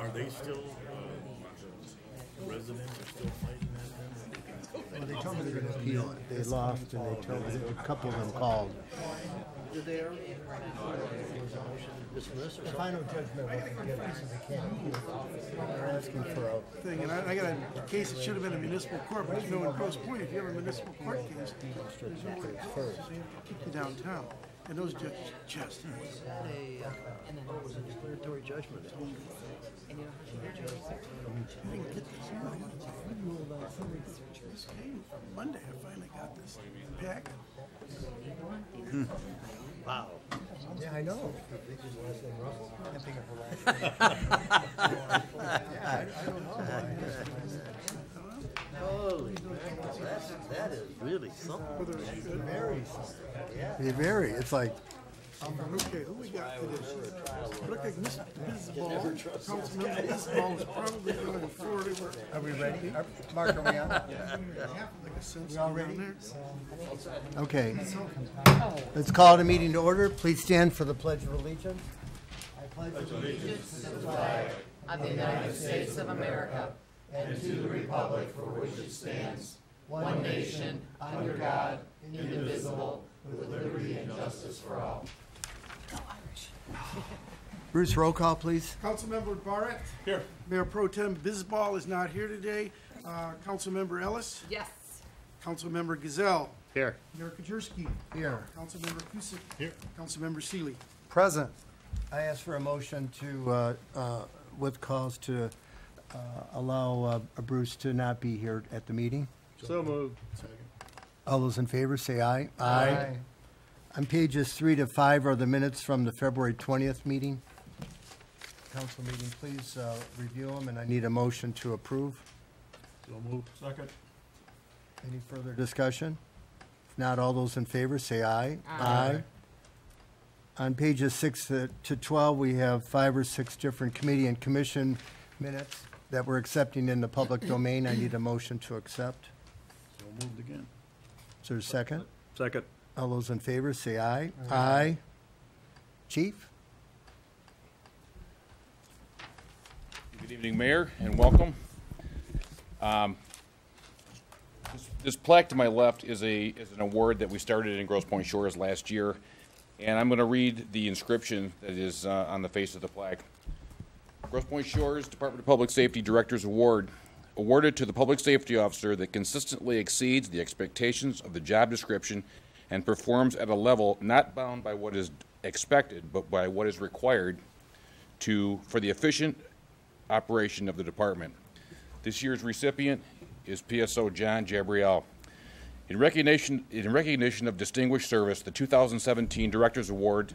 Are they still, residents are still fighting that then? Well, they told me they're gonna appeal it. They lost, and they told me, a couple of them called. Did they already dismiss or The final judgment wasn't given, so they can't appeal. They're asking for a, thing, and I got a case that should have been a municipal court, but you know, in Grosse Pointe, if you have a municipal court case, there's no way to keep you downtown. And those judges just, was a declaratory judgment? I didn't get this. This came from Monday, I finally got this packet. Wow. yeah, I know. Holy mackerel, that is really something. They vary. It's like, Okay, who we got today? Look like Mrs. Ball, Councilmember Mrs. Ball is probably going to Florida. are we ready? Mark, are we on? Like a sense We all ready? down there. Okay. Let's call the meeting to order. Please stand for the Pledge of Allegiance. I pledge allegiance to the flag of the United States of America, and to the republic for which it stands, one nation, under God, indivisible, with liberty and justice for all. Bruce, roll call, please. Councilmember Barrett. Here. Mayor Pro Tem Bisbal is not here today. Councilmember Ellis. Yes. Councilmember Gazelle. Here. Mayor Kaczorski. Here. Councilmember Kusick. Here. Councilmember Seeley. Present. I ask for a motion to, with cause to allow Bruce to not be here at the meeting. So moved. All those in favor, say aye. Aye. On pages 3 to 5 are the minutes from the February 20th meeting. Council meeting, please review them, and I need a motion to approve. So moved. Second. Any further discussion? If not, all those in favor, say aye. Aye. On pages 6 to 12, we have 5 or 6 different committee and commission minutes that we're accepting in the public domain. I need a motion to accept. So moved again. Is there a second? Second. All those in favor, say aye. Aye. Chief? Good evening, Mayor, and welcome. This plaque to my left is an award that we started in Grosse Pointe Shores last year, and I'm going to read the inscription that is on the face of the plaque. Grosse Pointe Shores Department of Public Safety Director's Award, awarded to the public safety officer that consistently exceeds the expectations of the job description and performs at a level not bound by what is expected, but by what is required for the efficient operation of the department. This year's recipient is PSO John Jabriel. In recognition of distinguished service, the 2017 Director's Award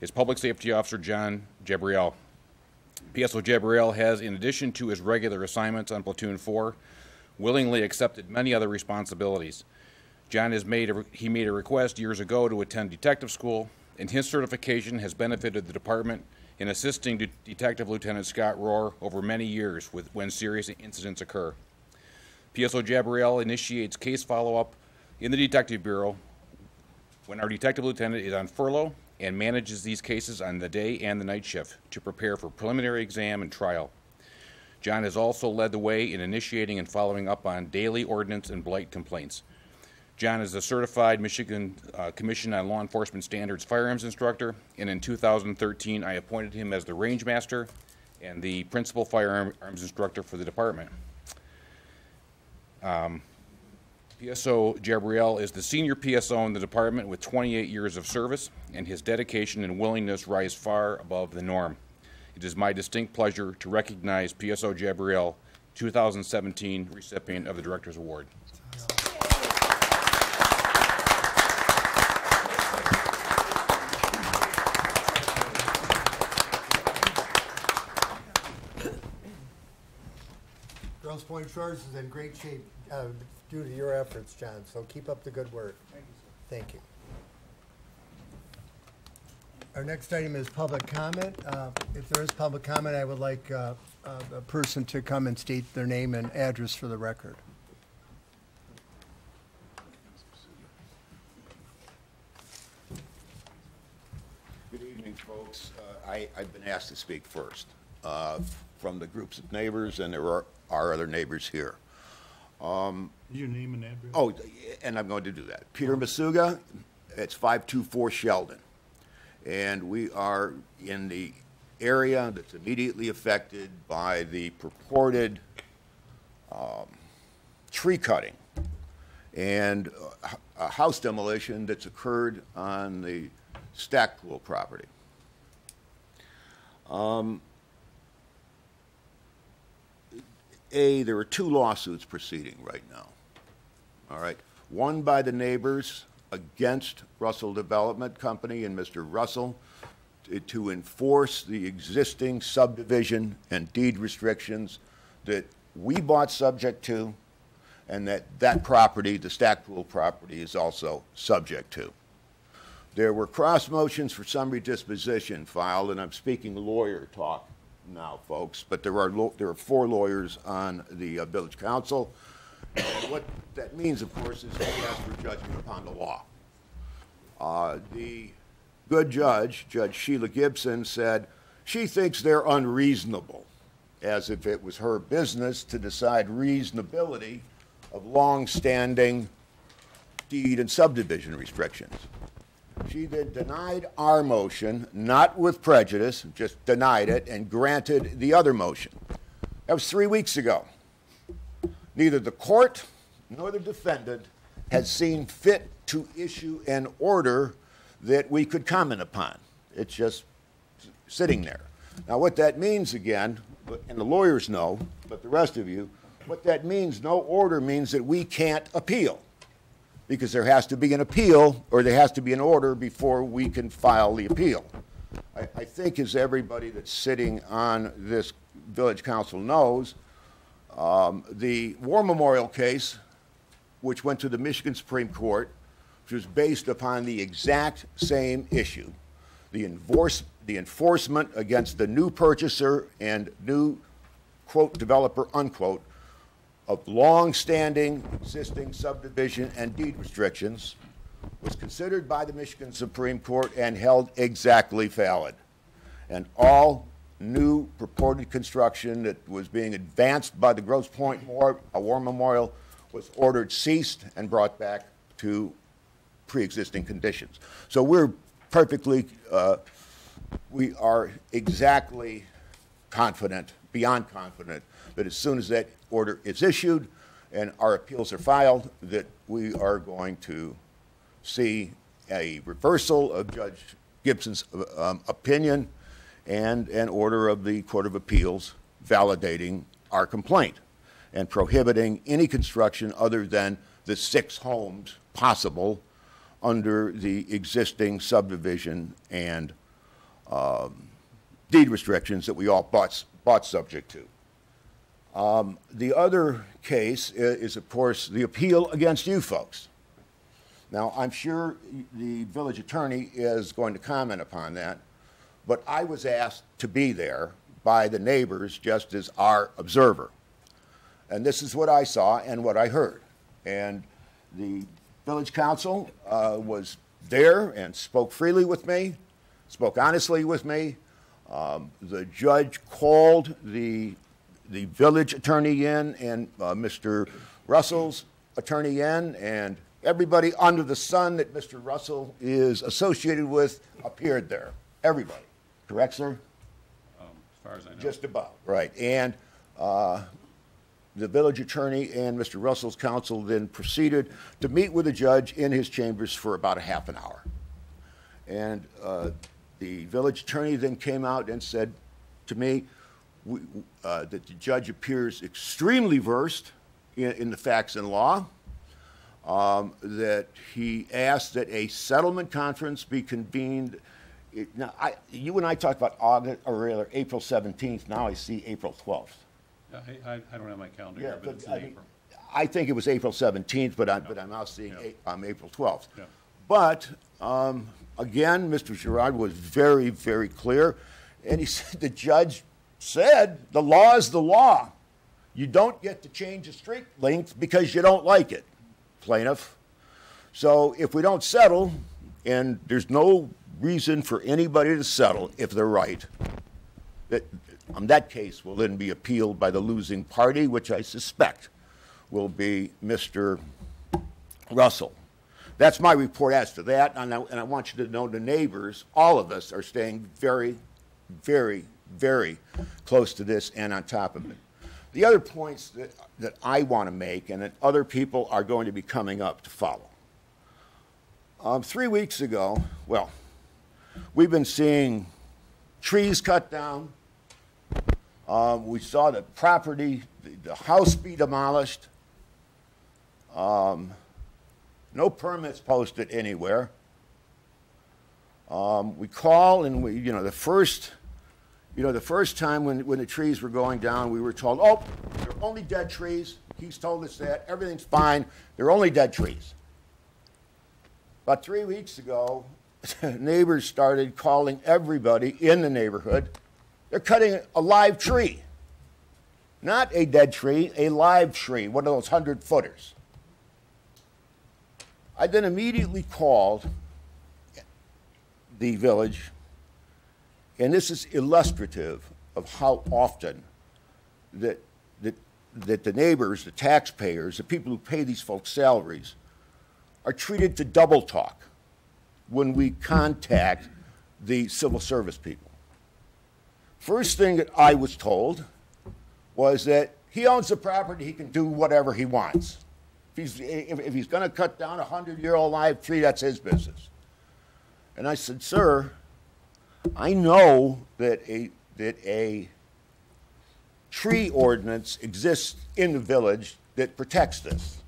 is Public Safety Officer John Jabriel. PSO Jabriel has, in addition to his regular assignments on Platoon 4, willingly accepted many other responsibilities. John made a request years ago to attend detective school, and his certification has benefited the department in assisting Detective Lieutenant Scott Rohr over many years when serious incidents occur. PSO Jabriel initiates case follow-up in the Detective Bureau when our Detective Lieutenant is on furlough and manages these cases on the day and the night shift to prepare for preliminary exam and trial. John has also led the way in initiating and following up on daily ordinance and blight complaints. John is a certified Michigan Commission on Law Enforcement Standards firearms instructor, and in 2013 I appointed him as the range master and the principal firearms instructor for the department. PSO Jabriel is the senior PSO in the department with 28 years of service, and his dedication and willingness rise far above the norm. It is my distinct pleasure to recognize PSO Jabriel, 2017 recipient of the Director's Award. Grosse Pointe Shores is in great shape due to your efforts, John, so keep up the good work. Thank you, sir. Thank you. Our next item is public comment. If there is public comment, I would like a person to come and state their name and address for the record. Good evening, folks. I've been asked to speak first. from the groups of neighbors, and there are other neighbors here. Your name and address? Oh, and I'm going to do that. Peter Masuga, it's 524 Sheldon. And we are in the area that's immediately affected by the purported tree cutting and a house demolition that's occurred on the Stackpool property. There are two lawsuits proceeding right now. All right. One by the neighbors against Russell Development Company and Mr. Russell to enforce the existing subdivision and deed restrictions that we bought subject to, and that property, the Stackpool property, is also subject to. There were cross motions for summary disposition filed, and I'm speaking lawyer talk now, folks, but there are 4 lawyers on the village council. And what that means, of course, is we ask for judgment upon the law. The good judge, Judge Sheila Gibson, said she thinks they're unreasonable, as if it was her business to decide reasonability of long-standing deed and subdivision restrictions. She then denied our motion, not with prejudice, just denied it, and granted the other motion. That was 3 weeks ago. Neither the court nor the defendant has seen fit to issue an order that we could comment upon. It's just sitting there. Now, what that means, again, and the lawyers know, but the rest of you, what that means, no order means that we can't appeal, because there has to be an appeal or there has to be an order before we can file the appeal. I think, as everybody that's sitting on this village council knows, the War Memorial case, which went to the Michigan Supreme Court, which was based upon the exact same issue, the enforcement against the new purchaser and new, quote, developer, unquote, of long-standing existing subdivision and deed restrictions, was considered by the Michigan Supreme Court and held exactly valid. And all new purported construction that was being advanced by the Grosse Pointe War Memorial was ordered ceased and brought back to pre-existing conditions. So we're perfectly, we are exactly confident, beyond confident, that as soon as that order is issued and our appeals are filed, that we are going to see a reversal of Judge Gibson's opinion and an order of the Court of Appeals validating our complaint and prohibiting any construction other than the 6 homes possible under the existing subdivision and deed restrictions that we all bought subject to. The other case is, of course, the appeal against you folks. Now, I'm sure the village attorney is going to comment upon that, but I was asked to be there by the neighbors just as our observer. And this is what I saw and what I heard. And the village council was there and spoke freely with me, spoke honestly with me. The judge called the village attorney in and Mr. Russell's attorney in, and everybody under the sun that Mr. Russell is associated with appeared there. Everybody. Correct, sir? As far as I know. Just about, right. And the village attorney and Mr. Russell's counsel then proceeded to meet with the judge in his chambers for about a half an hour. And the village attorney then came out and said to me that the judge appears extremely versed in the facts and law, that he asked that a settlement conference be convened. Now, you and I talked about August, or rather April 17th. Now I see April 12th. I don't have my calendar here, but it's in April. I think it was April 17th, but I'm now seeing April 12th. Yeah. But again, Mr. Girard was very, very clear, and he said the judge said the law is the law. You don't get to change the street length because you don't like it, plaintiff. So if we don't settle, and there's no reason for anybody to settle if they're right, that case will then be appealed by the losing party, which I suspect will be Mr. Russell. That's my report as to that, and I want you to know the neighbors, all of us, are staying very, very, very close to this and on top of it. The other points that I want to make and that other people are going to be coming up to follow. 3 weeks ago, well, we've been seeing trees cut down. We saw the property, the house be demolished. No permits posted anywhere. We call and we, the first time when the trees were going down, we were told, oh, they're only dead trees. He's told us that. Everything's fine. They're only dead trees. About 3 weeks ago, neighbors started calling everybody in the neighborhood. They're cutting a live tree. Not a dead tree, a live tree, one of those 100-footers. I then immediately called the village, and this is illustrative of how often that the neighbors, the taxpayers, the people who pay these folks' salaries, are treated to double talk when we contact the civil service people. First thing that I was told was that he owns the property, he can do whatever he wants. If he's going to cut down a 100-year-old live tree, that's his business. And I said, sir, I know that a tree ordinance exists in the village that protects this.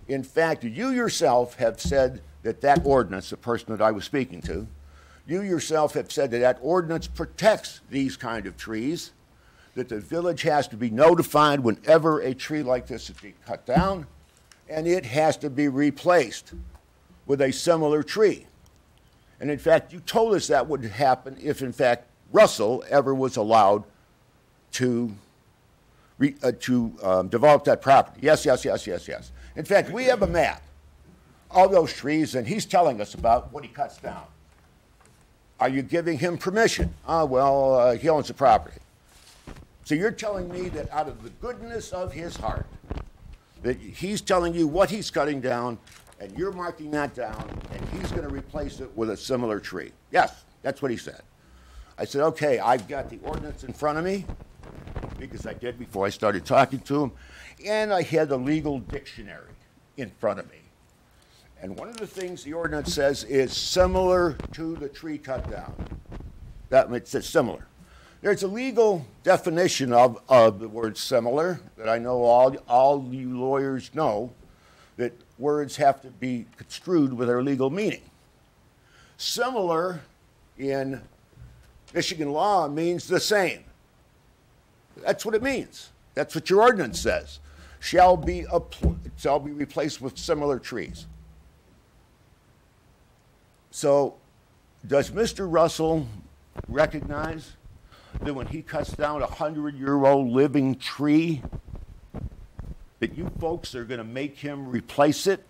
In fact, you yourself have said that ordinance, the person that I was speaking to, you yourself have said that ordinance protects these kind of trees, that the village has to be notified whenever a tree like this is being cut down, and it has to be replaced with a similar tree. And in fact, you told us that would happen if, in fact, Russell ever was allowed to develop that property. Yes, yes, yes, yes, yes. In fact, we have a map of those trees, and he's telling us about what he cuts down. Are you giving him permission? Well, he owns the property. So you're telling me that out of the goodness of his heart, that he's telling you what he's cutting down, and you're marking that down, and he's going to replace it with a similar tree. Yes, that's what he said. I said, okay, I've got the ordinance in front of me, because I did before I started talking to him, and I had the legal dictionary in front of me. And one of the things the ordinance says is similar to the tree cut down. That means it's similar. There's a legal definition of the word similar that I know all you lawyers know, that words have to be construed with their legal meaning. Similar in Michigan law means the same. That's what it means. That's what your ordinance says. Shall be replaced with similar trees. So, does Mr. Russell recognize that when he cuts down a 100-year-old living tree, that you folks are going to make him replace it,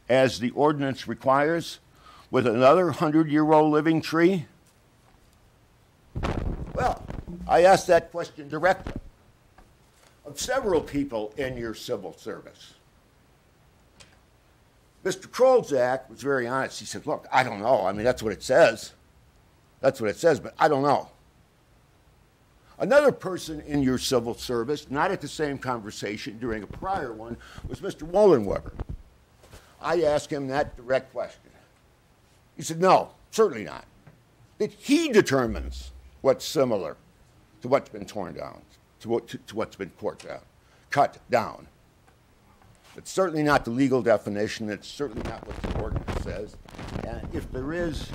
as the ordinance requires, with another 100-year-old living tree? Well, I asked that question directly of several people in your civil service. Mr. Krolzak was very honest. He said, look, I don't know. I mean, that's what it says. That's what it says, but I don't know. Another person in your civil service, not at the same conversation during a prior one, was Mr. Wollenweber. I asked him that direct question. He said, no, certainly not. That he determines what's similar to what's been torn down, to what's been cut down. It's certainly not the legal definition. It's certainly not what the ordinance says. And if there is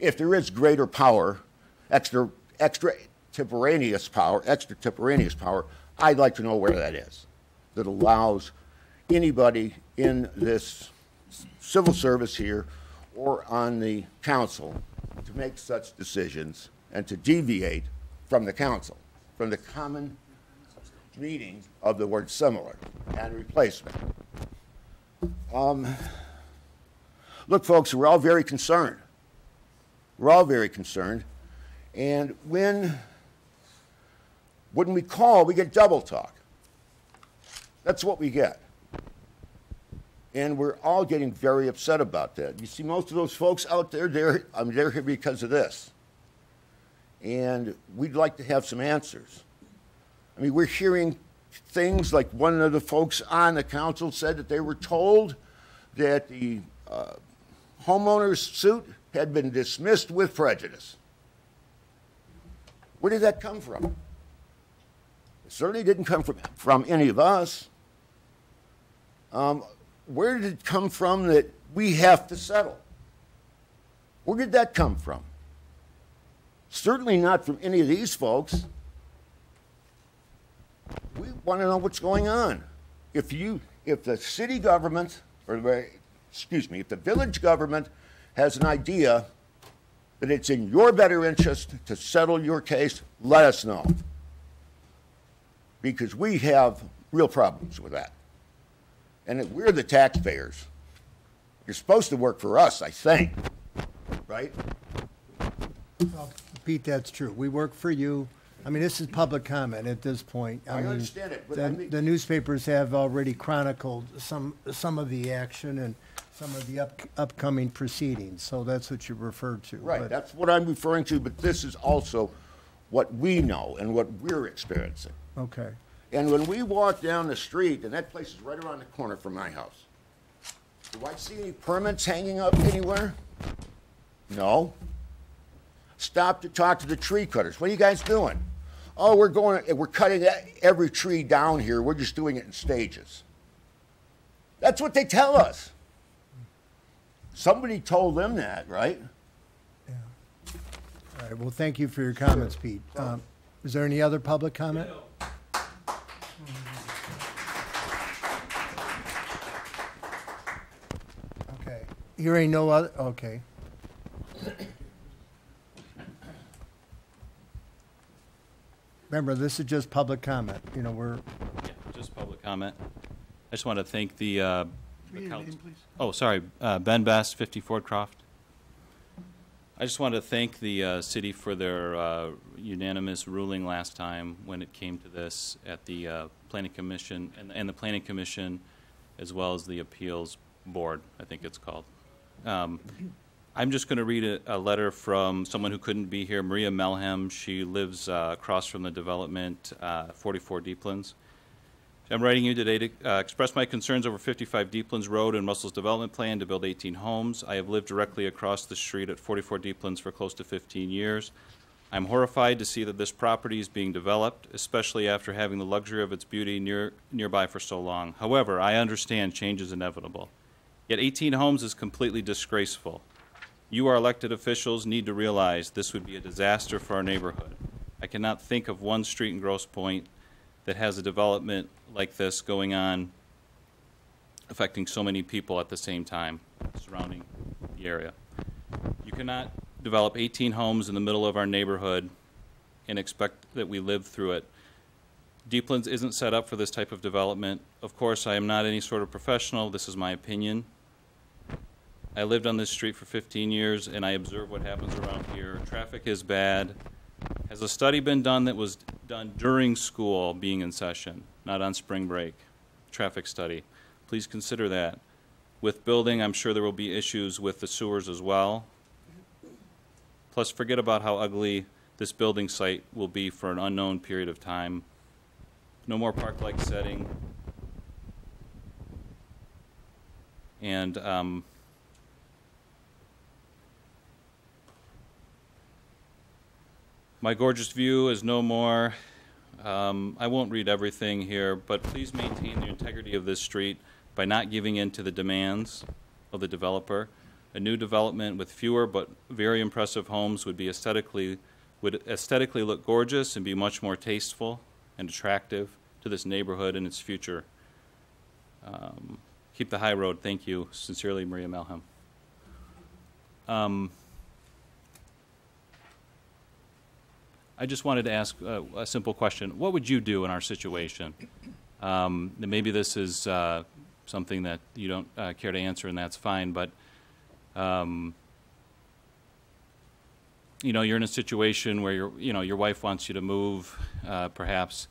if there is greater power, extraterritorial power, I'd like to know where that is, that allows anybody in this civil service here or on the council to make such decisions and to deviate from the council, from the common meaning of the word similar and replacement. Look, folks, we're all very concerned We're all very concerned. And when we call, we get double talk. That's what we get. And we're all getting very upset about that. You see, most of those folks out there, they're here because of this. And we'd like to have some answers. I mean, we're hearing things like one of the folks on the council said that they were told that the homeowner's suit had been dismissed with prejudice. Where did that come from? It certainly didn't come from any of us. Where did it come from that we have to settle? Where did that come from? Certainly not from any of these folks. We want to know what's going on. If the city government, or excuse me, if the village government has an idea that it's in your better interest to settle your case, let us know. Because we have real problems with that. And we're the taxpayers. You're supposed to work for us, I think, right? Well, Pete, that's true. We work for you. I mean, this is public comment at this point. I mean, understand it, but the newspapers have already chronicled some of the action and some of the upcoming proceedings, so that's what you referred to. Right, but that's what I'm referring to, but this is also what we know and what we're experiencing. Okay. And when we walk down the street, and that place is right around the corner from my house, do I see any permits hanging up anywhere? No. Stop to talk to the tree cutters. What are you guys doing? Oh, we're cutting every tree down here. We're just doing it in stages. That's what they tell us. Somebody told them that, right? Yeah. All right, well, thank you for your comments, Pete. Is there any other public comment? Okay. Hearing no other, okay. Remember, this is just public comment. You know, we're, Yeah, just public comment. I just want to thank the Read your council. name, please. Oh, sorry, Ben Best, 50 Ford Croft. I just want to thank the city for their unanimous ruling last time when it came to this at the Planning Commission, and the Planning Commission, as well as the Appeals Board, I think it's called. I'm just going to read a letter from someone who couldn't be here, Maria Melham. She lives across from the development, 44 Deeplands. I'm writing you today to express my concerns over 55 Deeplands Road and Russell's development plan to build 18 homes. I have lived directly across the street at 44 Deeplands for close to 15 years. I'm horrified to see that this property is being developed, especially after having the luxury of its beauty nearby for so long. However, I understand change is inevitable. Yet 18 homes is completely disgraceful. You, our elected officials, need to realize this would be a disaster for our neighborhood. I cannot think of one street in Grosse Pointe that has a development like this going on, affecting so many people at the same time surrounding the area. You cannot develop 18 homes in the middle of our neighborhood and expect that we live through it. Deeplands isn't set up for this type of development. Of course, I am not any sort of professional. This is my opinion. I lived on this street for 15 years, and I observe what happens around here. Traffic is bad. Has a study been done that was done during school being in session, not on spring break? Traffic study. Please consider that. With building, I'm sure there will be issues with the sewers as well. Plus, forget about how ugly this building site will be for an unknown period of time. No more park-like setting. And my gorgeous view is no more. I won't read everything here, but please maintain the integrity of this street by not giving in to the demands of the developer. A new development with fewer but very impressive homes would aesthetically look gorgeous and be much more tasteful and attractive to this neighborhood and its future. Keep the high road. Thank you. Sincerely, Maria Melham. I just wanted to ask a simple question. What would you do in our situation? Maybe this is something that you don't care to answer, and that's fine, but you're in a situation where your wife wants you to move, perhaps,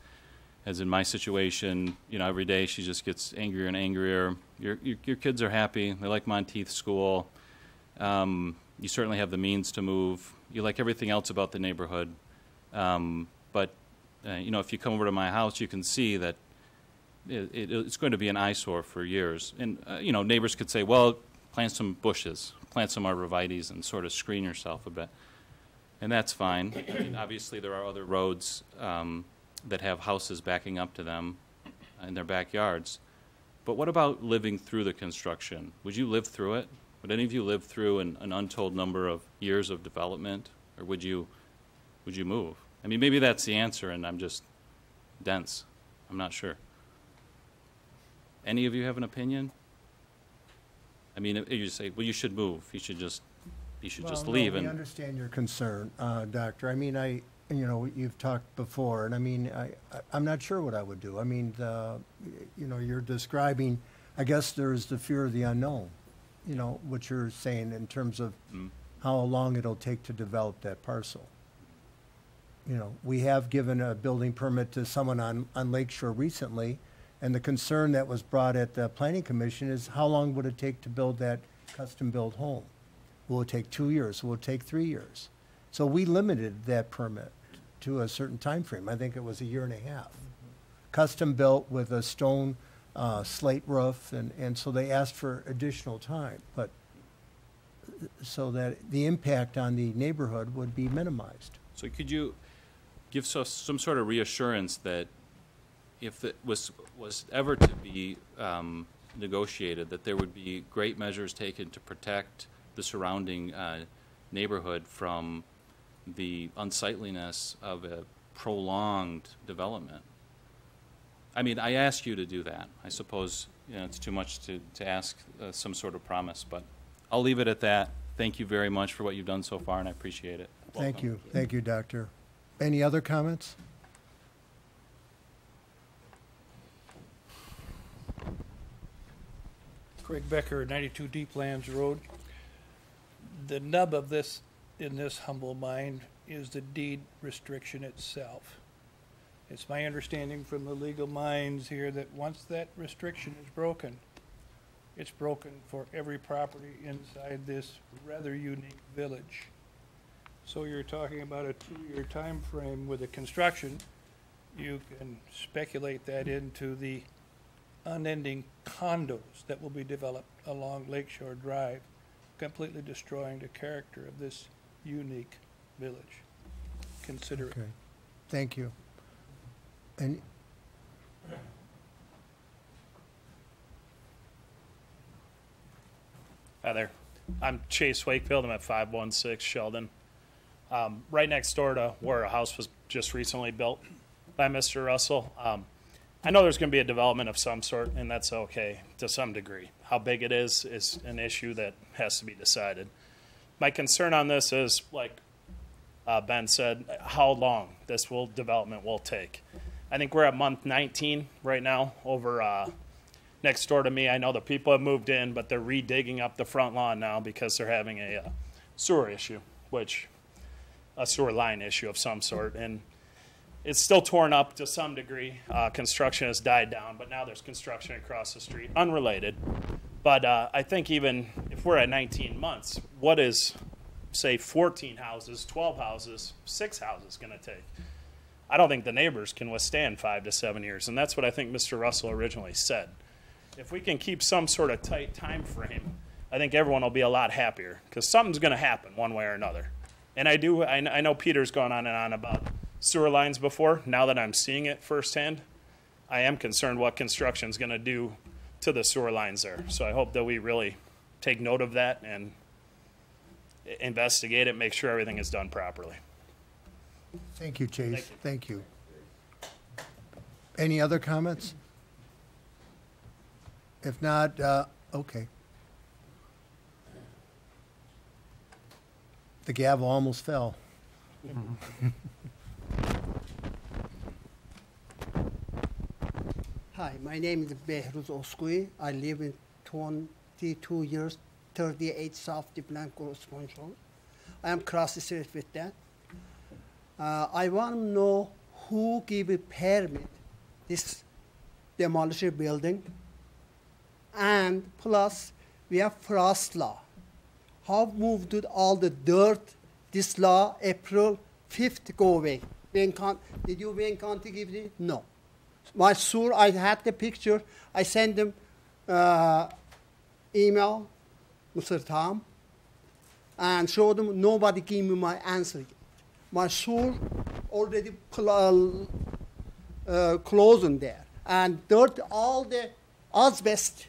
as in my situation, every day she just gets angrier and angrier. Your kids are happy. They like Monteith School. You certainly have the means to move. You like everything else about the neighborhood. But if you come over to my house, you can see that it's going to be an eyesore for years. And, neighbors could say, well, plant some bushes, plant some arborvitaes, and sort of screen yourself a bit. And that's fine. I mean, obviously, there are other roads that have houses backing up to them in their backyards. But what about living through the construction? Would you live through it? Would any of you live through an untold number of years of development? Or would you move? I mean, maybe that's the answer, and I'm just dense. I'm not sure. Any of you have an opinion? I mean, you say, well, you should move. You should just leave. We understand your concern, Doctor. I mean, you've talked before, and I mean, I'm not sure what I would do. I mean, you're describing, I guess there's the fear of the unknown, what you're saying in terms of how long it'll take to develop that parcel. We have given a building permit to someone on Lakeshore recently, and the concern that was brought at the Planning Commission is how long would it take to build that custom-built home? Will it take 2 years? Will it take 3 years? So we limited that permit to a certain time frame. I think it was 1.5 years. Custom-built with a stone slate roof, and so they asked for additional time, but so that the impact on the neighborhood would be minimized. So could you give us some sort of reassurance that if it was ever to be negotiated, that there would be great measures taken to protect the surrounding neighborhood from the unsightliness of a prolonged development? I mean, I ask you to do that. I suppose it's too much to ask some sort of promise, but I'll leave it at that. Thank you very much for what you've done so far, and I appreciate it. Thank you. Thank you, Doctor. Any other comments? Craig Becker, 92 Deeplands Road. The nub of this, in this humble mind, is the deed restriction itself. It's my understanding from the legal minds here that once that restriction is broken, it's broken for every property inside this rather unique village. So you're talking about a 2-year time frame with the construction. You can speculate that into the unending condos that will be developed along Lakeshore Drive, completely destroying the character of this unique village. Consider it. Okay. Thank you. And Hi there. I'm Chase Wakefield. I'm at 516 Sheldon. Right next door to where a house was just recently built by Mr. Russell. I know there's going to be a development of some sort, and that's okay to some degree. How big it is an issue that has to be decided. My concern on this is, like Ben said, how long this development will take. I think we're at month 19 right now over next door to me. I know the people have moved in, but they're redigging up the front lawn now because they're having a sewer issue, a sewer line issue of some sort. And it's still torn up to some degree. Construction has died down, but now there's construction across the street, unrelated. But I think even if we're at 19 months, what is, say, 14 houses, 12 houses, 6 houses going to take? I don't think the neighbors can withstand 5 to 7 years, and that's what I think Mr. Russell originally said. If we can keep some sort of tight time frame, I think everyone will be a lot happier, because something's going to happen one way or another. And I know Peter's gone on and on about sewer lines before. Now that I'm seeing it firsthand, I am concerned what construction's going to do to the sewer lines there. So I hope that we really take note of that and investigate it, make sure everything is done properly. thank you, Chase. Thank you. Any other comments? If not, okay. The gavel almost fell. Hi, my name is Behruz Oskui. I live in 22 years, 38 South Deepland Grosse Pointe Road. I am cross the street with that. I want to know who give a permit this demolition building, and plus we have frost law. How moved all the dirt? This law April 5th go away. Wayne County, did you Wayne County give it? No. My sewer, I had the picture. I sent them email, Mr. Tom, and showed them. Nobody gave me my answer. My sewer already closing there, and dirt, all the asbest.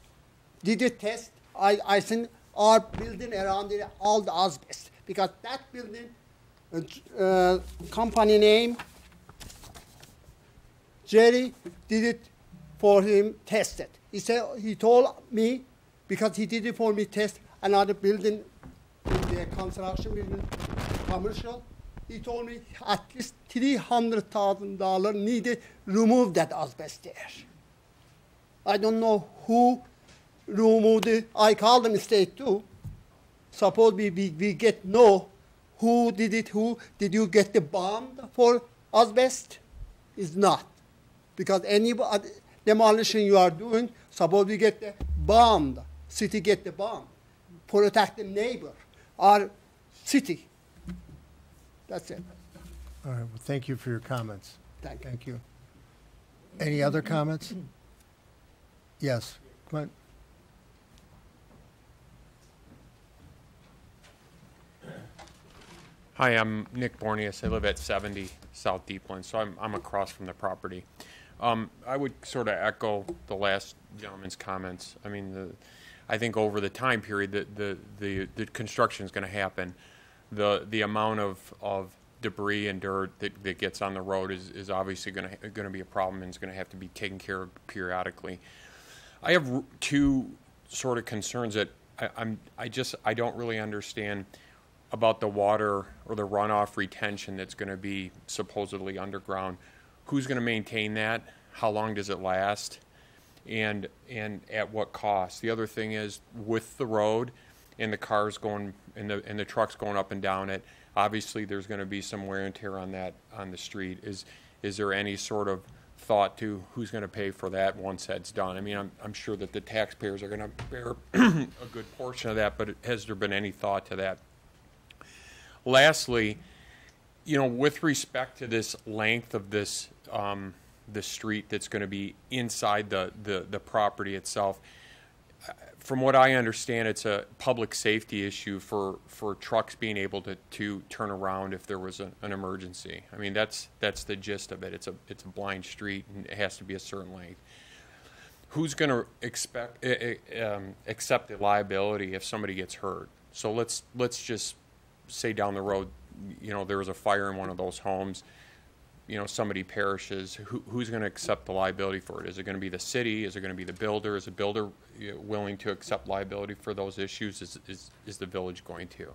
Did a test. I think our building around it, all the asbest, because that building, company name, Jerry did it for him, tested. He said, he told me, because he did it for me, test another building, the construction building, commercial. He told me at least $300,000 needed remove that asbest there. I don't know who removed it. I called them state too. Suppose we get no, who did it, who, did you get the bond for asbest? It's not. Because any demolition you are doing, suppose we get the bond, city get the bond, protect the neighbor, or city. That's it. All right, well, thank you for your comments. Thank you. Thank you. Any other comments? Yes, go ahead. Hi, I'm Nick Bornius. I live at 70 South Deepland, so I'm across from the property. I would sort of echo the last gentleman's comments. I mean, I think over the time period that the construction is going to happen, the amount of debris and dirt that gets on the road is obviously going to be a problem, and is going to have to be taken care of periodically. I have two sort of concerns that I don't really understand about the water or the runoff retention that's going to be supposedly underground. Who's going to maintain that? How long does it last? And at what cost? The other thing is, with the road and the cars going and the trucks going up and down it, obviously there's going to be some wear and tear on the street. Is there any sort of thought to who's going to pay for that once that's done? I mean, I'm sure that the taxpayers are going to bear a good portion of that, but has there been any thought to that? Lastly, with respect to this length of this the street that's going to be inside the property itself, from what I understand, it's a public safety issue for trucks being able to turn around if there was an emergency. I mean, that's the gist of it. It's a blind street, and it has to be a certain length. Who's going to accept the liability if somebody gets hurt? So let's just say down the road, there was a fire in one of those homes, somebody perishes. Who's going to accept the liability for it? Is it going to be the city? Is it going to be the builder? Is the builder willing to accept liability for those issues? Is the village going to?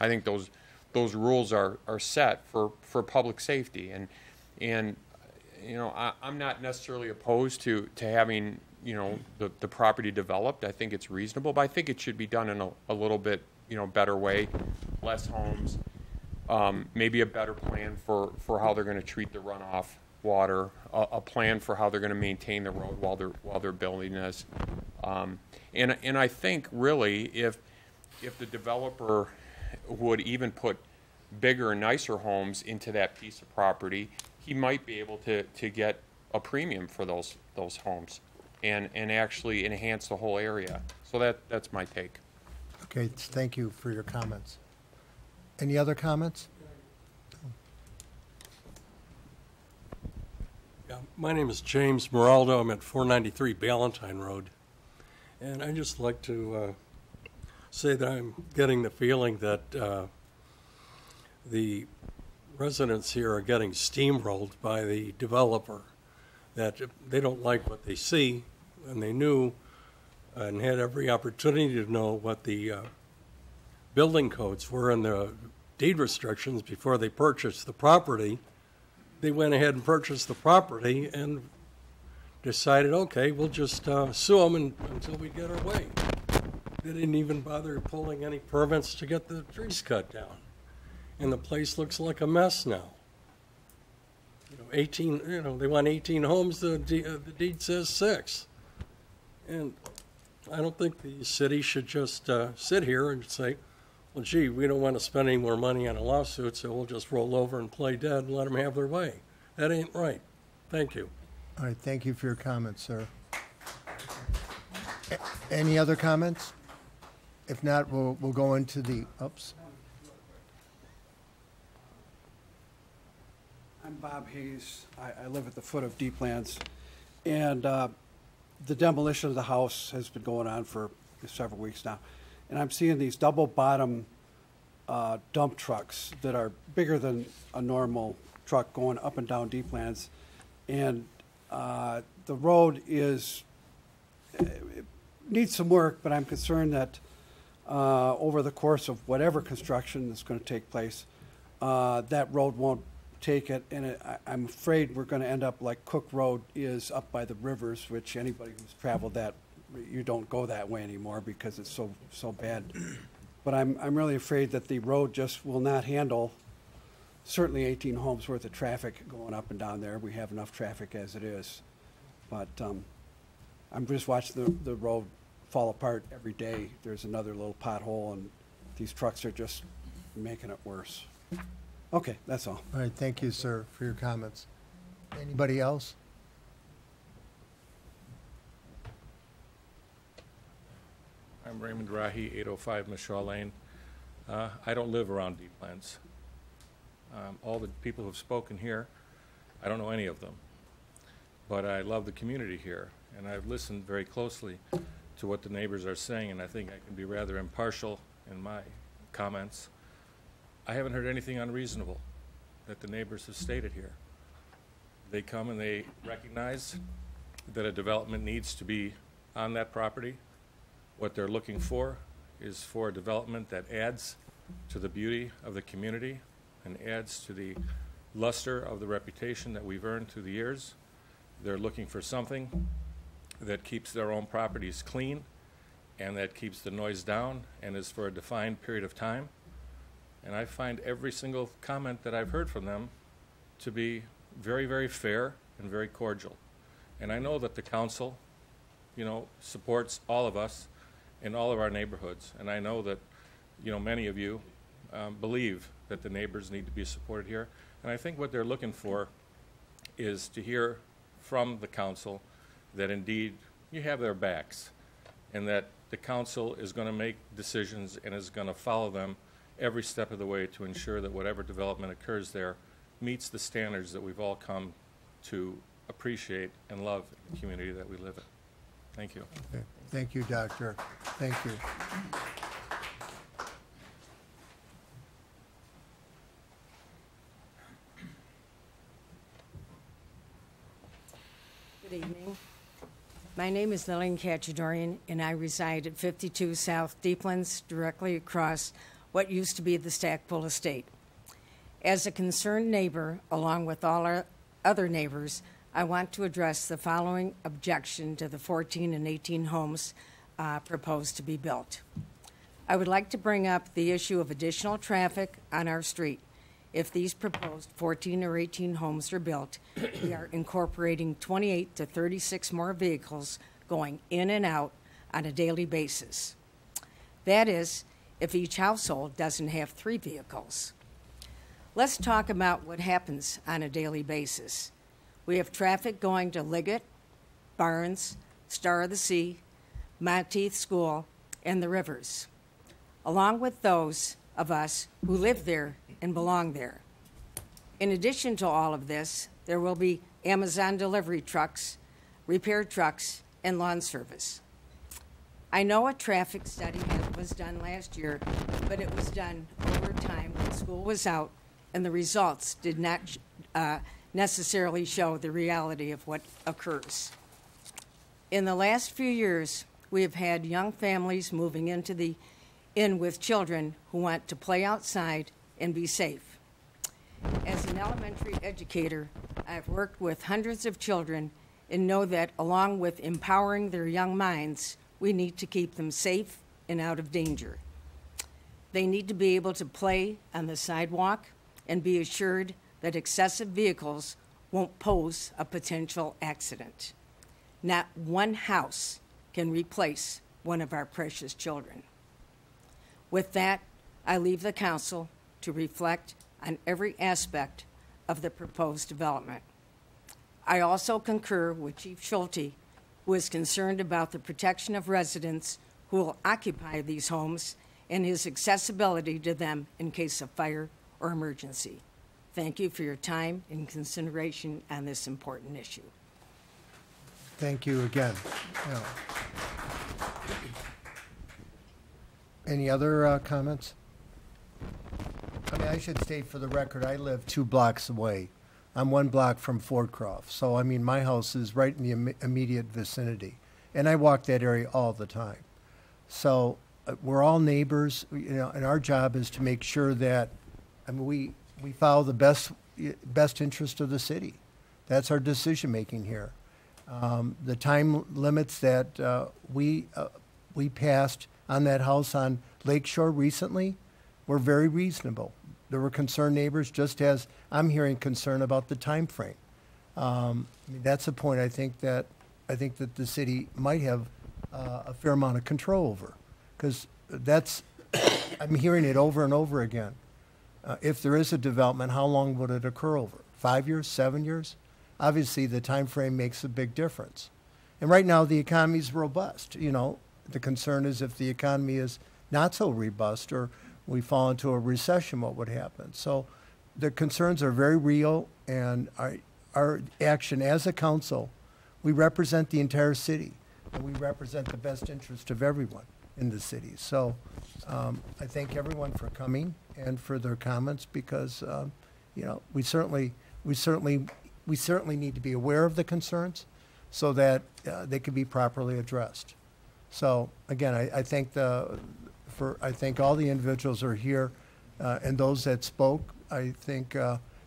I think those rules are set for public safety, and I'm not necessarily opposed to having the property developed. I think it's reasonable, but I think it should be done in a little bit better way, less homes, maybe a better plan for how they're going to treat the runoff water, a plan for how they're going to maintain the road while they're building this, and I think really if the developer would even put bigger and nicer homes into that piece of property, he might be able to get a premium for those homes and actually enhance the whole area. So that's my take. Okay, thank you for your comments. Any other comments? Yeah, my name is James Moraldo. I'm at 493 Ballantyne Road. And I'd just like to say that I'm getting the feeling that the residents here are getting steamrolled by the developer, that they don't like what they see, and they knew and had every opportunity to know what the building codes were and the deed restrictions before they purchased the property. They went ahead and purchased the property and decided, okay, we'll just sue them until we get our way. They didn't even bother pulling any permits to get the trees cut down. and the place looks like a mess now. 18, they want 18 homes, the deed says 6. And I don't think the city should just sit here and say, well, gee, we don't want to spend any more money on a lawsuit, so we'll just roll over and play dead and let them have their way. That ain't right. Thank you. All right, thank you for your comments, sir. Any other comments? If not, we'll go into the, oops. I'm Bob Hayes. I live at the foot of Deeplands. And the demolition of the house has been going on for several weeks now. And I'm seeing these double bottom dump trucks that are bigger than a normal truck going up and down Deeplands. And the road is, it needs some work, but I'm concerned that over the course of whatever construction that's going to take place, that road won't take it, and I'm afraid we're going to end up like Cook Road is up by the rivers, which anybody who's traveled that, you don't go that way anymore because it's so bad. But I'm really afraid that the road just will not handle certainly 18 homes worth of traffic going up and down there. We have enough traffic as it is, but I'm just watching the road fall apart every day. There's another little pothole, and these trucks are just making it worse. Okay, that's all. All right, thank you, sir, for your comments. Anybody else? I'm Raymond Rahi, 805 Michelle Lane. I don't live around Deeplands. All the people who have spoken here, I don't know any of them. But I love the community here, and I've listened very closely to what the neighbors are saying, and I think I can be rather impartial in my comments. I haven't heard anything unreasonable that the neighbors have stated here. They come and they recognize that a development needs to be on that property. What they're looking for is for a development that adds to the beauty of the community and adds to the luster of the reputation that we've earned through the years. They're looking for something that keeps their own properties clean and that keeps the noise down and is for a defined period of time. And I find every single comment that I've heard from them to be very, very fair and very cordial. And I know that the council, supports all of us in all of our neighborhoods. And I know that, many of you believe that the neighbors need to be supported here. And I think what they're looking for is to hear from the council that indeed you have their backs and that the council is going to make decisions and is going to follow them every step of the way to ensure that whatever development occurs there meets the standards that we've all come to appreciate and love in the community that we live in. Thank you. Okay. Thank you, Doctor. Thank you. Good evening. My name is Lillian Kachadorian, and I reside at 52 South Deeplands, directly across what used to be the Stackpole Estate. As a concerned neighbor, along with all our other neighbors, I want to address the following objection to the 14 and 18 homes proposed to be built. I would like to bring up the issue of additional traffic on our street. If these proposed 14 or 18 homes are built, we are incorporating 28 to 36 more vehicles going in and out on a daily basis. That is, if each household doesn't have 3 vehicles. Let's talk about what happens on a daily basis. We have traffic going to Liggett, Barnes, Star of the Sea, Monteith School, and the Rivers, along with those of us who live there and belong there. In addition to all of this, there will be Amazon delivery trucks, repair trucks, and lawn service. I know a traffic study was done last year, but it was done over time when school was out, and the results did not necessarily show the reality of what occurs. In the last few years, we have had young families moving in with children who want to play outside and be safe. As an elementary educator, I've worked with hundreds of children and know that along with empowering their young minds, we need to keep them safe and out of danger. They need to be able to play on the sidewalk and be assured that excessive vehicles won't pose a potential accident. Not one house can replace one of our precious children. With that, I leave the council to reflect on every aspect of the proposed development. I also concur with Chief Schulte, who is concerned about the protection of residents who will occupy these homes and his accessibility to them in case of fire or emergency. Thank you for your time and consideration on this important issue. Thank you again. Yeah. Any other comments? I mean, I should state for the record, I live 2 blocks away. I'm 1 block from Fordcroft. So, I mean, my house is right in the immediate vicinity. And I walk that area all the time. So we're all neighbors, you know, and our job is to make sure that, I mean, we follow the best interest of the city. That's our decision making here. The time limits that we passed on that house on Lakeshore recently were very reasonable. There were concerned neighbors, just as I'm hearing concern about the time frame. I mean, that's a point I think that the city might have a fair amount of control over, because that's I'm hearing it over and over again. If there is a development, how long would it occur over? 5 years, 7 years? Obviously, the time frame makes a big difference. And right now, the economy is robust. You know, the concern is if the economy is not so robust or we fall into a recession, what would happen? So the concerns are very real, and our action as a council, we represent the entire city, and we represent the best interest of everyone in the city. So I thank everyone for coming and for their comments, because you know, we certainly need to be aware of the concerns so that they can be properly addressed. So again, I thank I think all the individuals who are here and those that spoke. I think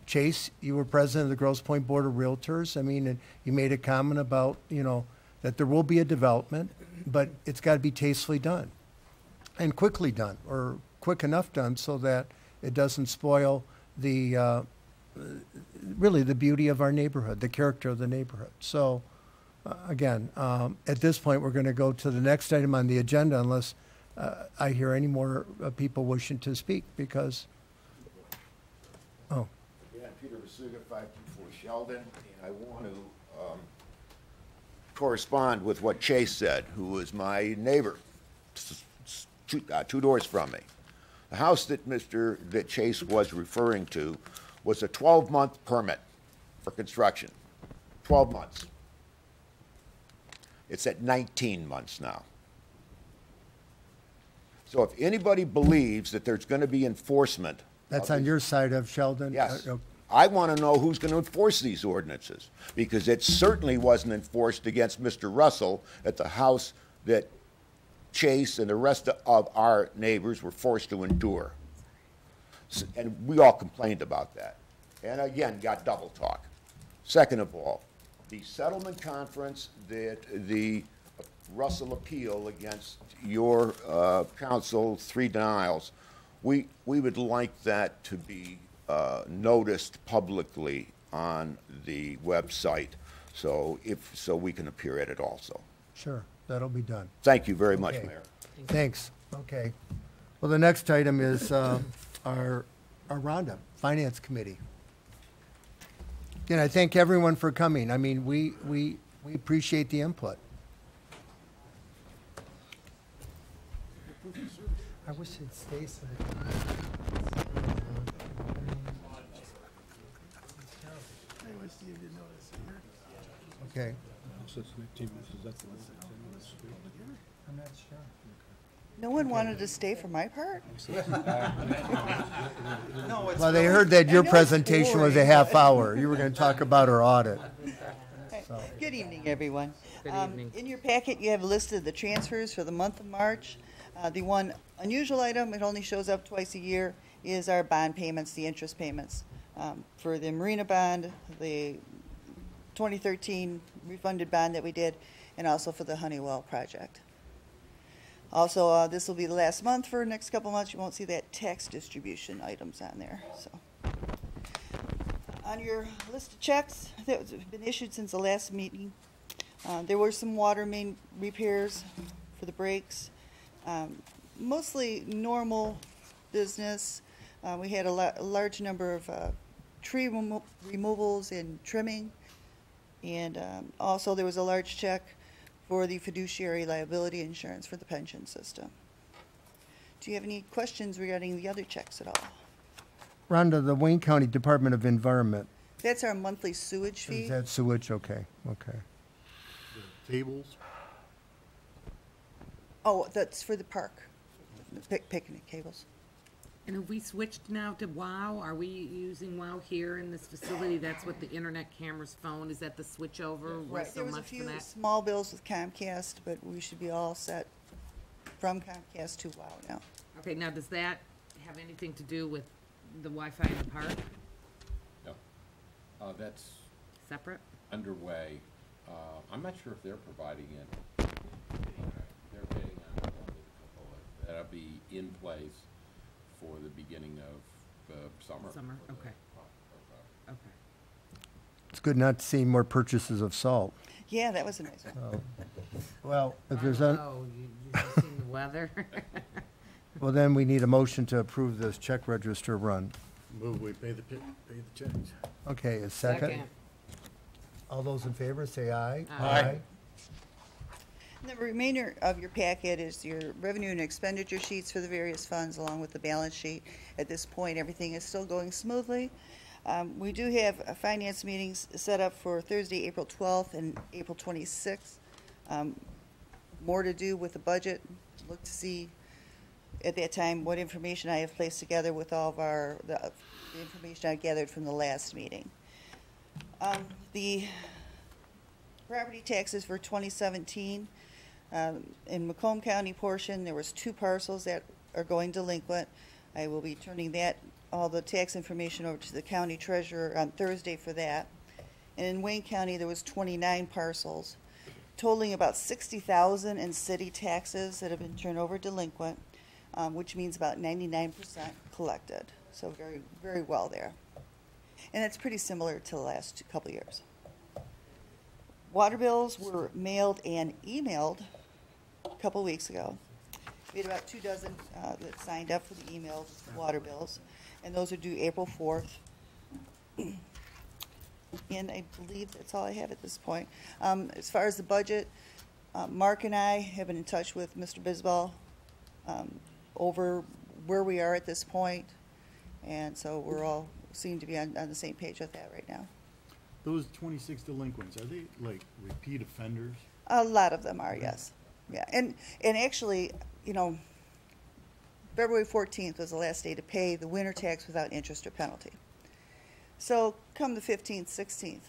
Chase, you were president of the Grosse Pointe Board of Realtors. I mean, and you made a comment about, you know, that there will be a development, but it's got to be tastefully done and quickly done, or quick enough done so that it doesn't spoil the really the beauty of our neighborhood, the character of the neighborhood. So again, at this point, we're going to go to the next item on the agenda unless I hear any more people wishing to speak, because, oh. Yeah, Peter Vasuga, 524 Sheldon, and I want to correspond with what Chase said, who is my neighbor, two doors from me. The house that Chase was referring to was a 12-month permit for construction. 12 months. It's at 19 months now. So if anybody believes that there's going to be enforcement... That's on your side of Sheldon? Yes. I want to know who's going to enforce these ordinances, because it certainly wasn't enforced against Mr. Russell at the house that Chase and the rest of our neighbors were forced to endure. And we all complained about that. And again, got double talk. Second of all, the settlement conference that the Russell appeal against your council, 3 denials, we would like that to be noticed publicly on the website, so we can appear at it also. Sure, that'll be done. Thank you very much, Okay. Mayor. Thanks. Okay. Well, the next item is our roundup, Finance Committee. Again, I thank everyone for coming. I mean, we appreciate the input. I wish it'd stay so. Okay. I'm not sure. No one wanted to stay for my part? Well, they heard that your presentation was a half hour. You were going to talk about our audit. So. Good evening, everyone. Good evening. In your packet, you have listed the transfers for the month of March. The one unusual item, it only shows up twice a year, is our bond payments, the interest payments. For the Marina bond, the 2013 refunded bond that we did, and also for the Honeywell project. Also, this will be the last month for the next couple months. You won't see that tax distribution items on there, so. On your list of checks that have been issued since the last meeting, there were some water main repairs for the breaks. Mostly normal business. We had a large number of tree removals and trimming. And also there was a large check for the fiduciary liability insurance for the pension system. Do you have any questions regarding the other checks at all? Rhonda, the Wayne County Department of Environment, That's our monthly sewage fee. is that sewage? Okay, okay. Tables? Oh, that's for the park, the picnic tables. And have we switched now to WOW? Are we using WOW here in this facility? That's what the internet camera's phone, is that the switch over? Right, So there was a much for few that? small bills with Comcast, but we should be all set from Comcast to WOW now. Okay, now does that have anything to do with the Wi-Fi in the park? No. That's Separate? underway. I'm not sure if they're providing it. They're bidding on one with a couple of, that'll be in place for the beginning of summer. Summer, okay. Okay. It's good not to see more purchases of salt. Yeah, that was a nice one. Oh. Well, if there's a, Oh, you seen the weather? well, then we need a motion to approve this check register run. Move, we pay the checks. Okay, a second? Second. All those in favor, say aye. Aye. And the remainder of your packet is your revenue and expenditure sheets for the various funds along with the balance sheet. At this point, everything is still going smoothly. We do have finance meetings set up for Thursday, April 12th and April 26th. More to do with the budget. Look to see at that time what information I have placed together with all of the information I gathered from the last meeting. The property taxes for 2017, in Macomb County portion, there was 2 parcels that are going delinquent. I will be turning all the tax information over to the county treasurer on Thursday for that. And in Wayne County, there was 29 parcels, totaling about $60,000 in city taxes that have been turned over delinquent, which means about 99% collected. So very, very well there. And that's pretty similar to the last couple years. Water bills were mailed and emailed a couple weeks ago. We had about 2 dozen that signed up for the emailed water bills, and those are due April 4th. And I believe that's all I have at this point. As far as the budget, Mark and I have been in touch with Mr. Bisbal over where we are at this point, and so we're all seem to be on the same page with that right now. Those 26 delinquents, are they like repeat offenders? A lot of them are, yes. Yeah, and actually, you know, February 14th was the last day to pay the winter tax without interest or penalty. So come the 15th, 16th,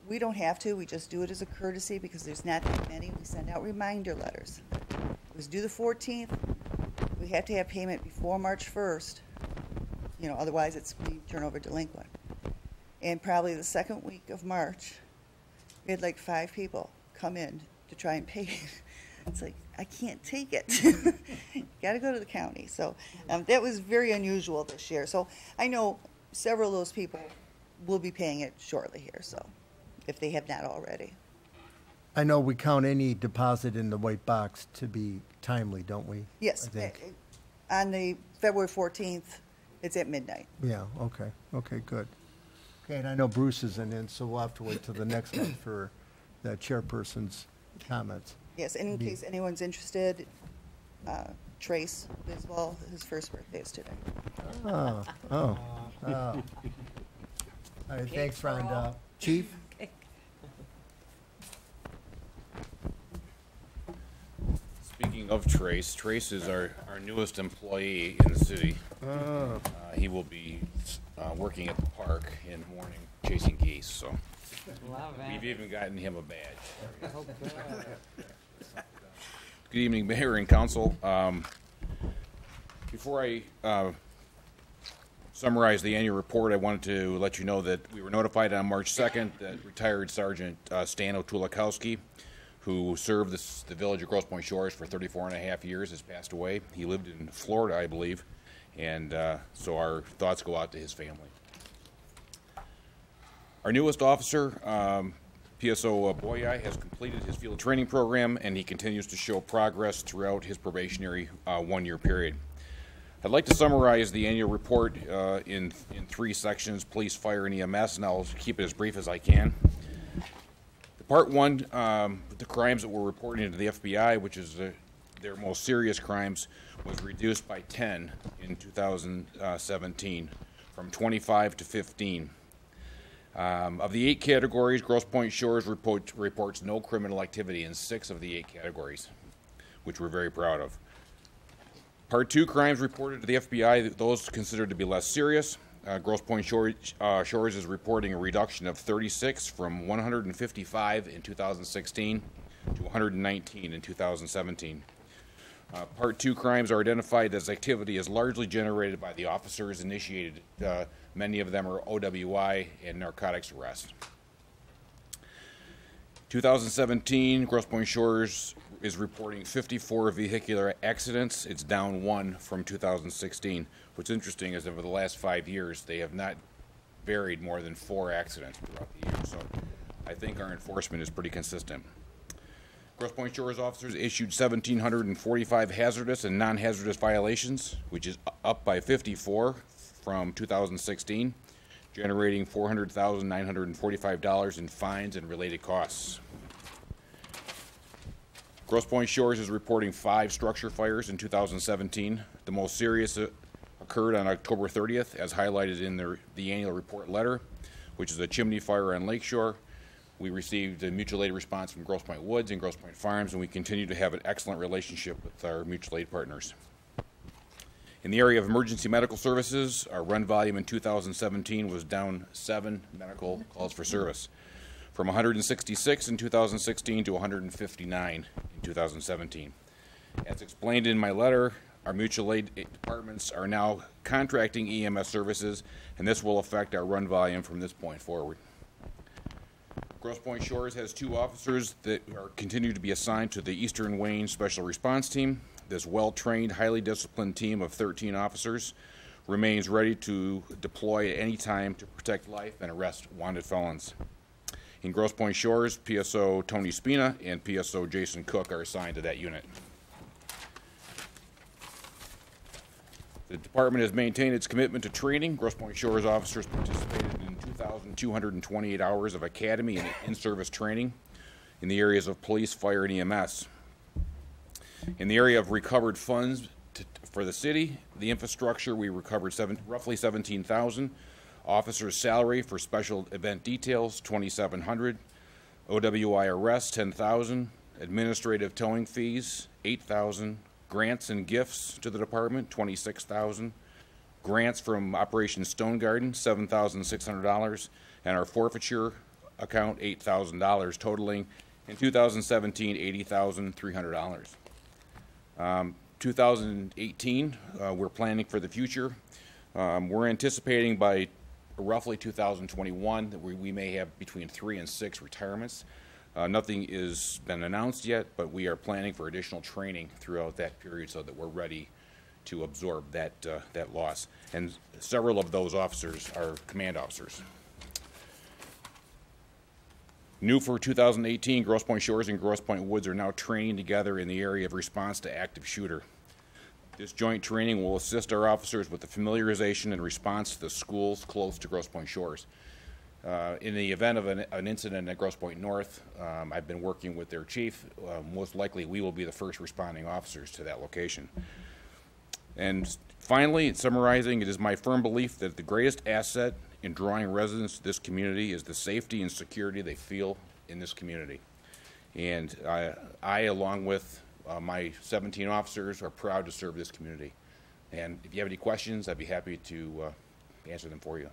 we don't have to. We just do it as a courtesy because there's not that many. We send out reminder letters. It was due the 14th. We have to have payment before March 1st. You know, otherwise it's we turn over delinquent. And probably the second week of March, we had like 5 people come in to try and pay it. It's like, I can't take it. Got to go to the county. So that was very unusual this year. So I know several of those people will be paying it shortly here, so if they have not already. I know we count any deposit in the white box to be timely, don't we? Yes, I think. on the February 14th, it's at midnight. Yeah, okay, okay, good. Okay, and I know Bruce isn't in, so we'll have to wait till the next month for the chairperson's comments. Yes, and in case anyone's interested, Trace Bisbal, his first birthday is today. Oh. All right, thanks, Rhonda. Chief? Speaking of Trace, Trace is our newest employee in the city. He will be working at the park in the morning, chasing geese, so. We've even gotten him a badge. Good evening, Mayor and Council. Before I summarize the annual report, I wanted to let you know that we were notified on March 2nd that retired Sergeant Stan Otulakowski, who served the village of Grosse Pointe Shores for 34 and a half years, has passed away. He lived in Florida, I believe, and so our thoughts go out to his family. Our newest officer, PSO Boyai, has completed his field training program, and he continues to show progress throughout his probationary one-year period. I'd like to summarize the annual report in 3 sections: police, fire, and EMS, and I'll keep it as brief as I can. Part 1, the crimes that were reported to the FBI, which is their most serious crimes, was reduced by 10 in 2017, from 25 to 15. Of the 8 categories, Grosse Pointe Shores reports no criminal activity in 6 of the 8 categories, which we're very proud of. Part 2, crimes reported to the FBI, those considered to be less serious. Grosse Pointe Shores is reporting a reduction of 36 from 155 in 2016 to 119 in 2017. Part 2 crimes are identified as activity is largely generated by the officers initiated. Many of them are OWI and narcotics arrests. 2017, Grosse Pointe Shores is reporting 54 vehicular accidents. It's down 1 from 2016. What's interesting is over the last 5 years, they have not varied more than 4 accidents throughout the year. So I think our enforcement is pretty consistent. Grosse Pointe Shores officers issued 1,745 hazardous and non-hazardous violations, which is up by 54 from 2016, generating $400,945 in fines and related costs. Grosse Pointe Shores is reporting 5 structure fires in 2017. The most serious occurred on October 30th, as highlighted in the annual report letter, which is a chimney fire on Lakeshore. We received a mutual aid response from Grosse Pointe Woods and Grosse Pointe Farms, and we continue to have an excellent relationship with our mutual aid partners. In the area of emergency medical services, our run volume in 2017 was down 7 medical calls for service, from 166 in 2016 to 159 in 2017. As explained in my letter, our mutual aid departments are now contracting EMS services, and this will affect our run volume from this point forward. Grosse Pointe Shores has 2 officers that continue to be assigned to the Eastern Wayne Special Response Team. This well-trained, highly disciplined team of 13 officers remains ready to deploy at any time to protect life and arrest wanted felons. In Grosse Pointe Shores, PSO Tony Spina and PSO Jason Cook are assigned to that unit. The department has maintained its commitment to training. Grosse Pointe Shores officers participated in 2,228 hours of academy and in-service training in the areas of police, fire, and EMS. In the area of recovered funds for the city, the infrastructure, we recovered roughly $17,000. Officers' salary for special event details, $2,700. OWI arrests, $10,000. Administrative towing fees, $8,000. Grants and gifts to the department, $26,000. Grants from Operation Stone Garden, $7,600. And our forfeiture account, $8,000, totaling in 2017, $80,300. 2018, we're planning for the future. We're anticipating by roughly 2021 that we may have between 3 and 6 retirements. Nothing has been announced yet, but we are planning for additional training throughout that period so that we're ready to absorb that loss. And several of those officers are command officers. New for 2018, Grosse Pointe Shores and Grosse Pointe Woods are now training together in the area of response to active shooter. This joint training will assist our officers with the familiarization and response to the schools close to Grosse Pointe Shores. In the event of an incident at Grosse Pointe North, I've been working with their chief. Most likely we will be the first responding officers to that location. And finally, summarizing, it is my firm belief that the greatest asset in drawing residents to this community is the safety and security they feel in this community. And I along with my 17 officers, are proud to serve this community. And if you have any questions, I'd be happy to answer them for you.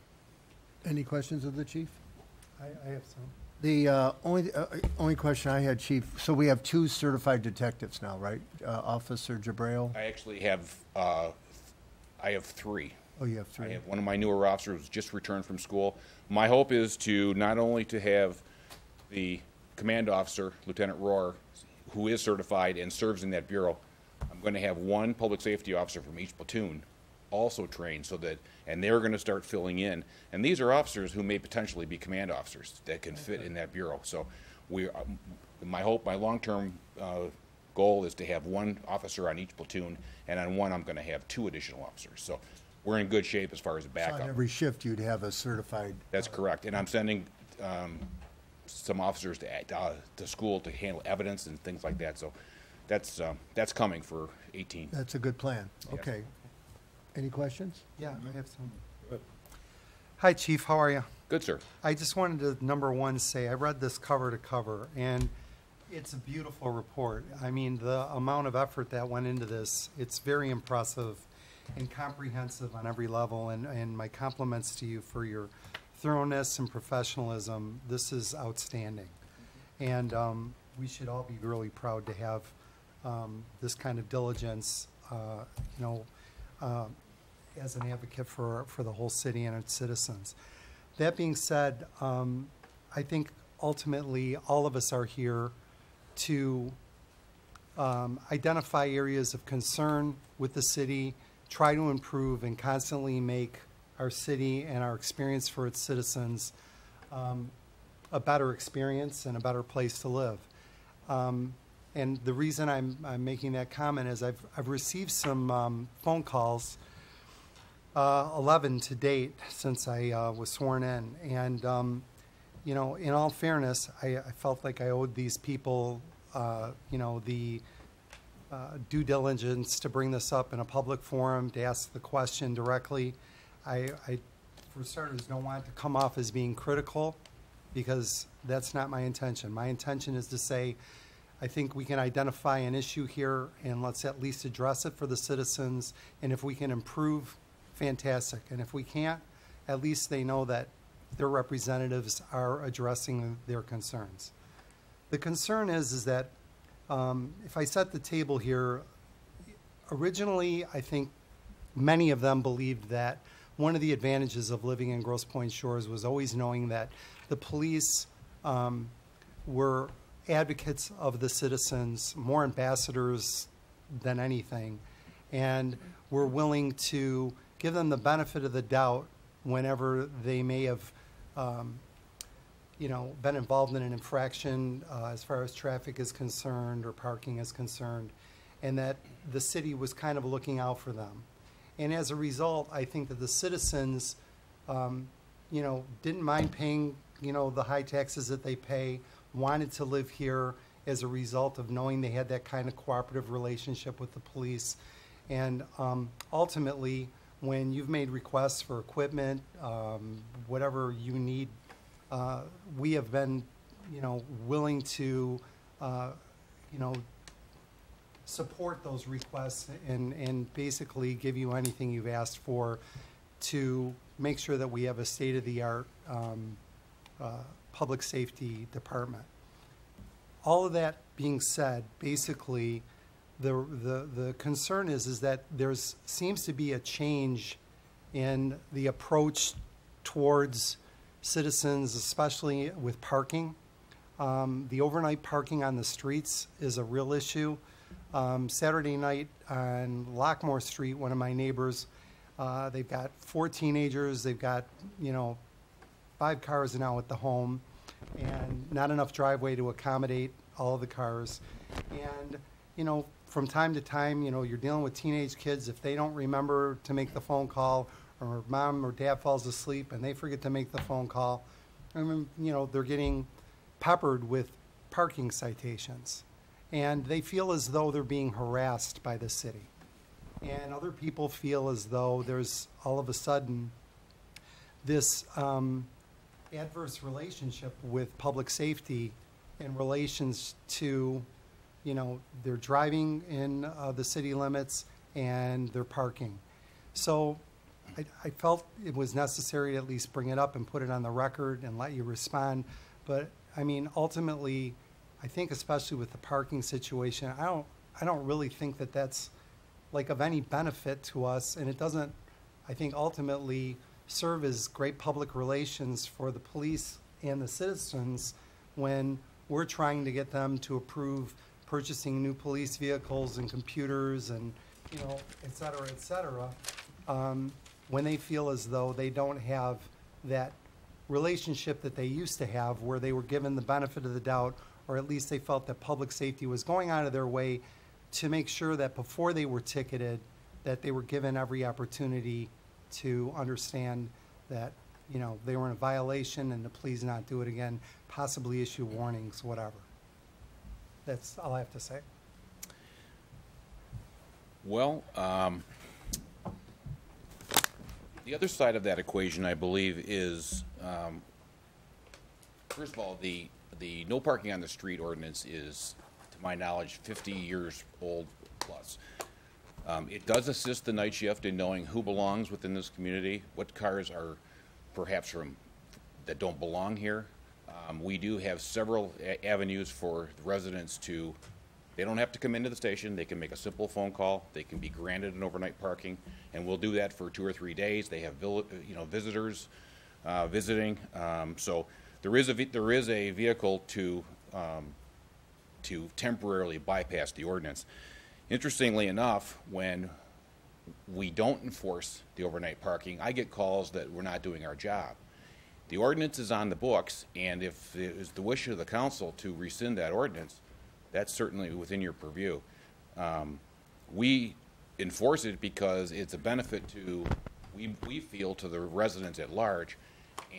Any questions of the chief? I have some. The only question I had, Chief, so we have 2 certified detectives now, right? Officer Jabrail? I actually have, I have 3. Oh, you have 3. I have one of my newer officers who's just returned from school. My hope is to not only to have the command officer, Lieutenant Rohr, who is certified and serves in that bureau, I'm going to have one public safety officer from each platoon also trained so that, and they're going to start filling in. And these are officers who may potentially be command officers that can fit in that bureau. So my hope, my long-term goal is to have one officer on each platoon, and on one I'm going to have 2 additional officers. So we're in good shape as far as So backup. on every shift, you'd have a certified. That's correct. And I'm sending some officers to school to handle evidence and things like that. So that's coming for 18. That's a good plan. Yes. Okay. Any questions? Yeah, I have some. Hi, Chief, how are you? Good, sir. I just wanted to, number one, say I read this cover to cover, and it's a beautiful report. I mean, the amount of effort that went into this, it's very impressive and comprehensive on every level, and my compliments to you for your thoroughness and professionalism. This is outstanding. And we should all be really proud to have this kind of diligence, as an advocate for the whole city and its citizens. That being said, I think ultimately all of us are here to identify areas of concern with the city, try to improve, and constantly make our city and our experience for its citizens a better experience and a better place to live. And the reason I'm making that comment is I've received some phone calls, 11 to date since I was sworn in. And, in all fairness, I felt like I owed these people, the due diligence to bring this up in a public forum, to ask the question directly. I, for starters, don't want it to come off as being critical, because that's not my intention. My intention is to say, I think we can identify an issue here, and let's at least address it for the citizens. And if we can improve, fantastic. And if we can't, at least they know that their representatives are addressing their concerns. The concern is that if I set the table here, originally I think many of them believed that one of the advantages of living in Grosse Pointe Shores was always knowing that the police were advocates of the citizens, more ambassadors than anything, and were willing to give them the benefit of the doubt whenever they may have been involved in an infraction as far as traffic is concerned or parking is concerned, and that the city was kind of looking out for them. And as a result, I think that the citizens, didn't mind paying, the high taxes that they pay, wanted to live here as a result of knowing they had that kind of cooperative relationship with the police. And ultimately, when you've made requests for equipment, whatever you need, we have been, willing to, support those requests and basically give you anything you've asked for to make sure that we have a state-of-the-art public safety department. All of that being said, basically, the concern is that there's seems to be a change in the approach towards citizens, especially with parking. The overnight parking on the streets is a real issue. Saturday night on Lockmore Street, one of my neighbors, they've got 4 teenagers, they've got, 5 cars now at the home, and not enough driveway to accommodate all of the cars. And, from time to time, you're dealing with teenage kids. If they don't remember to make the phone call, or mom or dad falls asleep and they forget to make the phone call, they're getting peppered with parking citations. And they feel as though they're being harassed by the city. And other people feel as though there's all of a sudden this adverse relationship with public safety in relations to, they're driving in the city limits and they're parking. So I felt it was necessary to at least bring it up and put it on the record and let you respond. But I mean, ultimately, I think especially with the parking situation, I don't really think that that's like of any benefit to us, and it doesn't, I think, ultimately serve as great public relations for the police and the citizens when we're trying to get them to approve purchasing new police vehicles and computers and, you know, et cetera, when they feel as though they don't have that relationship that they used to have, where they were given the benefit of the doubt, or at least they felt that public safety was going out of their way to make sure that before they were ticketed, that they were given every opportunity to understand that, you know, they were in a violation and to please not do it again, possibly issue warnings, whatever. That's all I have to say. Well, the other side of that equation, I believe, is, first of all, the no parking on the street ordinance is, to my knowledge, 50 years old plus. It does assist the night shift in knowing who belongs within this community, what cars are perhaps that don't belong here. We do have several avenues for the residents to, they don't have to come into the station, they can make a simple phone call, they can be granted an overnight parking, and we'll do that for 2 or 3 days. They have visitors visiting, so there is a vehicle to temporarily bypass the ordinance. Interestingly enough, when we don't enforce the overnight parking, I get calls that we're not doing our job. The ordinance is on the books, and if it is the wish of the council to rescind that ordinance, that's certainly within your purview. We enforce it because it's a benefit to, we feel, to the residents at large,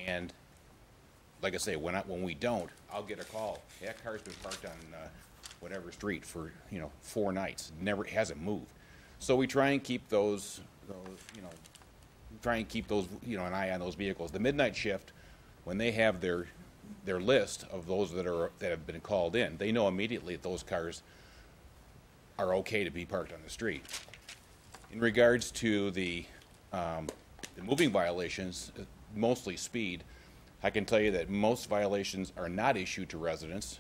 and like I say, when we don't, I'll get a call. That car's been parked on whatever street for 4 nights, never hasn't moved. So we try and keep those an eye on those vehicles. The midnight shift, when they have their list of those that have been called in, they know immediately that those cars are okay to be parked on the street. In regards to the moving violations, mostly speed, I can tell you that most violations are not issued to residents.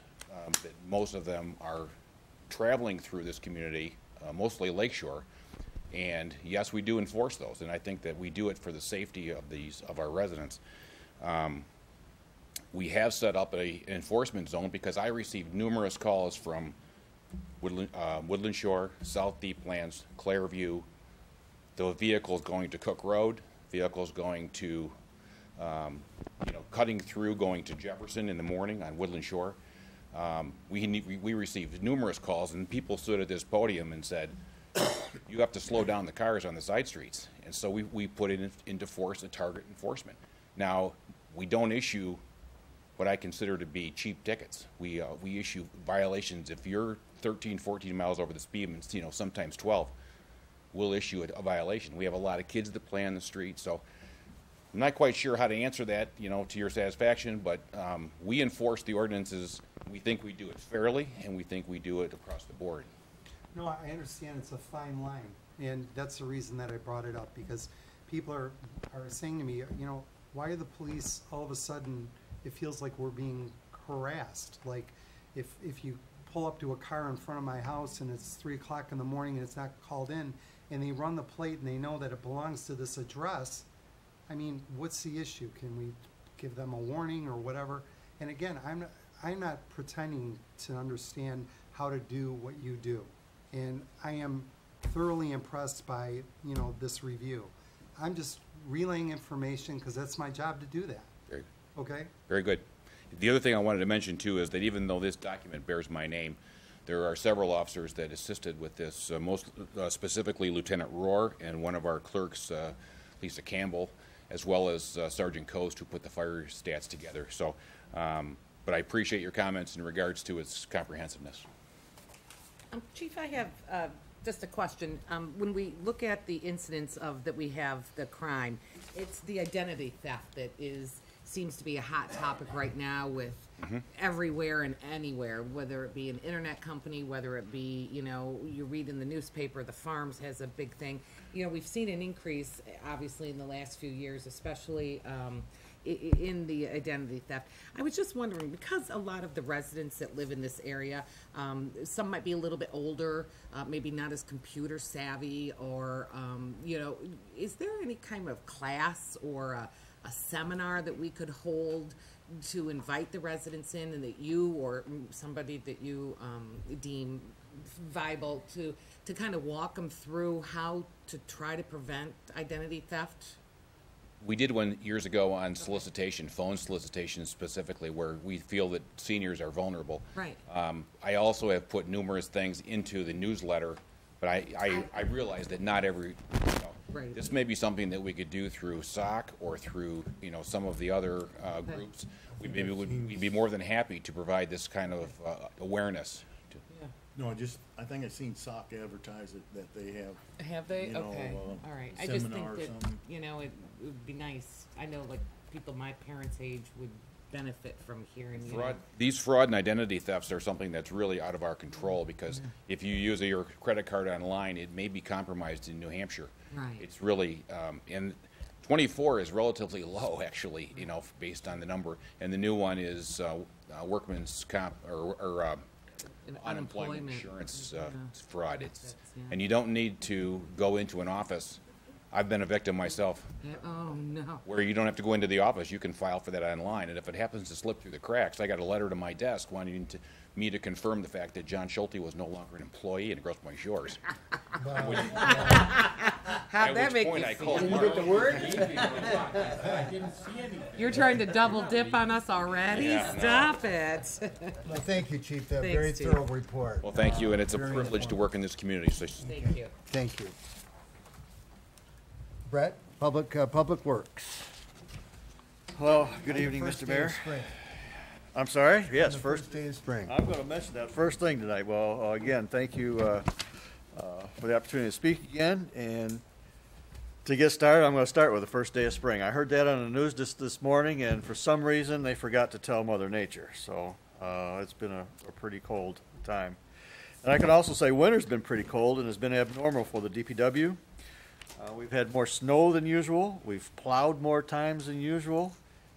That most of them are traveling through this community, mostly Lakeshore. And yes, we do enforce those, and I think that we do it for the safety of our residents. We have set up an enforcement zone because I received numerous calls from Woodland Shore, South Deeplands, Clairview, the vehicles going to Cook Road, vehicles going to, cutting through, going to Jefferson in the morning on Woodland Shore. We received numerous calls, and people stood at this podium and said, you have to slow down the cars on the side streets. And so we put it into force a target enforcement. Now, we don't issue what I consider to be cheap tickets. We issue violations. If you're 13, 14 miles over the speed limit, sometimes 12, we'll issue a violation. We have a lot of kids that play on the street, so I'm not quite sure how to answer that, to your satisfaction, but we enforce the ordinances. We think we do it fairly, and we think we do it across the board. No, I understand it's a fine line, and that's the reason that I brought it up, because people are saying to me, why are the police all of a sudden, it feels like we're being harassed. Like, if you pull up to a car in front of my house and it's 3 o'clock in the morning and it's not called in, and they run the plate and they know that it belongs to this address, I mean, what's the issue? Can we give them a warning or whatever? And again, I'm not pretending to understand how to do what you do. And I am thoroughly impressed by, this review. I'm just relaying information because that's my job to do that. Okay? Very good. The other thing I wanted to mention, too, is that even though this document bears my name, there are several officers that assisted with this, most specifically Lieutenant Rohr and one of our clerks, Lisa Campbell, as well as Sergeant Coast, who put the fire stats together. So, but I appreciate your comments in regards to its comprehensiveness. Chief, I have just a question. When we look at the incidents that we have the crime, it's the identity theft that seems to be a hot topic right now with everywhere and anywhere, whether it be an internet company, whether it be, you read in the newspaper, the Farms has a big thing. We've seen an increase, obviously, in the last few years, especially in the identity theft. I was just wondering, because a lot of the residents that live in this area, some might be a little bit older, maybe not as computer savvy, or, is there any kind of class or a seminar that we could hold to invite the residents in, and that you or somebody that you deem viable to kind of walk them through how to try to prevent identity theft? We did one years ago on solicitation, phone solicitation specifically, where we feel that seniors are vulnerable. Right. I also have put numerous things into the newsletter, but I realize that not every, Right. this may be something that we could do through SOC or through, some of the other groups. We'd be more than happy to provide this kind of awareness. No, I think I've seen SOC advertise it, that they have. Have they? you know, Okay, all right. a I just think seminar or that, something. it would be nice. I know, like, people my parents' age would benefit from hearing, These fraud and identity thefts are something that's really out of our control, because if you use your credit card online, it may be compromised in New Hampshire. Right. It's really, and 24 is relatively low, actually, based on the number. And the new one is workman's comp or unemployment insurance fraud. And you don't need to go into an office. I've been a victim myself. Oh, no. Where you don't have to go into the office, you can file for that online. And if it happens to slip through the cracks, I got a letter to my desk wanting me to confirm the fact that John Schulte was no longer an employee in Grosse Pointe Shores. How'd that make you feel? Did you get the word? I didn't see anything. You're trying to double dip on us already? Yeah, no. Stop it. Well, thank you, Chief, that Thanks, very Chief. thorough report. Well, thank you, and it's a Very privilege to work in this community. So Thank you. Thank you. Brett, Public Works. Hello, good evening, Mr. Mayor. I'm sorry? Yes, First day of spring. I'm going to mention that first thing tonight. Well, again, thank you for the opportunity to speak again. And to get started, I'm going to start with the first day of spring. I heard that on the news this morning, and for some reason, they forgot to tell Mother Nature. So it's been a pretty cold time. And I can also say winter's been pretty cold and has been abnormal for the DPW. We've had more snow than usual. We've plowed more times than usual.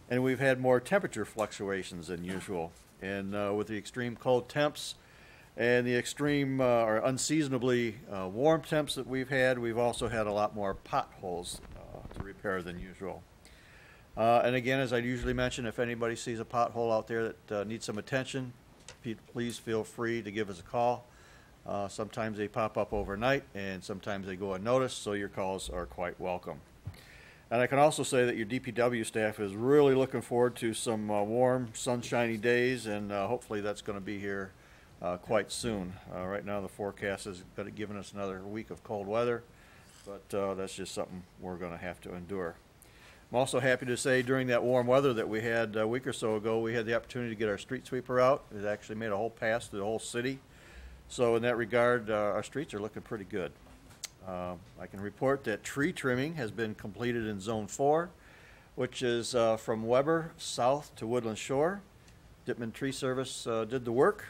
And we've had more temperature fluctuations than usual. And with the extreme cold temps and the extreme or unseasonably warm temps that we've had, we've also had a lot more potholes to repair than usual. And again, as I usually mention, if anybody sees a pothole out there that needs some attention, please feel free to give us a call. Sometimes they pop up overnight, and sometimes they go unnoticed, so your calls are quite welcome. And I can also say that your DPW staff is really looking forward to some warm, sunshiny days, and hopefully that's going to be here quite soon. Right now the forecast has given us another week of cold weather, but that's just something we're going to have to endure. I'm also happy to say during that warm weather that we had a week or so ago, we had the opportunity to get our street sweeper out. It actually made a whole pass through the whole city. So in that regard, our streets are looking pretty good. I can report that tree trimming has been completed in Zone 4, which is from Weber south to Woodland Shore. Dittman Tree Service did the work,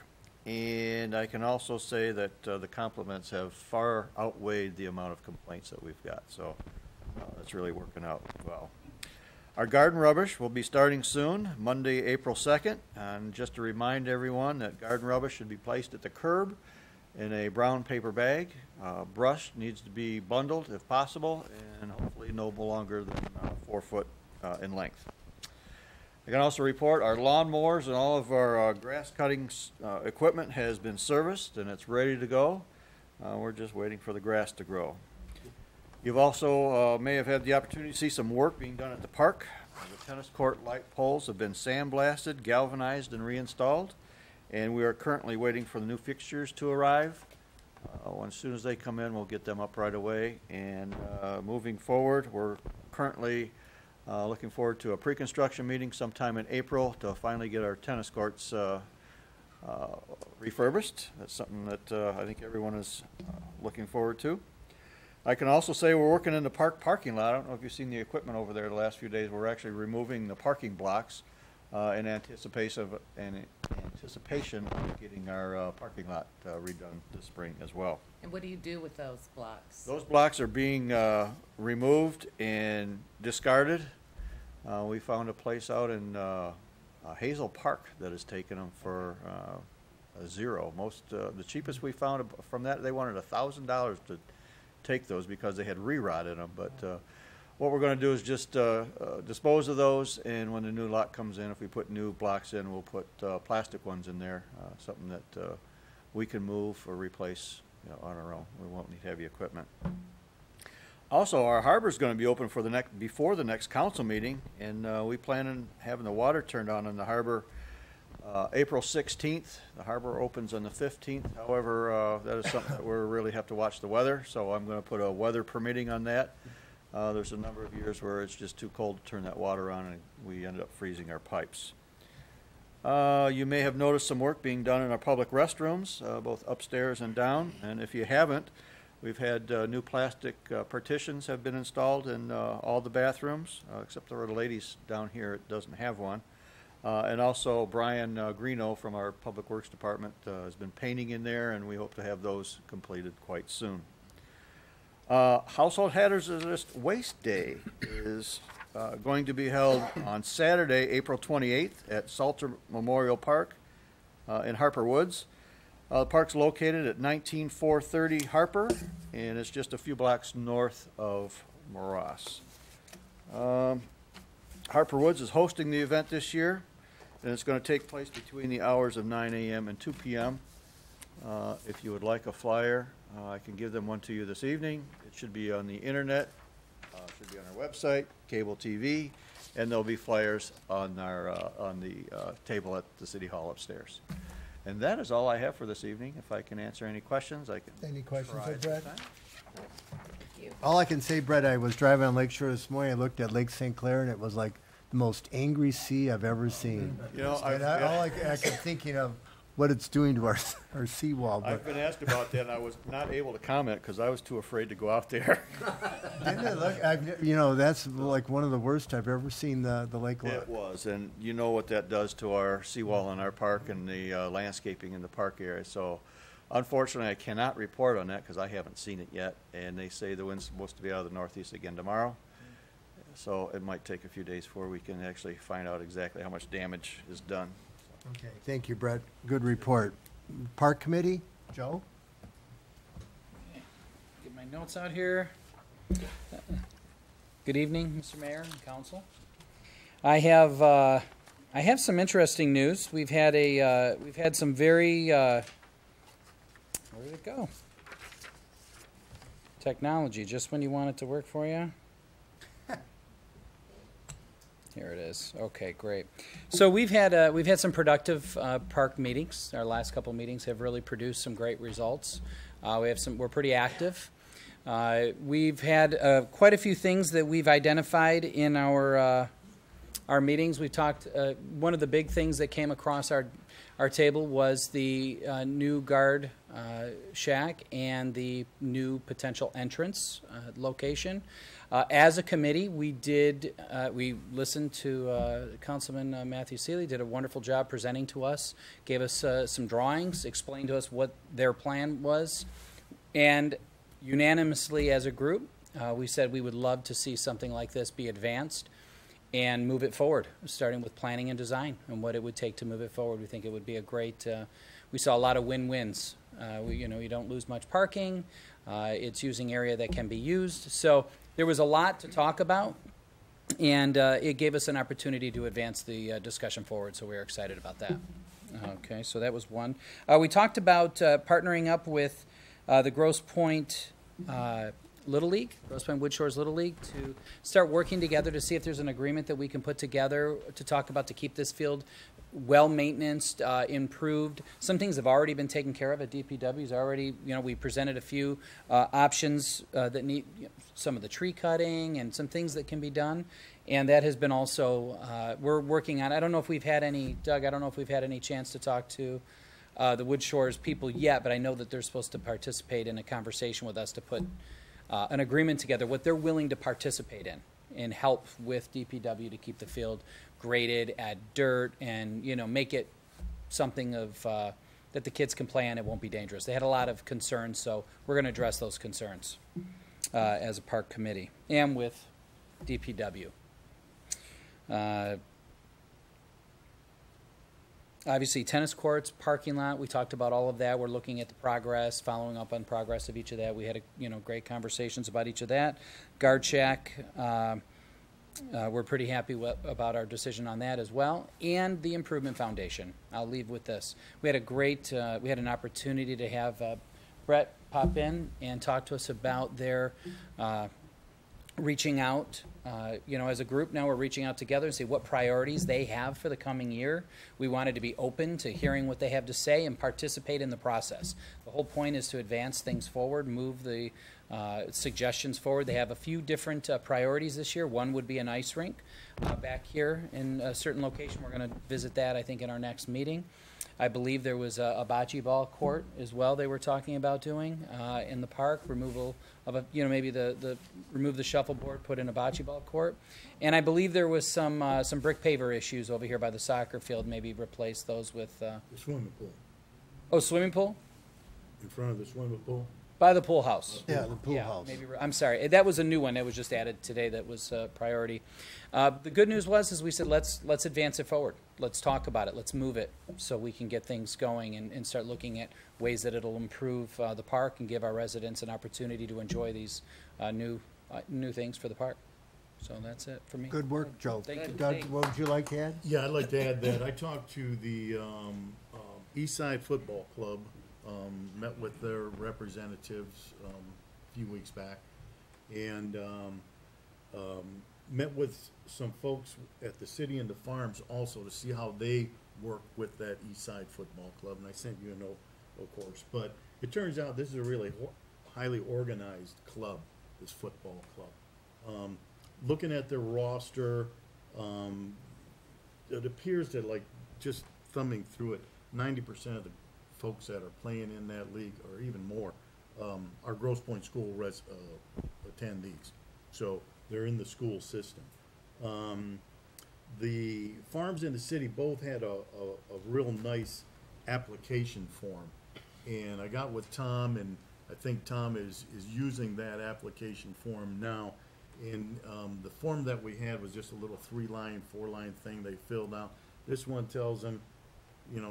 and I can also say that the compliments have far outweighed the amount of complaints that we've got, so that's really working out well. Our garden rubbish will be starting soon, Monday, April 2nd, and just to remind everyone that garden rubbish should be placed at the curb in a brown paper bag. Brush needs to be bundled if possible, and hopefully no longer than 4 foot in length. I can also report our lawnmowers and all of our grass cutting equipment has been serviced and it's ready to go. We're just waiting for the grass to grow. You've also may have had the opportunity to see some work being done at the park. The tennis court light poles have been sandblasted, galvanized, and reinstalled. And we are currently waiting for the new fixtures to arrive. As soon as they come in, we'll get them up right away. And moving forward, we're currently looking forward to a pre-construction meeting sometime in April to finally get our tennis courts refurbished. That's something that I think everyone is looking forward to. I can also say we're working in the parking lot. I don't know if you've seen the equipment over there the last few days. We're actually removing the parking blocks in anticipation of getting our parking lot redone this spring as well. And what do you do with those blocks? Those blocks are being removed and discarded. We found a place out in Hazel Park that has taken them for a zero. The cheapest we found from that, they wanted $1,000 to take those because they had re-rotted them. But what we're going to do is just dispose of those, and when the new lot comes in, if we put new blocks in, we'll put plastic ones in there, something that we can move or replace, you know, on our own. We won't need heavy equipment. Also, our harbor's going to be open for before the next council meeting, and we plan on having the water turned on in the harbor April 16th. The harbor opens on the 15th. However, that is something that we really have to watch the weather, so I'm going to put a weather permitting on that. There's a number of years where it's just too cold to turn that water on, and we ended up freezing our pipes. You may have noticed some work being done in our public restrooms, both upstairs and down, and if you haven't, we've had new plastic partitions have been installed in all the bathrooms, except for the ladies down here, it doesn't have one. And also Brian Greeno from our Public Works Department has been painting in there, and we hope to have those completed quite soon. Household Hazardous Waste Day is going to be held on Saturday, April 28th at Salter Memorial Park in Harper Woods. The park's located at 19430 Harper, and it's just a few blocks north of Moross. Harper Woods is hosting the event this year, and it's going to take place between the hours of 9 a.m. and 2 p.m. If you would like a flyer, I can give them one to you this evening. It should be on the internet, should be on our website, cable TV, and there'll be flyers on our on the table at the City Hall upstairs. And that is all I have for this evening. If I can answer any questions, I can. Any questions try for Brett? this time. All I can say, Brett, I was driving on Lake Shore this morning. I looked at Lake St. Clair, and it was like the most angry sea I've ever seen. You know, all I kept thinking of what it's doing to our seawall. I've been asked about that, and I was not able to comment because I was too afraid to go out there. Didn't it look? That's like one of the worst I've ever seen the lake look. It was, and you know what that does to our seawall in our park and the landscaping in the park area. So, unfortunately, I cannot report on that because I haven't seen it yet. And they say the wind's supposed to be out of the northeast again tomorrow. So it might take a few days before we can actually find out exactly how much damage is done. Okay, thank you, Brett. Good report. Park Committee, Joe? Get my notes out here. Good evening, Mr. Mayor and Council. I have some interesting news. We've had some very where did it go? Technology, just when you want it to work for you. Here it is. Okay, great. So we've had some productive park meetings. Our last couple meetings have really produced some great results. We're pretty active. We've had quite a few things that we've identified in our meetings. We talked. One of the big things that came across our table was the new guard shack and the new potential entrance location. As a committee, we listened to Councilman Matthew Seeley, did a wonderful job presenting to us, gave us some drawings, explained to us what their plan was, and unanimously as a group, we said we would love to see something like this be advanced and move it forward, starting with planning and design and what it would take to move it forward. We think it would be a great, we saw a lot of win-wins. You don't lose much parking. It's using area that can be used. So there was a lot to talk about, and it gave us an opportunity to advance the discussion forward, so we're excited about that. Okay, so that was one. We talked about partnering up with the Grosse Pointe Little League, Grosse Pointe Wood Shores Little League, to start working together to see if there's an agreement that we can put together to talk about to keep this field well-maintenanced, improved. Some things have already been taken care of at DPW's already. We presented a few options that need some of the tree cutting and some things that can be done. And that has been also, we're working on, I don't know if we've had any, Doug, I don't know if we've had any chance to talk to the Wood Shores people yet, but I know that they're supposed to participate in a conversation with us to put an agreement together, what they're willing to participate in and help with DPW to keep the field graded, add dirt, and make it something of that the kids can play on. It won't be dangerous. They had a lot of concerns, so we're going to address those concerns as a park committee and with DPW. Obviously, tennis courts, parking lot, we talked about all of that. We're looking at the progress, following up on progress of each of that. We had, great conversations about each of that. Guard shack, we're pretty happy about our decision on that as well. And the Improvement Foundation. I'll leave with this. We had we had an opportunity to have Brett pop in and talk to us about their reaching out, as a group now we're reaching out together and see what priorities they have for the coming year. We wanted to be open to hearing what they have to say and participate in the process. The whole point is to advance things forward, move the suggestions forward. They have a few different priorities this year. One would be an ice rink back here in a certain location. We're going to visit that, I think, in our next meeting. I believe there was a bocce ball court as well they were talking about doing in the park, removal of maybe remove the shuffleboard, put in a bocce ball court. And I believe there was some brick paver issues over here by the soccer field, maybe replace those with... The swimming pool. Oh, swimming pool? In front of the swimming pool? By the pool house. Yeah, the pool house. Maybe, I'm sorry. That was a new one that was just added today that was a priority. The good news is we said, let's advance it forward. Let's talk about it. Let's move it so we can get things going and start looking at ways that it'll improve the park and give our residents an opportunity to enjoy these new things for the park. So that's it for me. Good work, Joe. Thank you. Doug, what would you like to add? Yeah, I'd like to add that I talked to the East Side Football Club, met with their representatives a few weeks back, and met with some folks at the city and the farms also to see how they work with that East Side Football Club, and I sent you a note, of course. But it turns out this is a really highly organized club, this football club. Looking at their roster, it appears that, like, just thumbing through it, 90% of the folks that are playing in that league, or even more, are Grosse Pointe School attendees. So they're in the school system. The farms in the city both had a real nice application form. And I got with Tom, and I think Tom is using that application form now. And the form that we had was just a little 3-line, 4-line thing they filled out. This one tells them, you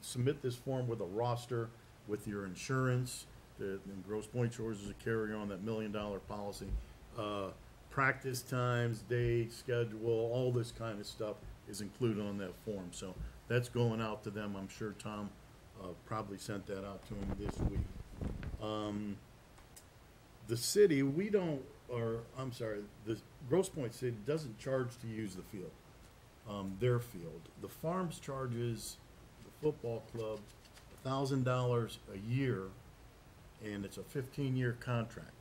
submit this form with a roster, with your insurance. And Grosse Pointe Shores is a carrier on that $1 million policy. Practice times, date, schedule, all this kind of stuff is included on that form. So that's going out to them. I'm sure Tom probably sent that out to them this week. The city, the Grosse Pointe City doesn't charge to use the field, their field. The farms charges the football club $1,000 a year, and it's a 15-year contract.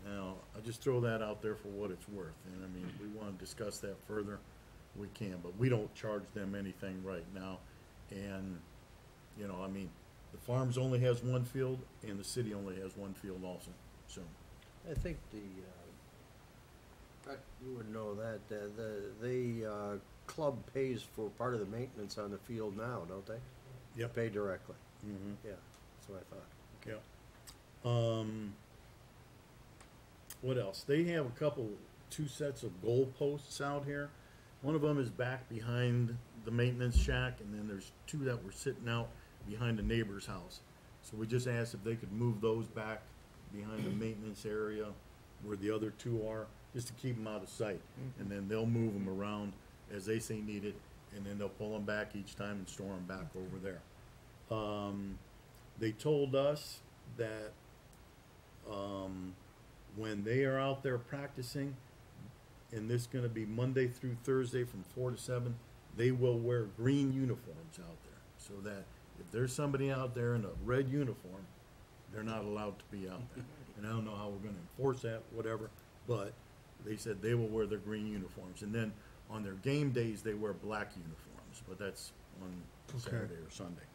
Now, I just throw that out there for what it's worth, and I mean, if we want to discuss that further, we can, but we don't charge them anything right now. And, I mean, the farms only has one field, and the city only has one field also, so. I think you would know that, the club pays for part of the maintenance on the field now, don't they? Yep. Pay directly. Mm-hmm. Yeah, that's what I thought. Yeah. What else? They have two sets of goal posts out here. One of them is back behind the maintenance shack, and then there's two that were sitting out behind the neighbor's house. So we just asked if they could move those back behind the maintenance area where the other two are, just to keep them out of sight. And then they'll move them around as they say needed, and then they'll pull them back each time and store them back over there. They told us that when they are out there practicing, and this is going to be Monday through Thursday from 4 to 7, they will wear green uniforms out there, so that if there's somebody out there in a red uniform, they're not allowed to be out there. And I don't know how we're going to enforce that, whatever, but they said they will wear their green uniforms. And then on their game days, they wear black uniforms, but that's on Saturday or Sunday.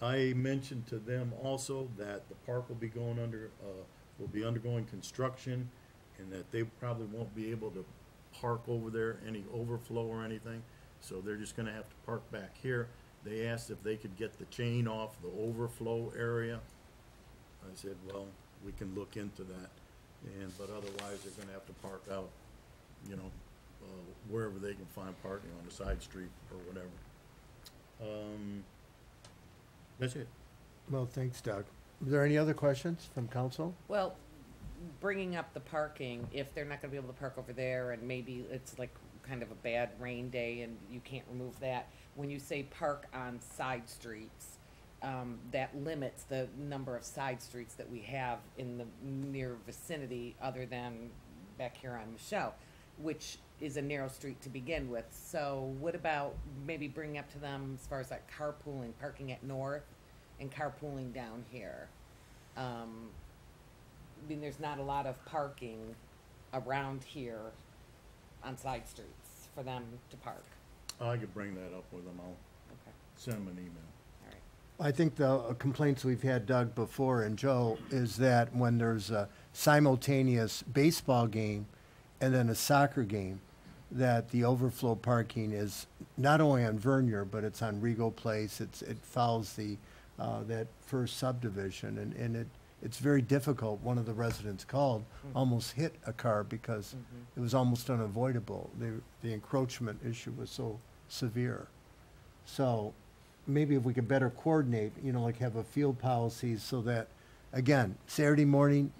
I mentioned to them also that the park will be undergoing construction, and that they probably won't be able to park over there, any overflow or anything. So they're just gonna have to park back here. They asked if they could get the chain off the overflow area. I said, well, we can look into that, but otherwise they're gonna have to park out, wherever they can find parking on the side street or whatever. That's it. Well, thanks, Doug. Are there any other questions from council? Well, bringing up the parking, if they're not gonna be able to park over there and maybe it's like kind of a bad rain day and you can't remove that, when you say park on side streets, that limits the number of side streets that we have in the near vicinity other than back here on Michelle, which is a narrow street to begin with. So what about maybe bringing up to them as far as like carpooling, parking at North and carpooling down here? I mean, there's not a lot of parking around here on side streets for them to park. I could bring that up with them. I'll send them an email. I think the complaints we've had, Doug, before, and Joe, is that when there's a simultaneous baseball game and then a soccer game, that the overflow parking is not only on Vernier, but it's on Regal Place. It follows the that first subdivision, and it's very difficult. One of the residents called, almost hit a car because it was almost unavoidable. The encroachment issue was so severe. So maybe if we could better coordinate, like have a field policy so that, again, Saturday morning,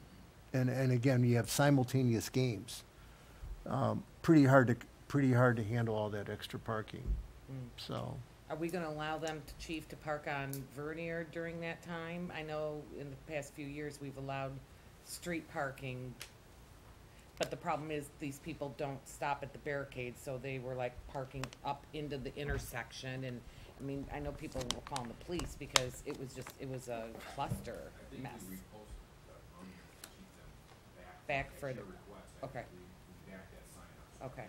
and again, you have simultaneous games. Pretty hard to handle all that extra parking. So. Are we gonna allow them, Chief, to park on Vernier during that time? I know in the past few years, we've allowed street parking, but the problem is these people don't stop at the barricades, so they were like parking up into the intersection, and, I mean, I know people were calling the police because it was a cluster mess. Back further, okay. Okay.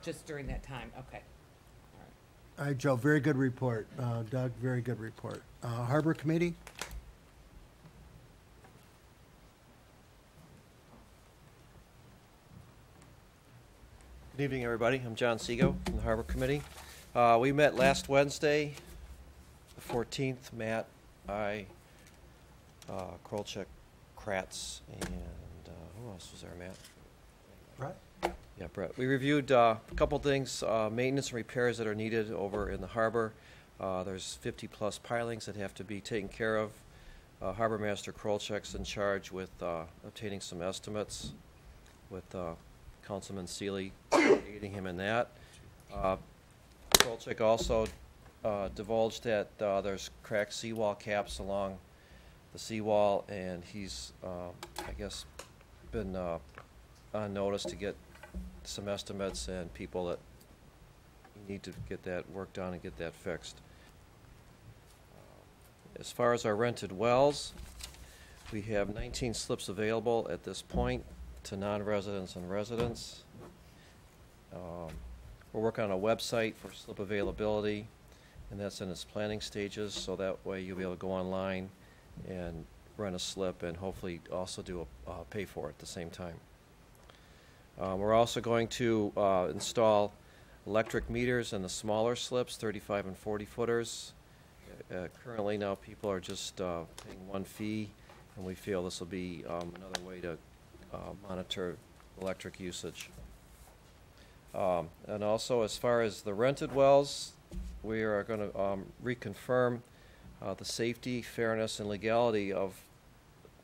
Just during that time, okay. All right, Joe, very good report. Doug, very good report. Harbor Committee? Good evening, everybody. I'm John Sego from the Harbor Committee. We met last Wednesday, the 14th. Matt, I, Krolchek, Kratz, and who else was there, Matt? Brett? Yeah, Brett. We reviewed a couple things, maintenance and repairs that are needed over in the harbor. There's 50-plus pilings that have to be taken care of. Harbor Master Krolchek's in charge with obtaining some estimates, with Councilman Seeley aiding him in that. Krolchek also divulged that there's cracked seawall caps along the seawall, and he's, I guess, been on notice to get some estimates and people that need to get that work done and get that fixed. As far as our rented wells, we have 19 slips available at this point to non-residents and residents. We're working on a website for slip availability, and that's in its planning stages, so that way you'll be able to go online and rent a slip and hopefully also do a pay for it at the same time. We're also going to install electric meters in the smaller slips, 35 and 40 footers. Currently now people are just paying one fee, and we feel this will be another way to monitor electric usage. And also, as far as the rented wells, we are going to reconfirm the safety, fairness, and legality of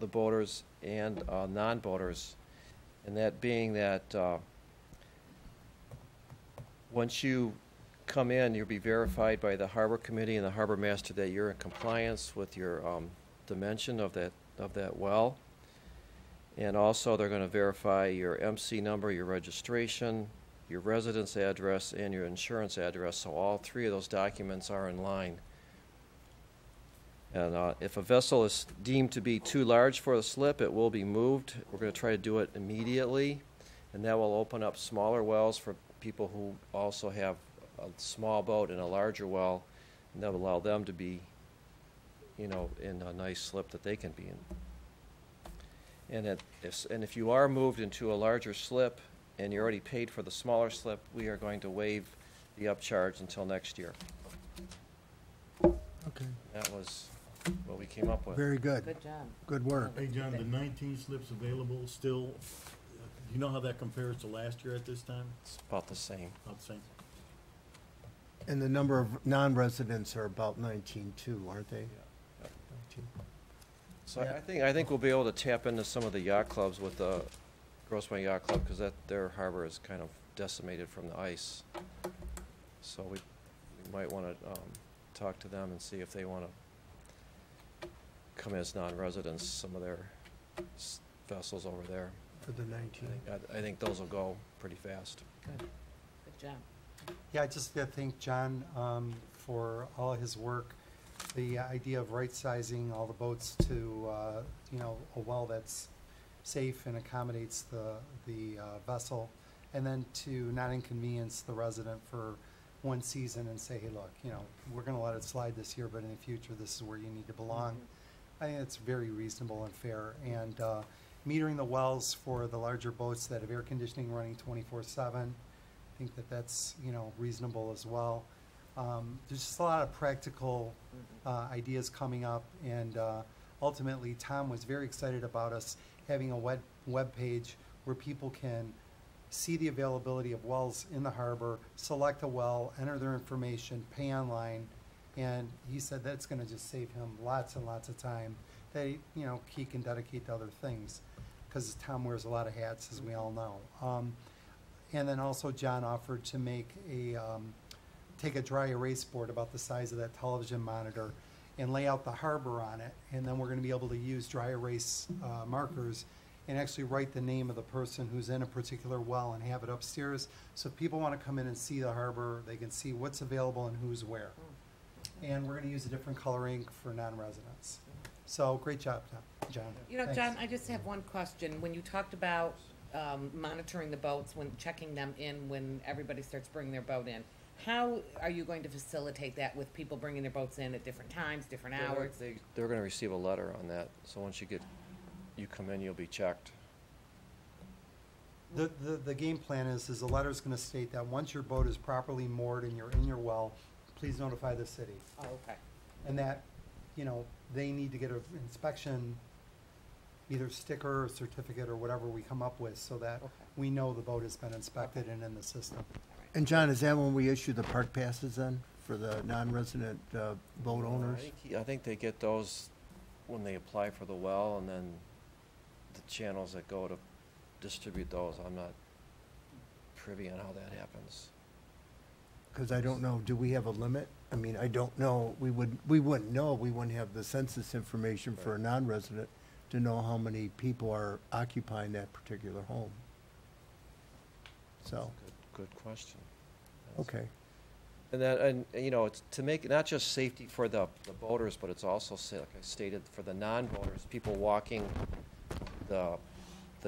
the boaters and non-boaters, and that being that once you come in, you'll be verified by the Harbor Committee and the Harbor Master that you're in compliance with your dimension of that well. And also, they're going to verify your MC number, your registration, your residence address, and your insurance address. So all three of those documents are in line. And if a vessel is deemed to be too large for the slip, it will be moved. We're going to try to do it immediately, and that will open up smaller wells for people who also have a small boat and a larger well, and that will allow them to be, in a nice slip that they can be in. And if you are moved into a larger slip and you already paid for the smaller slip, we are going to waive the upcharge until next year. Okay. That was what we came up with. Very good. Good job. Good work. Hey, John, the 19 slips available still, do You know how that compares to last year at this time? It's about the same. About the same. And the number of non-residents are about 19 too, aren't they? 19. So I think we'll be able to tap into some of the yacht clubs with the Grosse Pointe Yacht Club, because their harbor is kind of decimated from the ice. So we might want to talk to them and see if they want to come as non-residents, some of their vessels over there. For the 19. I think those will go pretty fast. Good job. Yeah, I just thank John for all of his work. The idea of right-sizing all the boats to, a well that's safe and accommodates the vessel, and then to not inconvenience the resident for one season and say, hey, look, we're going to let it slide this year, but in the future, this is where you need to belong. I think it's very reasonable and fair. And metering the wells for the larger boats that have air conditioning running 24/7, I think that's reasonable as well. There's just a lot of practical ideas coming up, and ultimately Tom was very excited about us having a web page where people can see the availability of wells in the harbor, select a well, enter their information, pay online, and he said that's going to just save him lots and lots of time that he can dedicate to other things, because Tom wears a lot of hats, as we all know. And then also John offered to make take a dry erase board about the size of that television monitor and lay out the harbor on it, and then we're going to be able to use dry erase markers and actually write the name of the person who's in a particular well and have it upstairs. So if people want to come in and see the harbor, they can see what's available and who's where. And we're going to use a different color ink for non-residents. So great job, John. Thanks. John, I just have one question. When you talked about monitoring the boats, when checking them in when everybody starts bringing their boat in, how are you going to facilitate that with people bringing their boats in at different times, different hours? They're going to receive a letter on that, so once you come in, you'll be checked. The game plan is the letter's going to state that once your boat is properly moored and you're in your well, please notify the city. Oh, okay. And that, they need to get an inspection, either sticker or certificate or whatever we come up with, so that we know the boat has been inspected and in the system. And John, is that when we issue the park passes then for the non-resident boat owners? I think they get those when they apply for the well, and then the channels that go to distribute those. I'm not privy on how that happens. Because I don't know, do we have a limit? I mean, I don't know. We wouldn't know. We wouldn't have the census information for a non-resident to know how many people are occupying that particular home. So. Good question. Okay. And it's to make it not just safety for the boaters, but it's also, like I stated, for the non-boaters, people walking the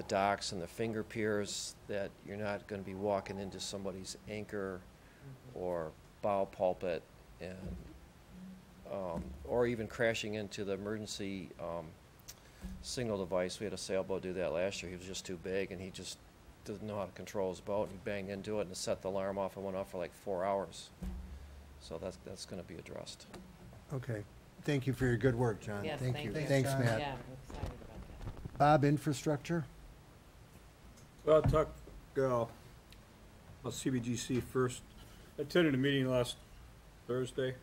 docks and the finger piers, that you're not going to be walking into somebody's anchor or bow pulpit, and or even crashing into the emergency signal device. We had a sailboat do that last year. He was just too big, and he just didn't know how to control his boat, and he banged into it and set the alarm off and went off for like 4 hours. So that's going to be addressed. Okay. Thank you for your good work, John. Yes, thank you. Thanks, Matt. Yeah, I'm excited about that. Bob, infrastructure? Well, I'll talk about CBGC first. I attended a meeting last Thursday,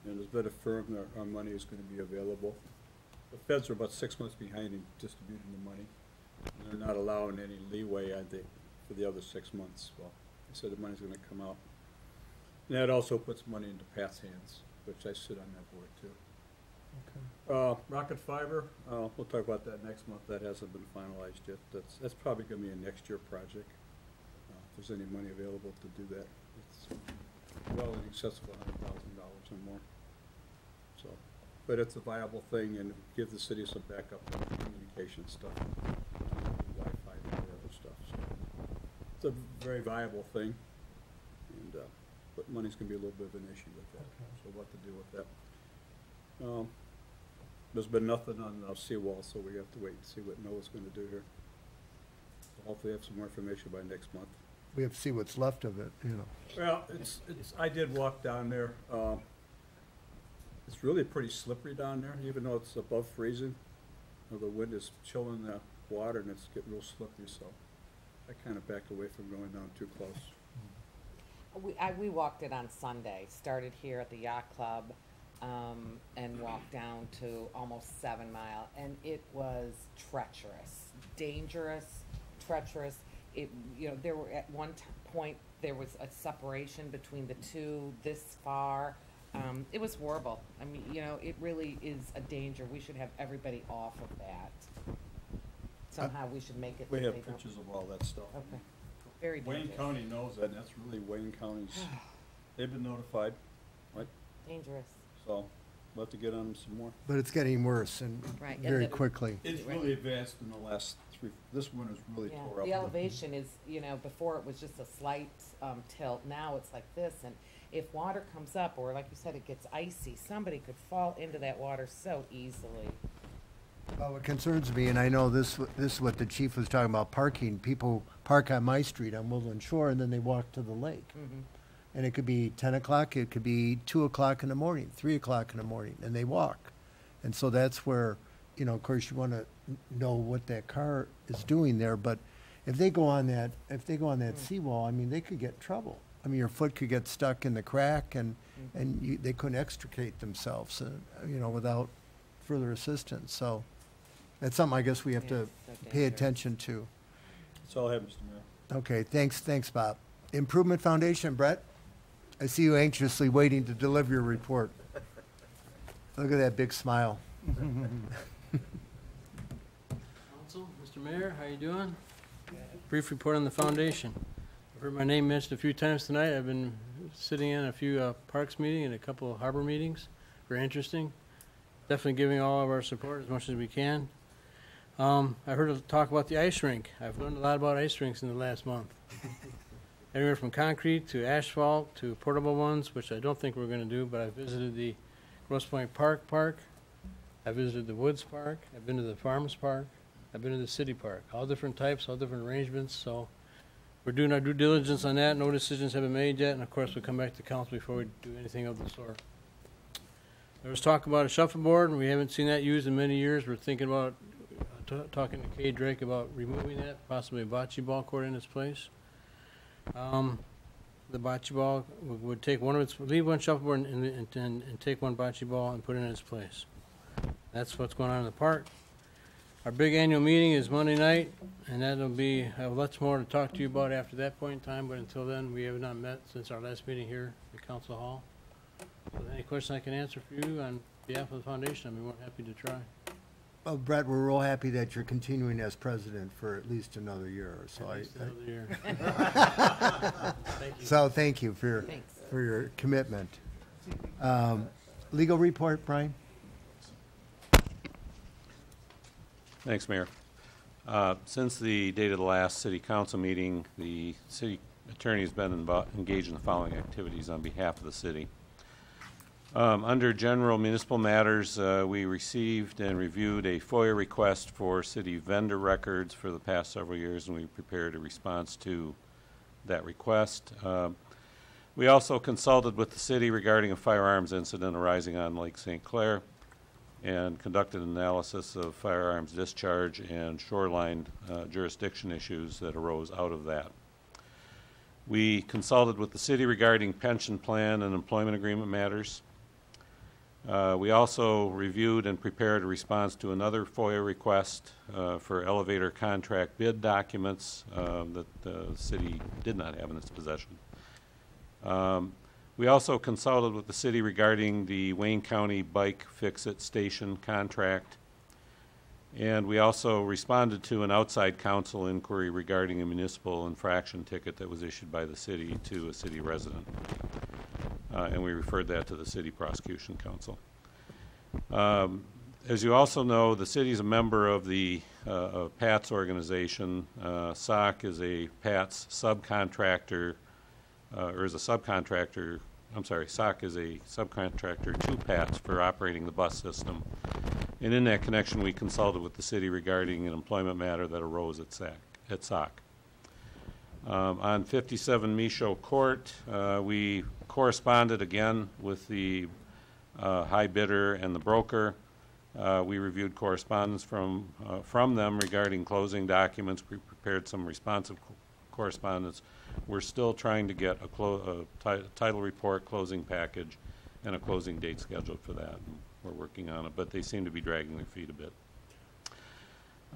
and it's been affirmed that our money is going to be available. The feds are about 6 months behind in distributing the money. And they're not allowing any leeway, I think, for the other 6 months. Well, they said the money's going to come out. And that also puts money into Pat's hands, which I sit on that board too. Okay. Rocket Fiber, we'll talk about that next month. That hasn't been finalized yet. That's probably going to be a next year project. If there's any money available to do that, it's well in excess of $100,000 or more. So, but it's a viable thing, and give the city some backup on communication stuff, Wi-Fi and all the other stuff. So it's a very viable thing, and but money's going to be a little bit of an issue with that. So what to do with that? There's been nothing on seawall, so we have to wait and see what NOAA's going to do here. So hopefully have some more information by next month. We have to see what's left of it, Well, I did walk down there. It's really pretty slippery down there, even though it's above freezing. The wind is chilling the water, and it's getting real slippery, so I kind of backed away from going down too close. We walked it on Sunday, started here at the Yacht Club, and walked down to almost 7 Mile, and it was treacherous, dangerous, treacherous. It, you know, there were at one point, there was a separation between the two this far. It was horrible. I mean, you know, it really is a danger. We should have everybody off of that. Somehow we should make it. We that have they don't- pictures of all that stuff. Okay. Very Wayne dangerous. County knows that, and that's really Wayne County's, they've been notified, right? Dangerous. So, we'll have to get on them some more. But it's getting worse and Right, and very the- quickly. It's really advanced in the last this winter's really Yeah, tore up. the elevation is, you know, before it was just a slight tilt, now it's like this, and if water comes up, or like you said, it gets icy, somebody could fall into that water so easily. Well, what concerns me, and I know this is what the chief was talking about, parking. People park on my street on Woodland Shore, and then they walk to the lake. Mhm. And it could be 10 o'clock, it could be 2 o'clock in the morning, 3 o'clock in the morning, and they walk. And so that's where, you know, of course, you want to know what that car is doing there. But if they go on that, seawall, I mean, they could get in trouble. I mean, your foot could get stuck in the crack, and they couldn't extricate themselves, you know, without further assistance. So that's something I guess we have to pay attention to. That's all I have, Mr. Mayor. Okay, thanks, Bob. Improvement Foundation, Brett? I see you anxiously waiting to deliver your report. Look at that big smile. Council, Mr. Mayor, how you doing? Brief report on the foundation. I've heard my name mentioned a few times tonight. I've been sitting in a few parks meetings and a couple of harbor meetings. Very interesting. Definitely giving all of our support as much as we can. I heard talk about the ice rink. I've learned a lot about ice rinks in the last month. Everywhere from concrete to asphalt to portable ones, which I don't think we're going to do, but I visited the Grosse Pointe Park. I visited the Woods Park. I've been to the Farmers Park. I've been to the City Park. All different types, all different arrangements. So we're doing our due diligence on that. No decisions have been made yet. And of course, we'll come back to council before we do anything of the sort. There was talk about a shuffleboard, and we haven't seen that used in many years. We're thinking about talking to Kay Drake about removing that, possibly a bocce ball court in its place. The bocce ball would take leave one shuffleboard and take one bocce ball and put it in its place. That's what's going on in the park. Our big annual meeting is Monday night, and that'll be lots more to talk to you about after that point in time, but until then, we have not met since our last meeting here at Council Hall. So any questions I can answer for you on behalf of the foundation, I'd be more than happy to try. Well, Brett, we're real happy that you're continuing as president for at least another year or so. At least another year. Thank you. So thank you for your commitment. Legal report, Brian? Thanks, Mayor. Since the date of the last city council meeting, the city attorney has been engaged in the following activities on behalf of the city. Under general municipal matters, we received and reviewed a FOIA request for city vendor records for the past several years, and we prepared a response to that request. We also consulted with the city regarding a firearms incident arising on Lake St. Clair and conducted an analysis of firearms discharge and shoreline jurisdiction issues that arose out of that. We consulted with the city regarding pension plan and employment agreement matters. We also reviewed and prepared a response to another FOIA request for elevator contract bid documents that the city did not have in its possession. We also consulted with the city regarding the Wayne County Bike Fix-It Station contract. And we also responded to an outside counsel inquiry regarding a municipal infraction ticket that was issued by the city to a city resident. And we referred that to the city prosecution council. As you also know, the city is a member of the PATS organization. SOC is a PATS subcontractor, or is a subcontractor, I'm sorry, SOC is a subcontractor to PATS for operating the bus system. And in that connection, we consulted with the city regarding an employment matter that arose at SOC. On 57 Michaud Court, we corresponded again with the high bidder and the broker. We reviewed correspondence from them regarding closing documents. We prepared some responsive correspondence. We're still trying to get a title report, closing package, and a closing date scheduled for that. And we're working on it, but they seem to be dragging their feet a bit.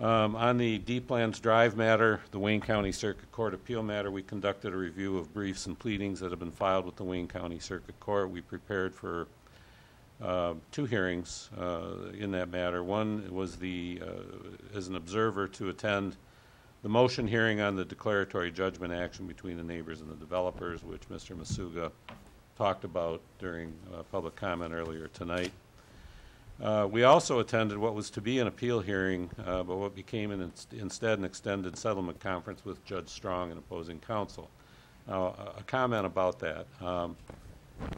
On the Deeplands Drive matter, the Wayne County Circuit Court appeal matter, we conducted a review of briefs and pleadings that have been filed with the Wayne County Circuit Court. We prepared for 2 hearings in that matter. One was as an observer to attend the motion hearing on the declaratory judgment action between the neighbors and the developers, which Mr. Masuga talked about during public comment earlier tonight. We also attended what was to be an appeal hearing, but what became instead an extended settlement conference with Judge Strong and opposing counsel. Now, a comment about that.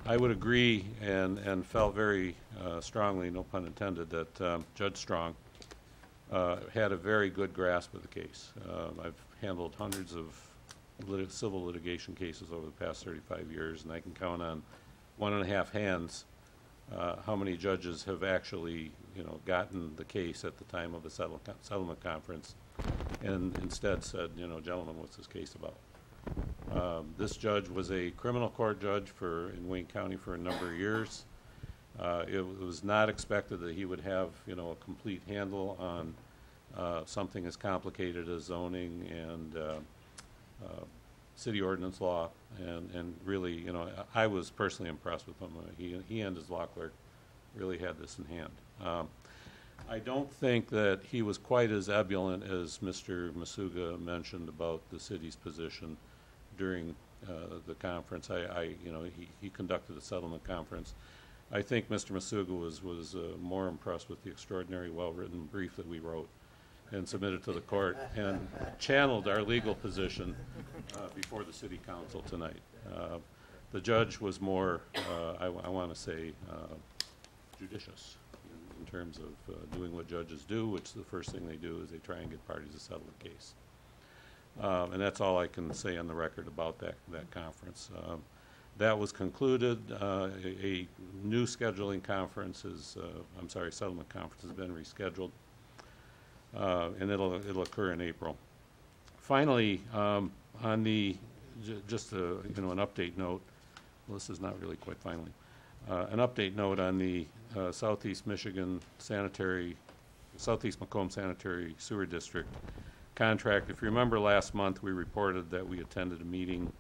I would agree and felt very strongly, no pun intended, that Judge Strong had a very good grasp of the case. I've handled hundreds of civil litigation cases over the past 35 years, and I can count on 1.5 hands how many judges have actually, gotten the case at the time of the settlement conference and instead said, gentlemen, what's this case about? This judge was a criminal court judge in Wayne County for a number of years. It was not expected that he would have, a complete handle on something as complicated as zoning and city ordinance law, and really, I was personally impressed with him. He and his law clerk really had this in hand. I don't think that he was quite as ebullient as Mr. Masuga mentioned about the city's position during the conference. He conducted a settlement conference. I think Mr. Masuga was more impressed with the extraordinary, well-written brief that we wrote and submitted to the court and channeled our legal position before the city council tonight. The judge was more, I want to say, judicious in terms of doing what judges do, which the first thing they do is they try and get parties to settle the case. And that's all I can say on the record about that conference. That was concluded. A new scheduling conference settlement conference has been rescheduled, and it'll occur in April. Finally, on the just an update note. Well, this is not really quite finally. An update note on the Southeast Macomb Sanitary Sewer District contract. If you remember last month, we reported that we attended a meeting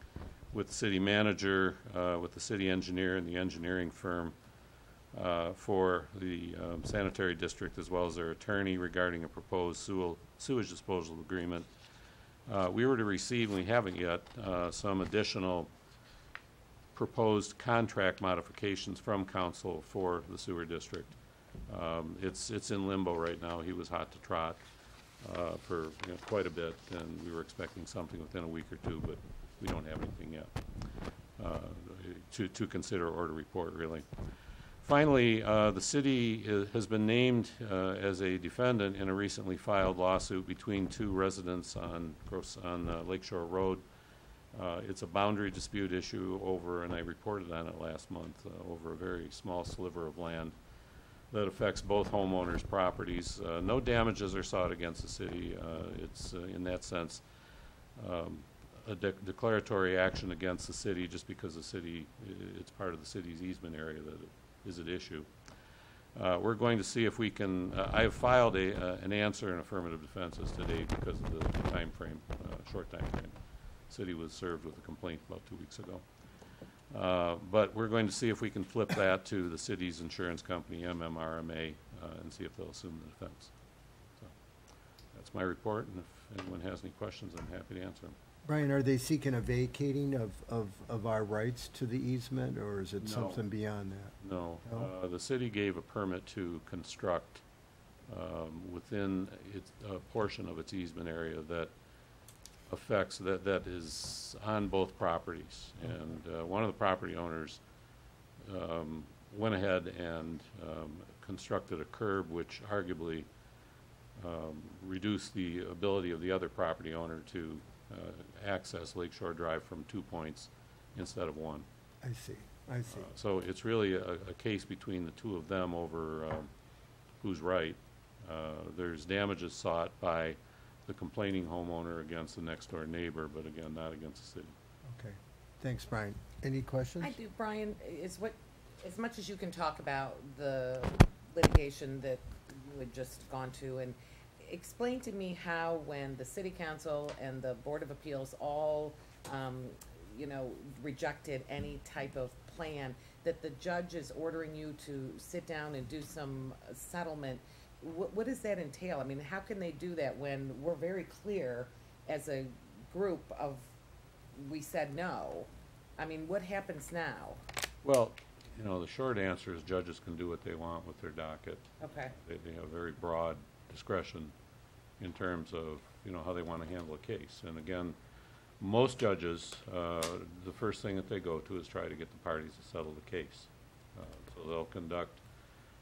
with the city manager, with the city engineer and the engineering firm for the sanitary district, as well as their attorney, regarding a proposed sewage disposal agreement. We were to receive, and we haven't yet, some additional proposed contract modifications from council for the sewer district. It's in limbo right now. He was hot to trot for quite a bit, and we were expecting something within a week or two, but we don't have anything yet to consider or to report, really. Finally, the city has been named as a defendant in a recently filed lawsuit between 2 residents on Lakeshore Road. It's a boundary dispute issue over, and I reported on it last month, over a very small sliver of land that affects both homeowners' properties. No damages are sought against the city. It's, in that sense, a declaratory action against the city just because the city, it's part of the city's easement area that is at issue. We're going to see if we can, I have filed an answer in affirmative defenses today because of the time frame, short time frame. The city was served with a complaint about 2 weeks ago. But we're going to see if we can flip that to the city's insurance company, MMRMA, and see if they'll assume the defense. So that's my report, and if anyone has any questions, I'm happy to answer them. Brian, are they seeking a vacating of our rights to the easement, or is it something beyond that? No. The city gave a permit to construct within a portion of its easement area that affects, that is on both properties. And one of the property owners went ahead and constructed a curb which arguably reduced the ability of the other property owner to access Lakeshore Drive from 2 points instead of 1. I see. So it's really a case between the 2 of them over who's right. There's damages sought by the complaining homeowner against the next door neighbor, but again, not against the city. Okay. Thanks, Brian. Any questions? I do, Brian, as much as you can talk about the litigation that you had just gone to, and explain to me how when the city council and the Board of Appeals all, rejected any type of plan, that the judge is ordering you to sit down and do some settlement. What does that entail? I mean, how can they do that when we're very clear as a group of, we said no? I mean, what happens now? Well, the short answer is judges can do what they want with their docket. Okay. They have very broad discretion in terms of, how they want to handle a case. And again, most judges, the first thing that they go to is try to get the parties to settle the case. So they'll conduct,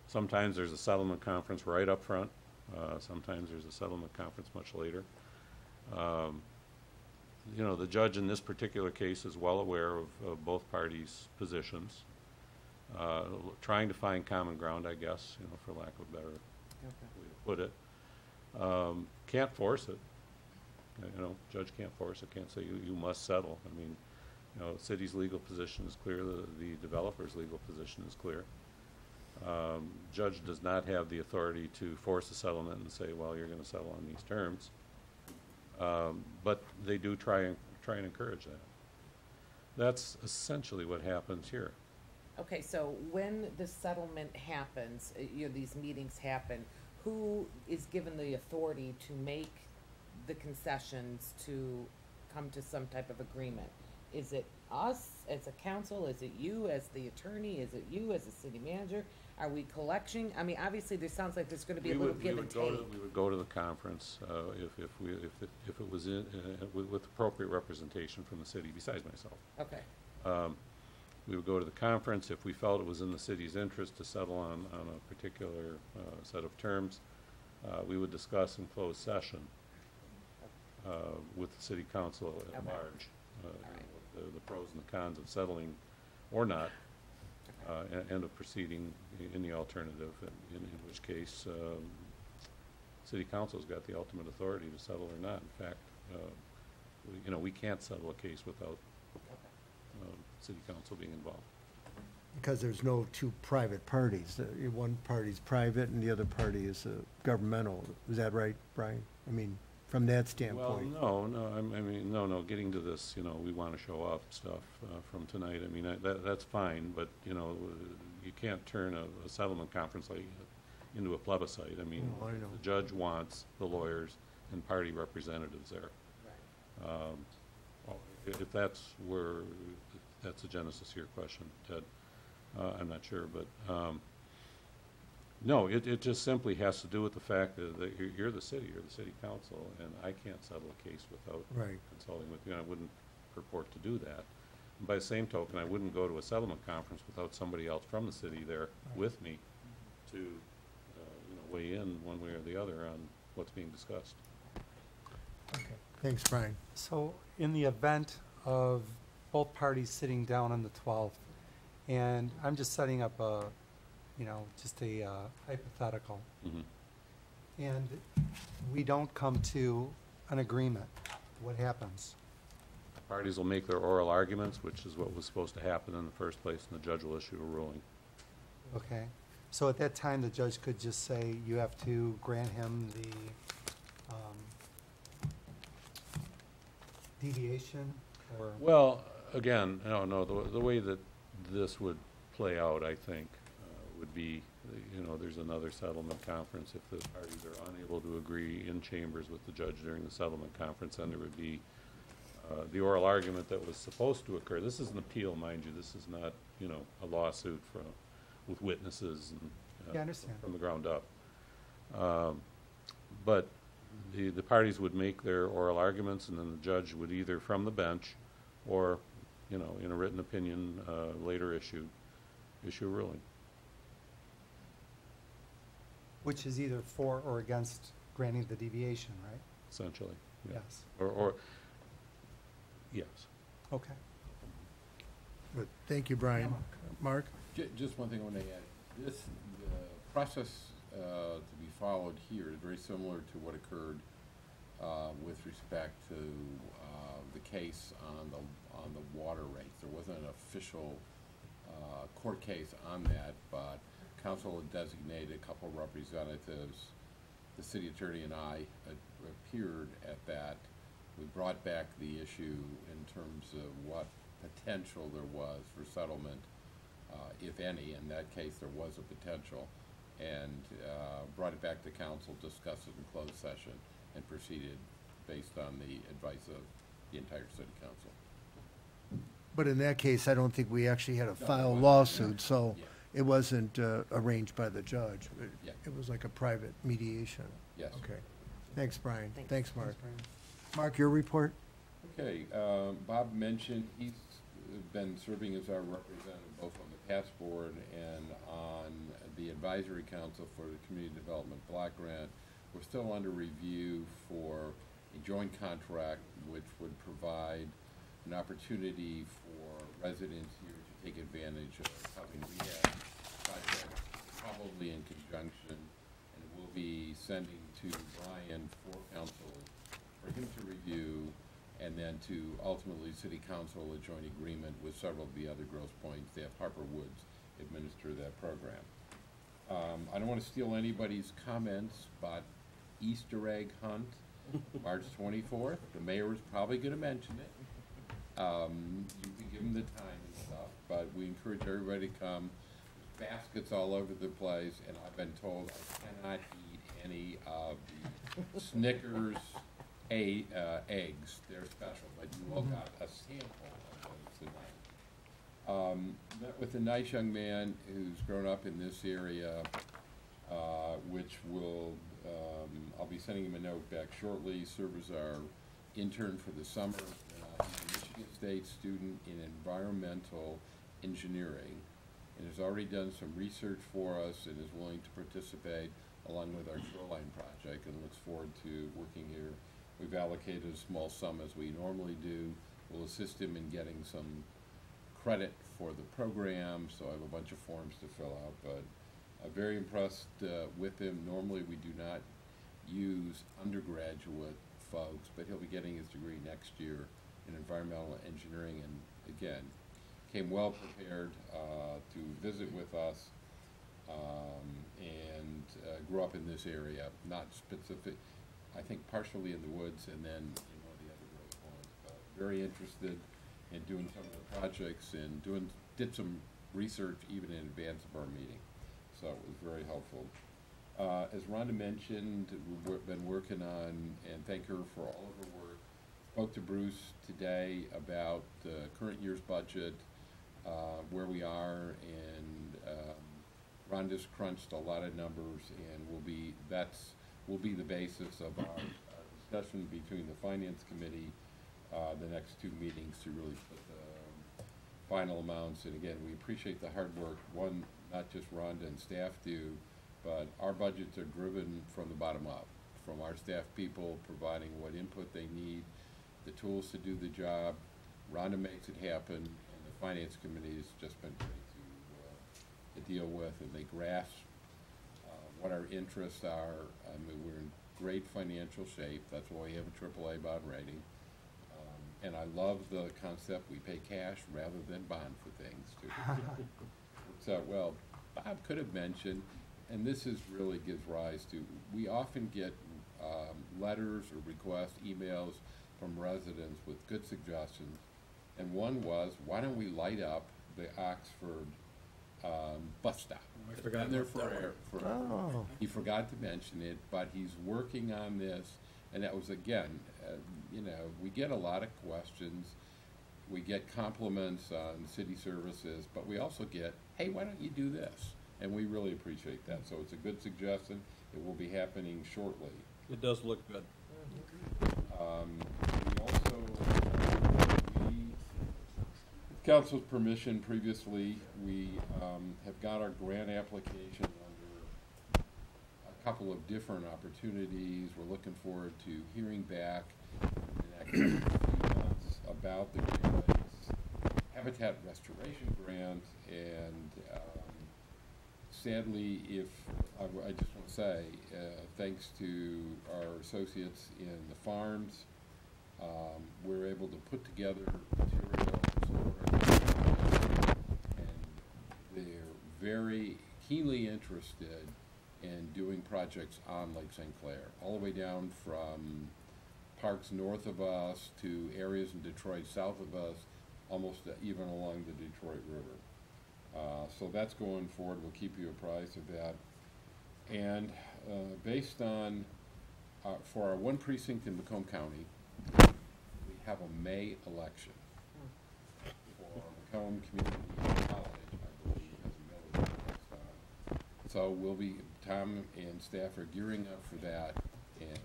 sometimes there's a settlement conference right up front. Sometimes there's a settlement conference much later. The judge in this particular case is well aware of both parties' positions, trying to find common ground, I guess, for lack of a better way to put it. Can't force it. Judge can't force it, can't say you must settle. I mean, the city's legal position is clear, the developer's legal position is clear. Judge does not have the authority to force a settlement and say, well, you're going to settle on these terms. But they do try and encourage that. That's essentially what happens here. Okay, so when the settlement happens, these meetings happen, who is given the authority to make the concessions to come to some type of agreement? Is it us as a council? Is it you as the attorney? Is it you as a city manager? Are we collecting? I mean, obviously, there sounds like there's going to be a little give and take. We would go to the conference if it was in with appropriate representation from the city, besides myself. Okay. We would go to the conference if we felt it was in the city's interest to settle on a particular set of terms. We would discuss in closed session with the city council at large the pros and the cons of settling or not, and of proceeding in the alternative, in which case city council's got the ultimate authority to settle or not. In fact, we can't settle a case without city council being involved. Because there's no two private parties. One party's private and the other party is governmental. Is that right, Brian? I mean, from that standpoint. Well, no. Getting to this, we want to show up stuff from tonight. I mean, that's fine, but you can't turn a settlement conference into a plebiscite. I mean, I know. The judge wants the lawyers and party representatives there. If that's the genesis of your question, Ted. I'm not sure, but no, it just simply has to do with the fact that you're the city council, and I can't settle a case without consulting with you. I wouldn't purport to do that. And by the same token, I wouldn't go to a settlement conference without somebody else from the city there with me to weigh in one way or the other on what's being discussed. Okay. Thanks, Brian. So in the event of both parties sitting down on the 12th, and I'm just setting up a, just a hypothetical, and we don't come to an agreement, what happens? Parties will make their oral arguments, which is what was supposed to happen in the first place, and the judge will issue a ruling. Okay. So at that time, the judge could just say, you have to grant him the deviation, or? Well, again, no, the way that this would play out, I think, would be, there's another settlement conference. If the parties are unable to agree in chambers with the judge during the settlement conference, then there would be the oral argument that was supposed to occur. This is an appeal, mind you. This is not, a lawsuit with witnesses and I understand. From the ground up. But the parties would make their oral arguments, and then the judge would either from the bench or, in a written opinion later issue a ruling. Which is either for or against granting the deviation, right? Essentially, yeah. Yes. Or yes. Okay. Good. Thank you, Brian. Mark? Just one thing I want to add. The process to be followed here is very similar to what occurred with respect to the case on the water rates. There wasn't an official court case on that, but council had designated a couple of representatives. The city attorney and I appeared at that. We brought back the issue in terms of what potential there was for settlement, if any. In that case, there was a potential, and brought it back to council, discussed it in closed session, and proceeded based on the advice of the entire city council. But in that case, I don't think we actually had to No, file a it wasn't. lawsuit, so Yeah. it wasn't arranged by the judge. Yeah. It was like a private mediation. Yes. Okay. Thanks, Brian. Thanks. Thanks, Mark. Mark, your report? Okay, Bob mentioned he's been serving as our representative both on the task board and on the advisory council for the Community Development Block Grant. We're still under review for a joint contract which would provide an opportunity for residents here to take advantage of housing rehab projects, probably in conjunction, and we'll be sending to Brian for council for him to review, and then to ultimately city council a joint agreement with several of the other Grosse Points. They have Harper Woods administer that program. I don't want to steal anybody's comments, but Easter egg hunt, March 24th. The mayor is probably going to mention it. You can give them the time and stuff, but we encourage everybody to come. There's baskets all over the place, and I've been told I cannot eat any of the Snickers eggs. They're special, but you all got a sample of those tonight. Met with a nice young man who's grown up in this area, which will, I'll be sending him a note back shortly, serve as our intern for the summer. He's a Michigan State student in environmental engineering, and has already done some research for us and is willing to participate along with our shoreline project, and looks forward to working here. We've allocated a small sum, as we normally do. We'll assist him in getting some credit for the program, so I have a bunch of forms to fill out, but I'm very impressed with him. Normally we do not use undergraduate folks, but he'll be getting his degree next year in environmental engineering, and again, came well prepared to visit with us, and grew up in this area, not specific, I think partially in the woods and then in one of the other Grosse Points, but very interested in doing some of the projects and did some research even in advance of our meeting. So it was very helpful. As Rhonda mentioned, we've been working on, and thank her for all of her work. Spoke to Bruce today about the current year's budget, where we are, and Rhonda's crunched a lot of numbers, and will be the basis of our discussion between the Finance Committee, the next two meetings, to really put the final amounts. And again, we appreciate the hard work, not just Rhonda and staff do, but our budgets are driven from the bottom up, from our staff people providing what input they need, the tools to do the job. Rhonda makes it happen, and the Finance Committee has just been great to deal with, and they grasp what our interests are. I mean, we're in great financial shape. That's why we have a AAA bond rating. And I love the concept we pay cash rather than bond for things, too. So, well, Bob could have mentioned, and this really gives rise to, we often get letters or requests, emails from residents with good suggestions. And one was, why don't we light up the Oxford bus stop? I forgot Been there about that forever. Oh. He forgot to mention it, but he's working on this, and that was, again, we get a lot of questions. We get compliments on city services, but we also get, hey, why don't you do this? And we really appreciate that. So it's a good suggestion. It will be happening shortly. It does look good. We also, with council's permission previously, we have got our grant application under a couple of different opportunities. We're looking forward to hearing back in the next few months about the Great Lakes Habitat Restoration Grant, and sadly, I just want to say, thanks to our associates in the farms, we're able to put together material, and they're very keenly interested in doing projects on Lake St. Clair, all the way down from parks north of us to areas in Detroit south of us, almost even along the Detroit River. So that's going forward. We'll keep you apprised of that. And based on, for our one precinct in Macomb County, we have a May election for Macomb Community College, I believe, as a village next time. So we'll be, Tom and staff are gearing up for that, and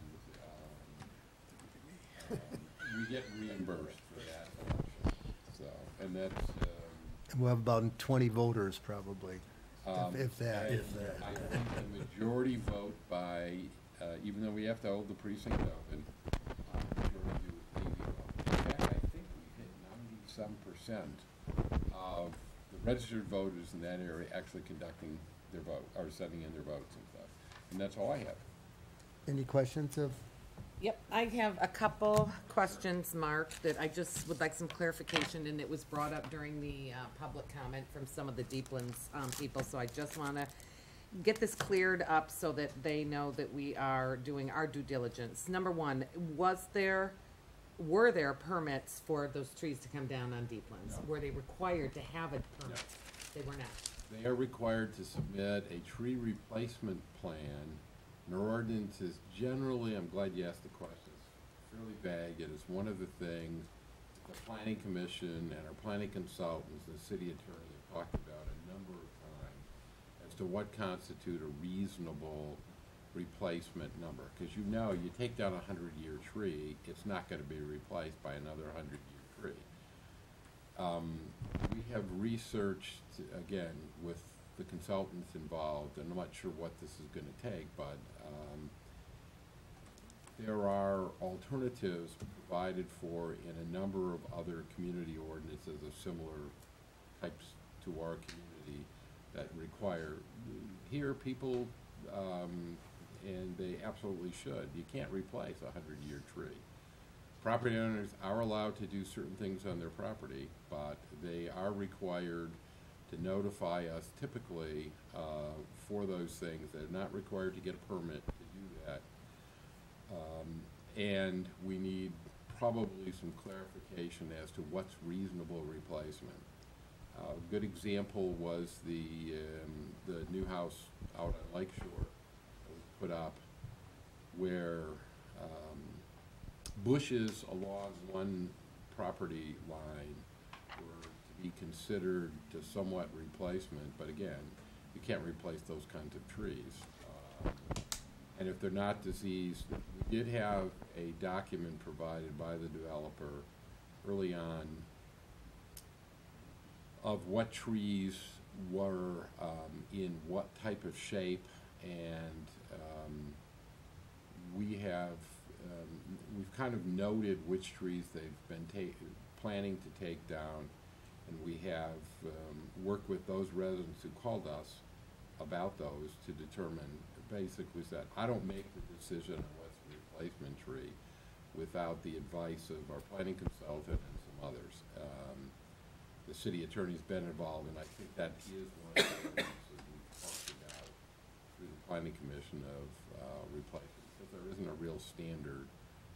we get reimbursed for that election. So, and that's. We'll have about 20 voters, probably, if that. I think the majority vote by, even though we have to hold the precinct open, majority do AV vote. In fact, I think we hit 97% of the registered voters in that area actually conducting their vote, or sending in their votes and stuff. And that's all I have. Any questions of? Yep, I have a couple questions, Mark, that I just would like some clarification, and it was brought up during the public comment from some of the Deeplands people, so I just want to get this cleared up so that they know that we are doing our due diligence. Number one, were there permits for those trees to come down on Deeplands? No. Were they required to have a permit? No. They were not. They are required to submit a tree replacement plan. And our ordinance is generally, I'm glad you asked the question, it's fairly vague. It is one of the things the Planning Commission and our planning consultants and the city attorney have talked about a number of times as to what constitute a reasonable replacement number. Because you know, you take down a 100-year tree, it's not going to be replaced by another 100-year tree. We have researched, again, with the consultants involved, and I'm not sure what this is going to take, but there are alternatives provided for in a number of other community ordinances of similar types to our community that require, here people, and they absolutely should, you can't replace a 100-year tree. Property owners are allowed to do certain things on their property, but they are required to notify us typically for those things. They're not required to get a permit to do that. And we need probably some clarification as to what's reasonable replacement. A good example was the new house out on Lake Shore that was put up where bushes along one property line were to be considered to somewhat replacement, but again, you can't replace those kinds of trees. And if they're not diseased, we did have a document provided by the developer early on of what trees were in what type of shape, and we've kind of noted which trees they've been planning to take down, and we have worked with those residents who called us about those to determine, basically said, I don't make the decision on what's a replacement tree without the advice of our planning consultant and some others. The city attorney's been involved, and I think that is one of the things that we've talked about through the planning commission of replacement, because there isn't a real standard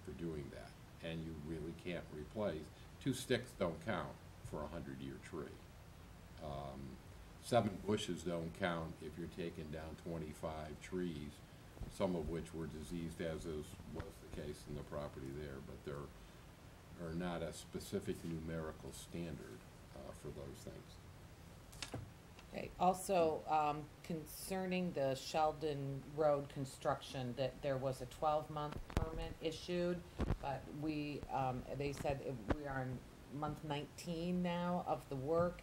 for doing that, and you really can't replace. 2 sticks don't count for a 100-year tree. 7 bushes don't count if you're taking down 25 trees, some of which were diseased, as was the case in the property there, but there are not a specific numerical standard for those things. Okay, also, concerning the Sheldon Road construction, that there was a 12-month permit issued, but they said we are in month 19 now of the work.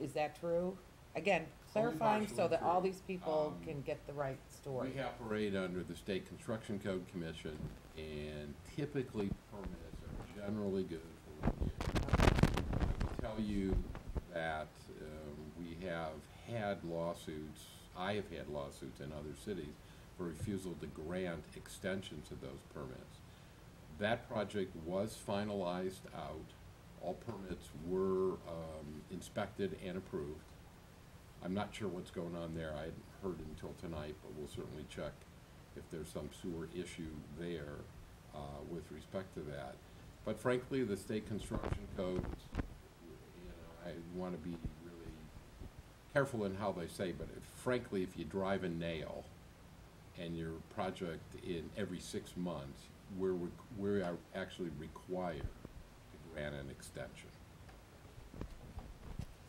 Is that true? Again, clarifying so that all these people can get the right story. We operate under the State Construction Code Commission, and typically permits are generally good for 1 year. I will tell you that we have had lawsuits, I have had lawsuits in other cities for refusal to grant extensions of those permits. That project was finalized out. All permits were inspected and approved. I'm not sure what's going on there. I hadn't heard until tonight, but we'll certainly check if there's some sewer issue there with respect to that. But frankly, the state construction codes, I want to be really careful in how they say, but frankly, if you drive a nail and your project in every 6 months, we are actually required to grant an extension.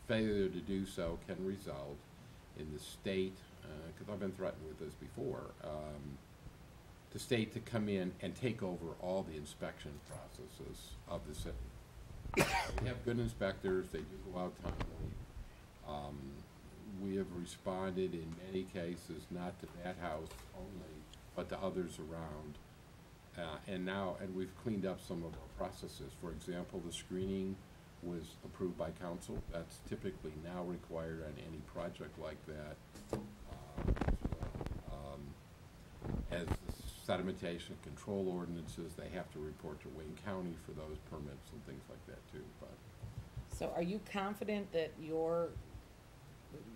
Failure to do so can result in the state, because I've been threatened with this before, the state to come in and take over all the inspection processes of the city. We have good inspectors, they do go out timely. We have responded in many cases, not to that house only, but to others around. And we've cleaned up some of our processes. For example, the screening was approved by council. That's typically now required on any project like that. As the sedimentation control ordinances, they have to report to Wayne County for those permits and things like that too. But So are you confident that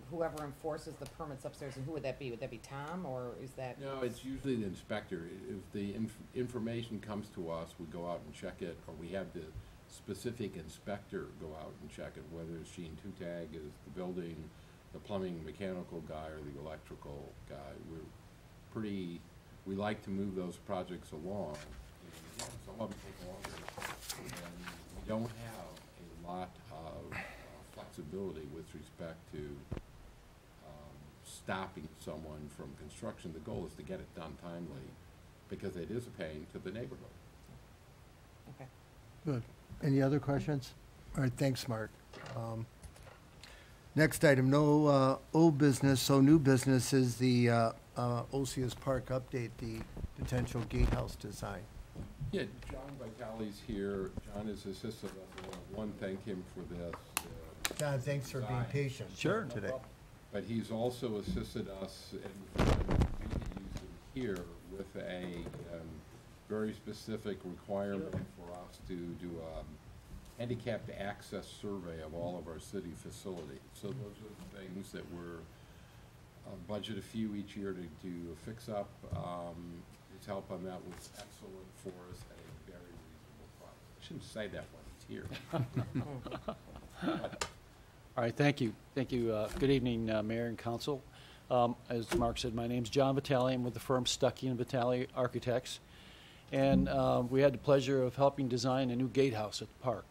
whoever enforces the permits upstairs, and who would that be? Would that be Tom, or is that? no, it's usually the inspector. If the information comes to us, we go out and check it, or we have the specific inspector go out and check it, whether it's Gene Tutag is the building, the plumbing mechanical guy, or the electrical guy. We like to move those projects along. And some of them take longer, and we don't have a lot of flexibility with respect to stopping someone from construction. The goal is to get it done timely, because it is a pain to the neighborhood. Okay. Good. Any other questions? All right, thanks, Mark. Next item, no old business, so new business is the Osius Park update, the potential gatehouse design. Yeah, John Vitale's here. John has assisted us. I want to thank him for this. John, thanks for being patient today. But he's also assisted us, and we can use him here with a very specific requirement for us to do a handicapped access survey of all of our city facilities. So those are the things that we're budget a few each year to fix up. His help on that was excellent for us at a very reasonable price. I shouldn't say that when he's here. All right, thank you. Thank you. Good evening, Mayor and Council. As Mark said, my name's John Vitale. I'm with the firm Stuckey and Vitale Architects. And we had the pleasure of helping design a new gatehouse at the park.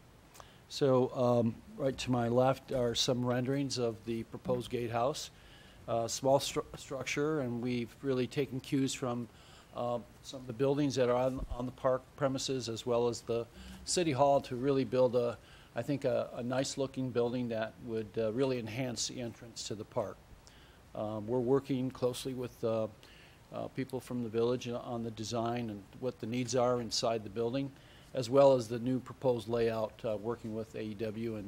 So right to my left are some renderings of the proposed gatehouse. Small structure, and we've really taken cues from some of the buildings that are on the park premises, as well as the City Hall, to really build I think a nice looking building that would really enhance the entrance to the park. We're working closely with people from the village on the design and what the needs are inside the building, as well as the new proposed layout, working with AEW,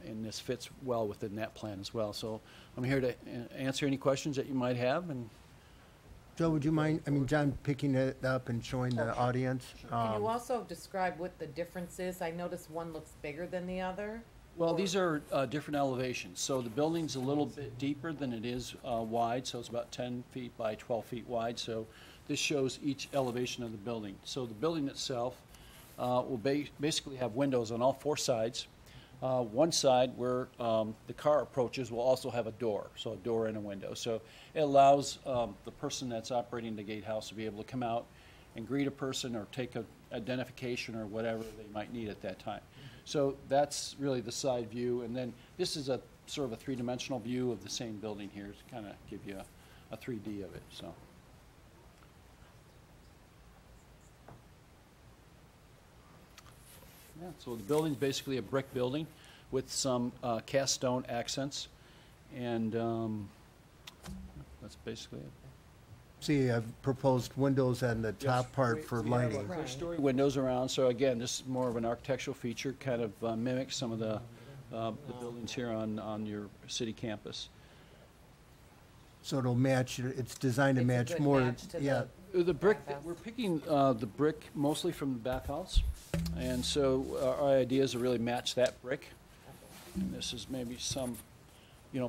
and this fits well within that plan as well. So I'm here to answer any questions that you might have. And Joe, would you mind, John, picking it up and showing the audience? Can you also describe what the difference is? I noticed one looks bigger than the other. Well, these are different elevations. So the building's a little bit deeper than it is wide, so it's about 10 feet by 12 feet wide. So this shows each elevation of the building. So the building itself will basically have windows on all 4 sides. One side where the car approaches will also have a door, so a door and a window. So it allows the person that's operating the gatehouse to be able to come out and greet a person or take an identification or whatever they might need at that time. So that's really the side view. And then this is a sort of a 3-dimensional view of the same building here to kind of give you a 3D of it. So. Yeah, so the building's basically a brick building with some cast stone accents, and that's basically it. See, I've proposed windows on the top part for lighting. Story windows around, so again, this is more of an architectural feature, kind of mimics some of the buildings here on your city campus. So it'll match, it's designed to It's a match good more, match to the- yeah. The brick, we're picking the brick mostly from the bathhouse, and so our idea is to really match that brick. And this is maybe some,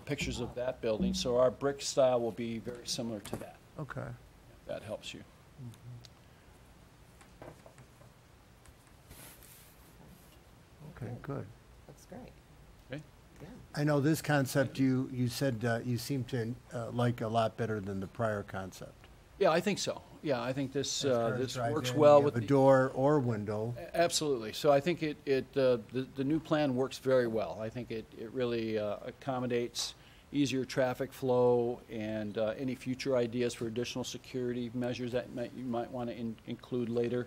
pictures of that building, so our brick style will be very similar to that. Okay. If that helps you. Okay, good. That's great. Okay. Yeah. I know this concept you said you seem to like a lot better than the prior concept. Yeah, I think so. Yeah, I think this this Drive works in, well you with have a the door or window. Absolutely. So I think the new plan works very well. I think it really accommodates easier traffic flow and any future ideas for additional security measures that you might want to include later.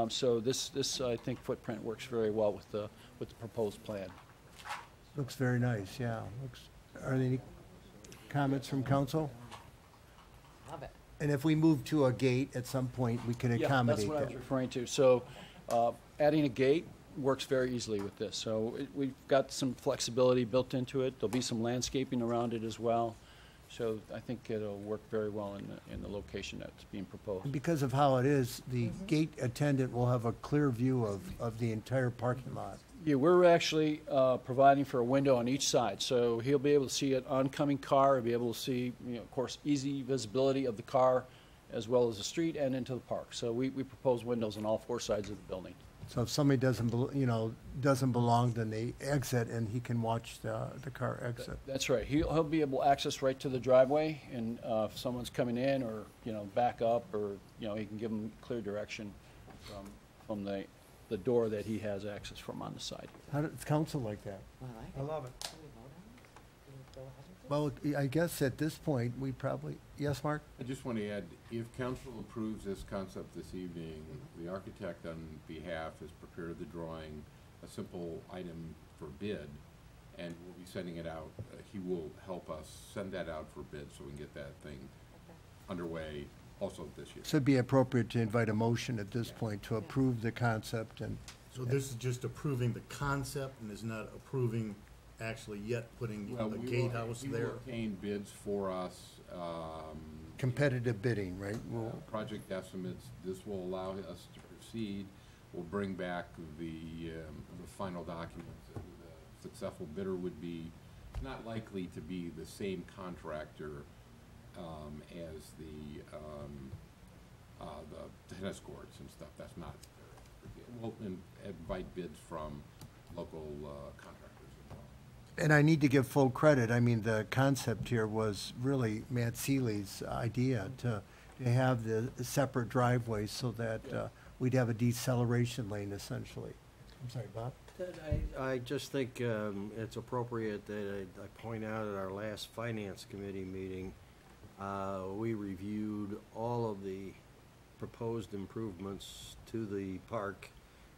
So this I think footprint works very well with the proposed plan. Looks very nice, yeah. Are there any comments from council? Love it. And if we move to a gate at some point, we can Yeah, accommodate that's what I that. was referring to. So adding a gate works very easily with this. So we've got some flexibility built into it. There'll be some landscaping around it as well. So I think it'll work very well in the location that's being proposed. And because of how it is, the gate attendant will have a clear view of the entire parking lot. Yeah, we're actually providing for a window on each side, so he'll be able to see an oncoming car, he'll be able to see, of course, easy visibility of the car as well as the street and into the park. So we propose windows on all four sides of the building. So if somebody doesn't belong, then they exit and he can watch the car exit. That's right. He'll be able to access right to the driveway, and if someone's coming in or, back up, or, he can give them clear direction from the door that he has access from on the side. How does council like that? I love it. Well, I guess at this point, we probably, yes, Mark? I just want to add, if council approves this concept this evening, the architect on behalf has prepared the drawing, a simple item for bid, and we'll be sending it out. He will help us send that out for bid so we can get that thing underway also this year. So it'd be appropriate to invite a motion at this point to approve the concept and. So this is just approving the concept and is not approving actually yet putting Well, the we gatehouse he there? will obtain bids for us. Competitive bidding, right? Project estimates. This will allow us to proceed. We'll bring back the final documents. The successful bidder would be not likely to be the same contractor as the tennis courts and stuff. That's not. We'll invite bids from local contractors as well. And I need to give full credit. I mean, the concept here was really Matt Seeley's idea to have the separate driveways so that we'd have a deceleration lane essentially. I'm sorry, Bob? I just think it's appropriate that I point out at our last Finance Committee meeting, we reviewed all of the proposed improvements to the park,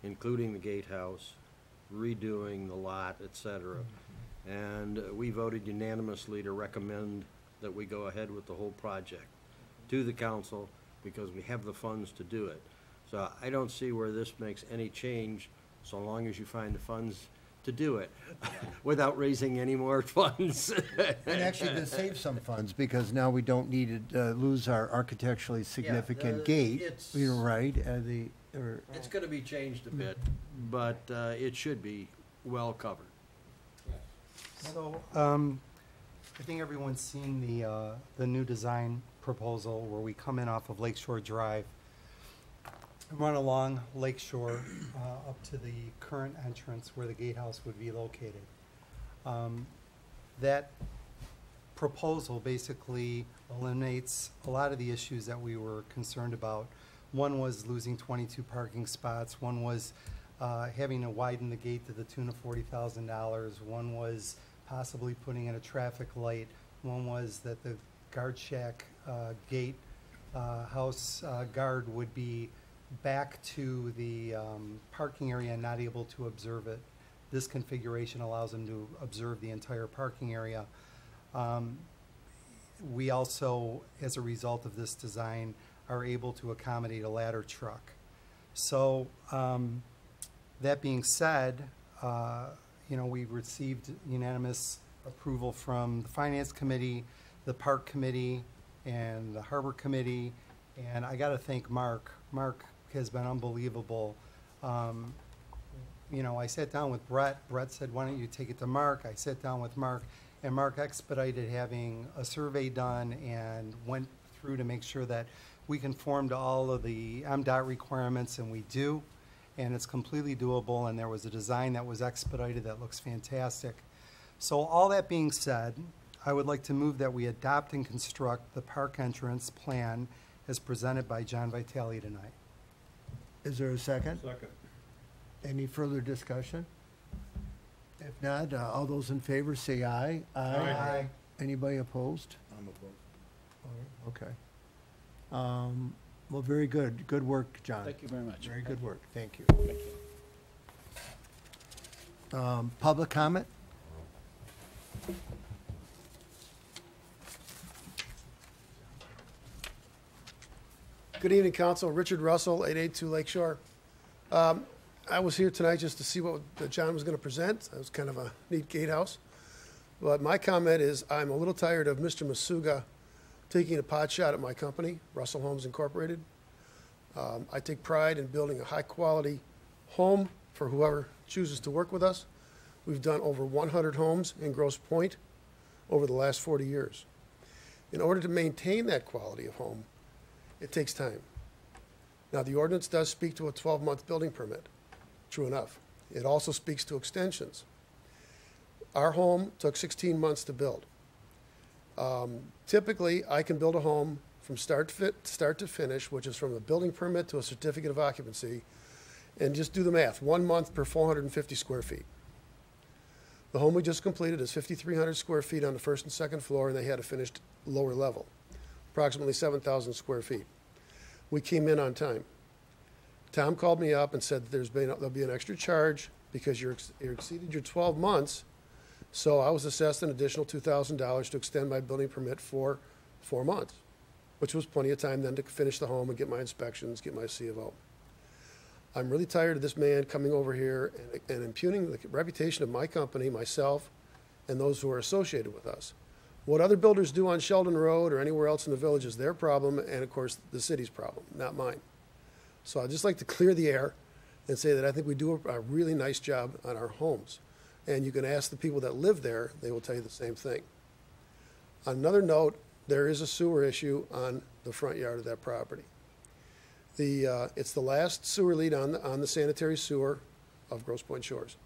including the gatehouse, redoing the lot, et cetera. And we voted unanimously to recommend that we go ahead with the whole project to the council because we have the funds to do it. So I don't see where this makes any change so long as you find the funds to do it without raising any more funds. And actually, to save some funds, because now we don't need to lose our architecturally significant gate, you're right, It's gonna be changed a bit, but it should be well covered. So, I think everyone's seen the new design proposal where we come in off of Lakeshore Drive, run along Lakeshore up to the current entrance where the gatehouse would be located. That proposal basically eliminates a lot of the issues that we were concerned about. One was losing 22 parking spots. One was having to widen the gate to the tune of $40,000. One was possibly putting in a traffic light. One was that the guard shack gate house guard would be back to the parking area and not able to observe it. This configuration allows them to observe the entire parking area. We also, as a result of this design, are able to accommodate a ladder truck. So that being said, we received unanimous approval from the Finance Committee the Park Committee and the Harbor Committee, and I got to thank Mark. Mark has been unbelievable. You know, I sat down with Brett. Brett said, why don't you take it to Mark? I sat down with Mark, and Mark expedited having a survey done and went through to make sure that we conform to all of the MDOT requirements, and we do, and it's completely doable, and there was a design that was expedited that looks fantastic. So all that being said, I would like to move that we adopt and construct the park entrance plan as presented by John Vitale tonight. Is there a second? Second. Any further discussion? If not, all those in favor say aye. Aye. Anybody opposed? I'm opposed. Okay. Well, very good. Good work, John. Thank you very much. Very good work. Thank you. Public comment? Good evening, Council. Richard Russell, 882 Lakeshore. I was here tonight just to see what John was going to present. It was kind of a neat gatehouse. But my comment is I'm a little tired of Mr. Masuga taking a pot shot at my company, Russell Homes Incorporated. I take pride in building a high-quality home for whoever chooses to work with us. We've done over 100 homes in Grosse Pointe over the last 40 years. In order to maintain that quality of home, it takes time. Now, the ordinance does speak to a 12-month building permit. True enough. It also speaks to extensions. Our home took 16 months to build. Typically, I can build a home from start to finish, which is from a building permit to a certificate of occupancy, and just do the math, 1 month per 450 square feet. The home we just completed is 5,300 square feet on the first and second floor, and they had a finished lower level, approximately 7,000 square feet. We came in on time. Tom called me up and said that there'll be an extra charge because you exceeded your 12 months, so I was assessed an additional $2,000 to extend my building permit for 4 months, which was plenty of time then to finish the home and get my inspections, get my C of O. I'm really tired of this man coming over here and impugning the reputation of my company, myself, and those who are associated with us. What other builders do on Sheldon Road or anywhere else in the village is their problem, and of course the city's problem, not mine. So I'd just like to clear the air and say that I think we do a really nice job on our homes. And you can ask the people that live there, they will tell you the same thing. On another note, there is a sewer issue on the front yard of that property. It's the last sewer lead on the sanitary sewer of Grosse Pointe Shores.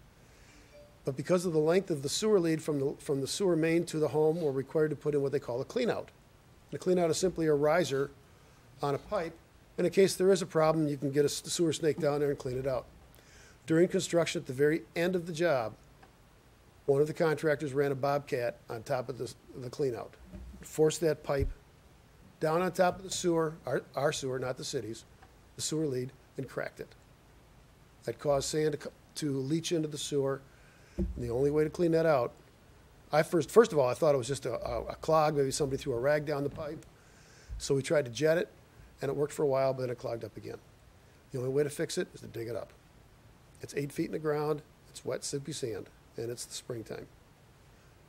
But because of the length of the sewer lead from the sewer main to the home, we're required to put in what they call a cleanout. And a cleanout is simply a riser on a pipe. In case there is a problem, you can get a sewer snake down there and clean it out. During construction, at the very end of the job, one of the contractors ran a bobcat on top of the cleanout, forced that pipe down on top of the sewer, our sewer, not the city's, the sewer lead, and cracked it. That caused sand to leach into the sewer. And the only way to clean that out, first of all, I thought it was just a clog. Maybe somebody threw a rag down the pipe. So we tried to jet it, and it worked for a while, but then it clogged up again. The only way to fix it is to dig it up. It's 8 feet in the ground. It's wet, soupy sand, and it's the springtime.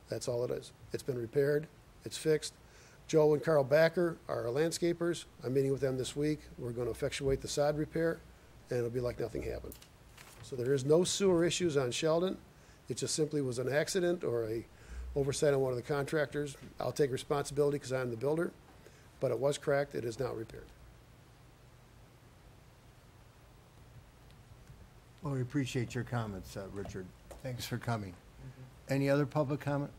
That's all it is. It's been repaired. It's fixed. Joe and Carl Backer are our landscapers. I'm meeting with them this week. We're going to effectuate the sod repair, and it'll be like nothing happened. So there is no sewer issues on Sheldon. It just simply was an accident or a oversight on one of the contractors. I'll take responsibility because I'm the builder, but it was cracked. It is now repaired. Well, we appreciate your comments, Richard. Thanks for coming. Any other public comment?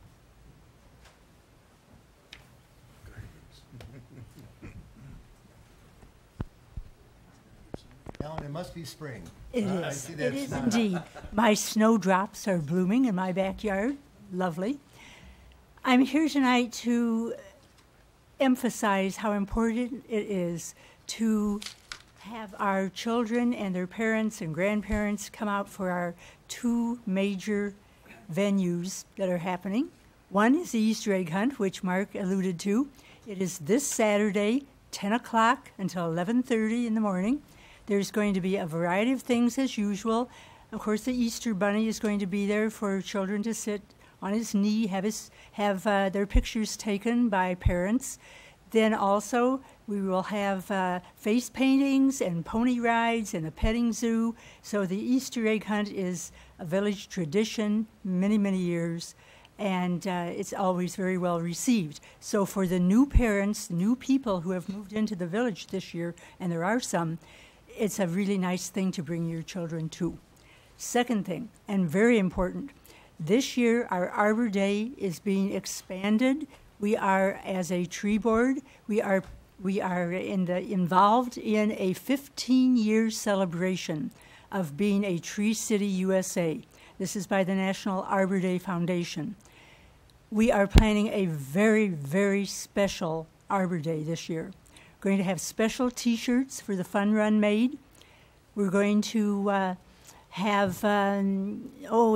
Ellen, it must be spring. It I is. see that It is snow. indeed. My snowdrops are blooming in my backyard. Lovely. I'm here tonight to emphasize how important it is to have our children and their parents and grandparents come out for our two major venues that are happening. One is the Easter egg hunt, which Mark alluded to. It is this Saturday, 10 o'clock until 11:30 in the morning. There's going to be a variety of things as usual. Of course, the Easter bunny is going to be there for children to sit on his knee, have their pictures taken by parents. Then also, we will have face paintings and pony rides and a petting zoo. So the Easter egg hunt is a village tradition, many, many years, and it's always very well received. So for the new parents, new people who have moved into the village this year, and there are some, it's a really nice thing to bring your children to. Second thing, and very important, this year our Arbor Day is being expanded. We are, as a tree board, we are involved in a 15-year celebration of being a Tree City USA. This is by the National Arbor Day Foundation. We are planning a very, very special Arbor Day this year. We're going to have special T-shirts for the Fun Run made. We're going to have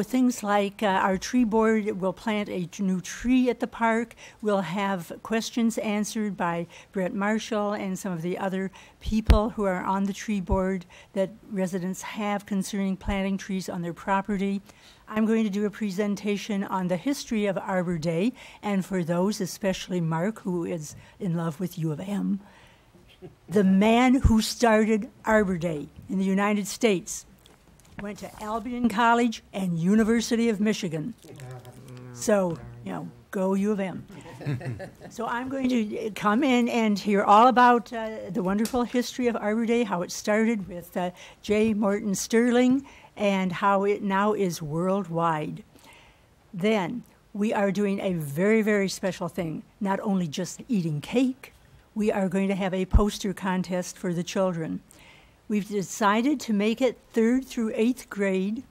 things like our tree board will plant a new tree at the park. We'll have questions answered by Brett Marshall and some of the other people who are on the tree board that residents have concerning planting trees on their property. I'm going to do a presentation on the history of Arbor Day, and for those, especially Mark, who is in love with U of M, the man who started Arbor Day in the United States went to Albion College and University of Michigan. So, go U of M. So I'm going to come in and hear all about the wonderful history of Arbor Day, how it started with J. Morton Sterling, and how it now is worldwide. Then we are doing a very, very special thing, not only just eating cake, we are going to have a poster contest for the children. We've decided to make it 3rd through 8th grade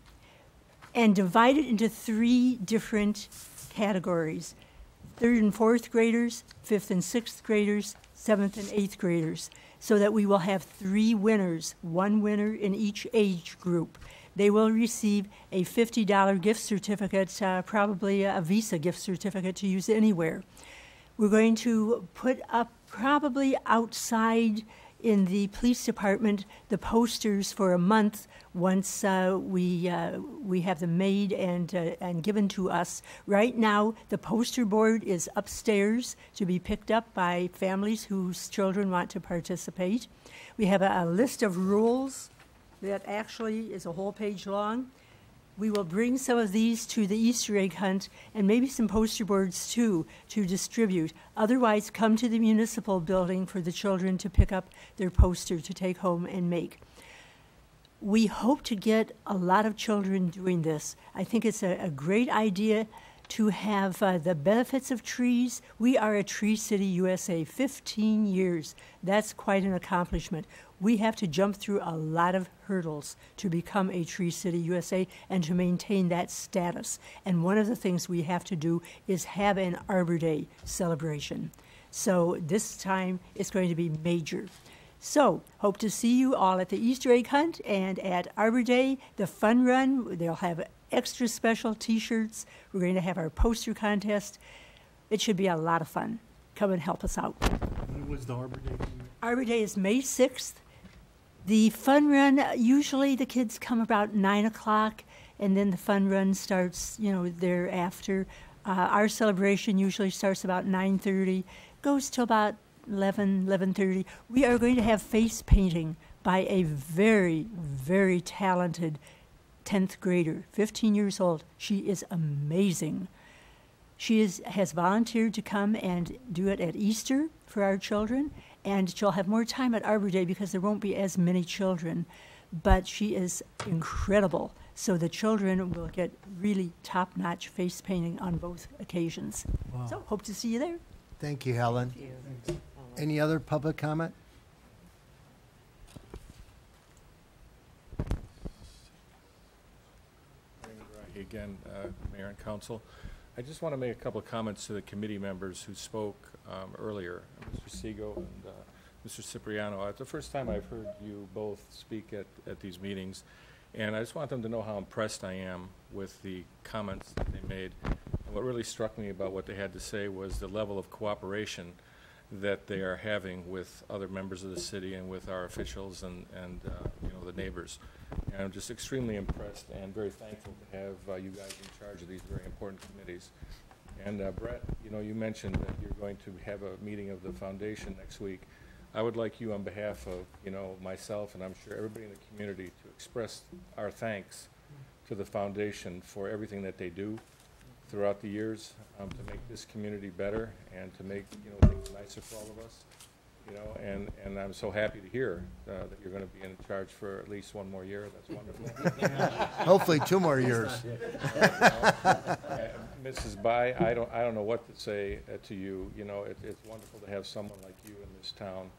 and divide it into 3 different categories. 3rd and 4th graders, 5th and 6th graders, 7th and 8th graders, so that we will have 3 winners, 1 winner in each age group. They will receive a $50 gift certificate, probably a Visa gift certificate to use anywhere. We're going to put up probably outside in the police department the posters for a month once we have them made and given to us. Right now, the poster board is upstairs to be picked up by families whose children want to participate. We have a list of rules that actually is a whole page long. We will bring some of these to the Easter egg hunt and maybe some poster boards too to distribute. Otherwise, come to the municipal building for the children to pick up their poster to take home and make. We hope to get a lot of children doing this. I think it's a great idea to have the benefits of trees. We are a Tree City USA, 15 years. That's quite an accomplishment. We have to jump through a lot of hurdles to become a Tree City USA and to maintain that status. And one of the things we have to do is have an Arbor Day celebration. So this time it's going to be major. So, hope to see you all at the Easter egg hunt and at Arbor Day, the Fun Run. They'll have extra special T-shirts. We're going to have our poster contest. It should be a lot of fun. Come and help us out. When was the Arbor Day? Arbor Day is May 6th. The Fun Run, usually the kids come about 9 o'clock, and then the Fun Run starts, thereafter. Our celebration usually starts about 9:30, goes till about 11:30. We are going to have face painting by a very, very talented 10th grader, 15 years old. She is amazing. She has volunteered to come and do it at Easter for our children, and she'll have more time at Arbor Day because there won't be as many children. But she is incredible. So the children will get really top-notch face painting on both occasions. Wow. So hope to see you there. Thank you, Helen. Any other public comment? Again, Mayor and Council, I just want to make a couple of comments to the committee members who spoke earlier, Mr. Segal and Mr. Cipriano. It's the first time I've heard you both speak at these meetings, and I just want them to know how impressed I am with the comments that they made. And what really struck me about what they had to say was the level of cooperation that they are having with other members of the city and with our officials and you know, the neighbors. And I'm just extremely impressed and very thankful to have you guys in charge of these very important committees. And Brett, you know, you mentioned that you're going to have a meeting of the foundation next week. I would like you, on behalf of, you know, myself and I'm sure everybody in the community, to express our thanks to the foundation for everything that they do throughout the years to make this community better and to make, you know, things nicer for all of us. You know, and I'm so happy to hear that you're going to be in charge for at least one more year. That's wonderful. Hopefully 2 more years. Mrs. Bai, I don't know what to say to you. You know, it's wonderful to have someone like you in this town,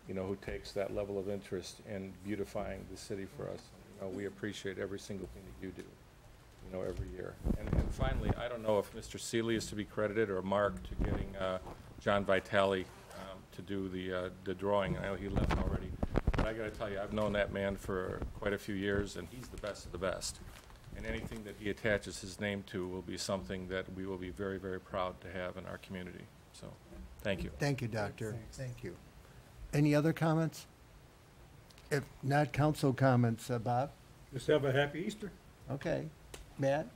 you know, who takes that level of interest in beautifying the city for us. You know, we appreciate every single thing that you do, you know, every year. And finally, I don't know if Mr. Seeley is to be credited or Mark to getting John Vitale to do the drawing. I know he left already, but I got to tell you, I've known that man for quite a few years, and he's the best of the best. And anything that he attaches his name to will be something that we will be very, very proud to have in our community. So, thank you. Thank you, Doctor. Thank you. Any other comments? If not, council comments, Bob? Just have a happy Easter. Okay. Matt?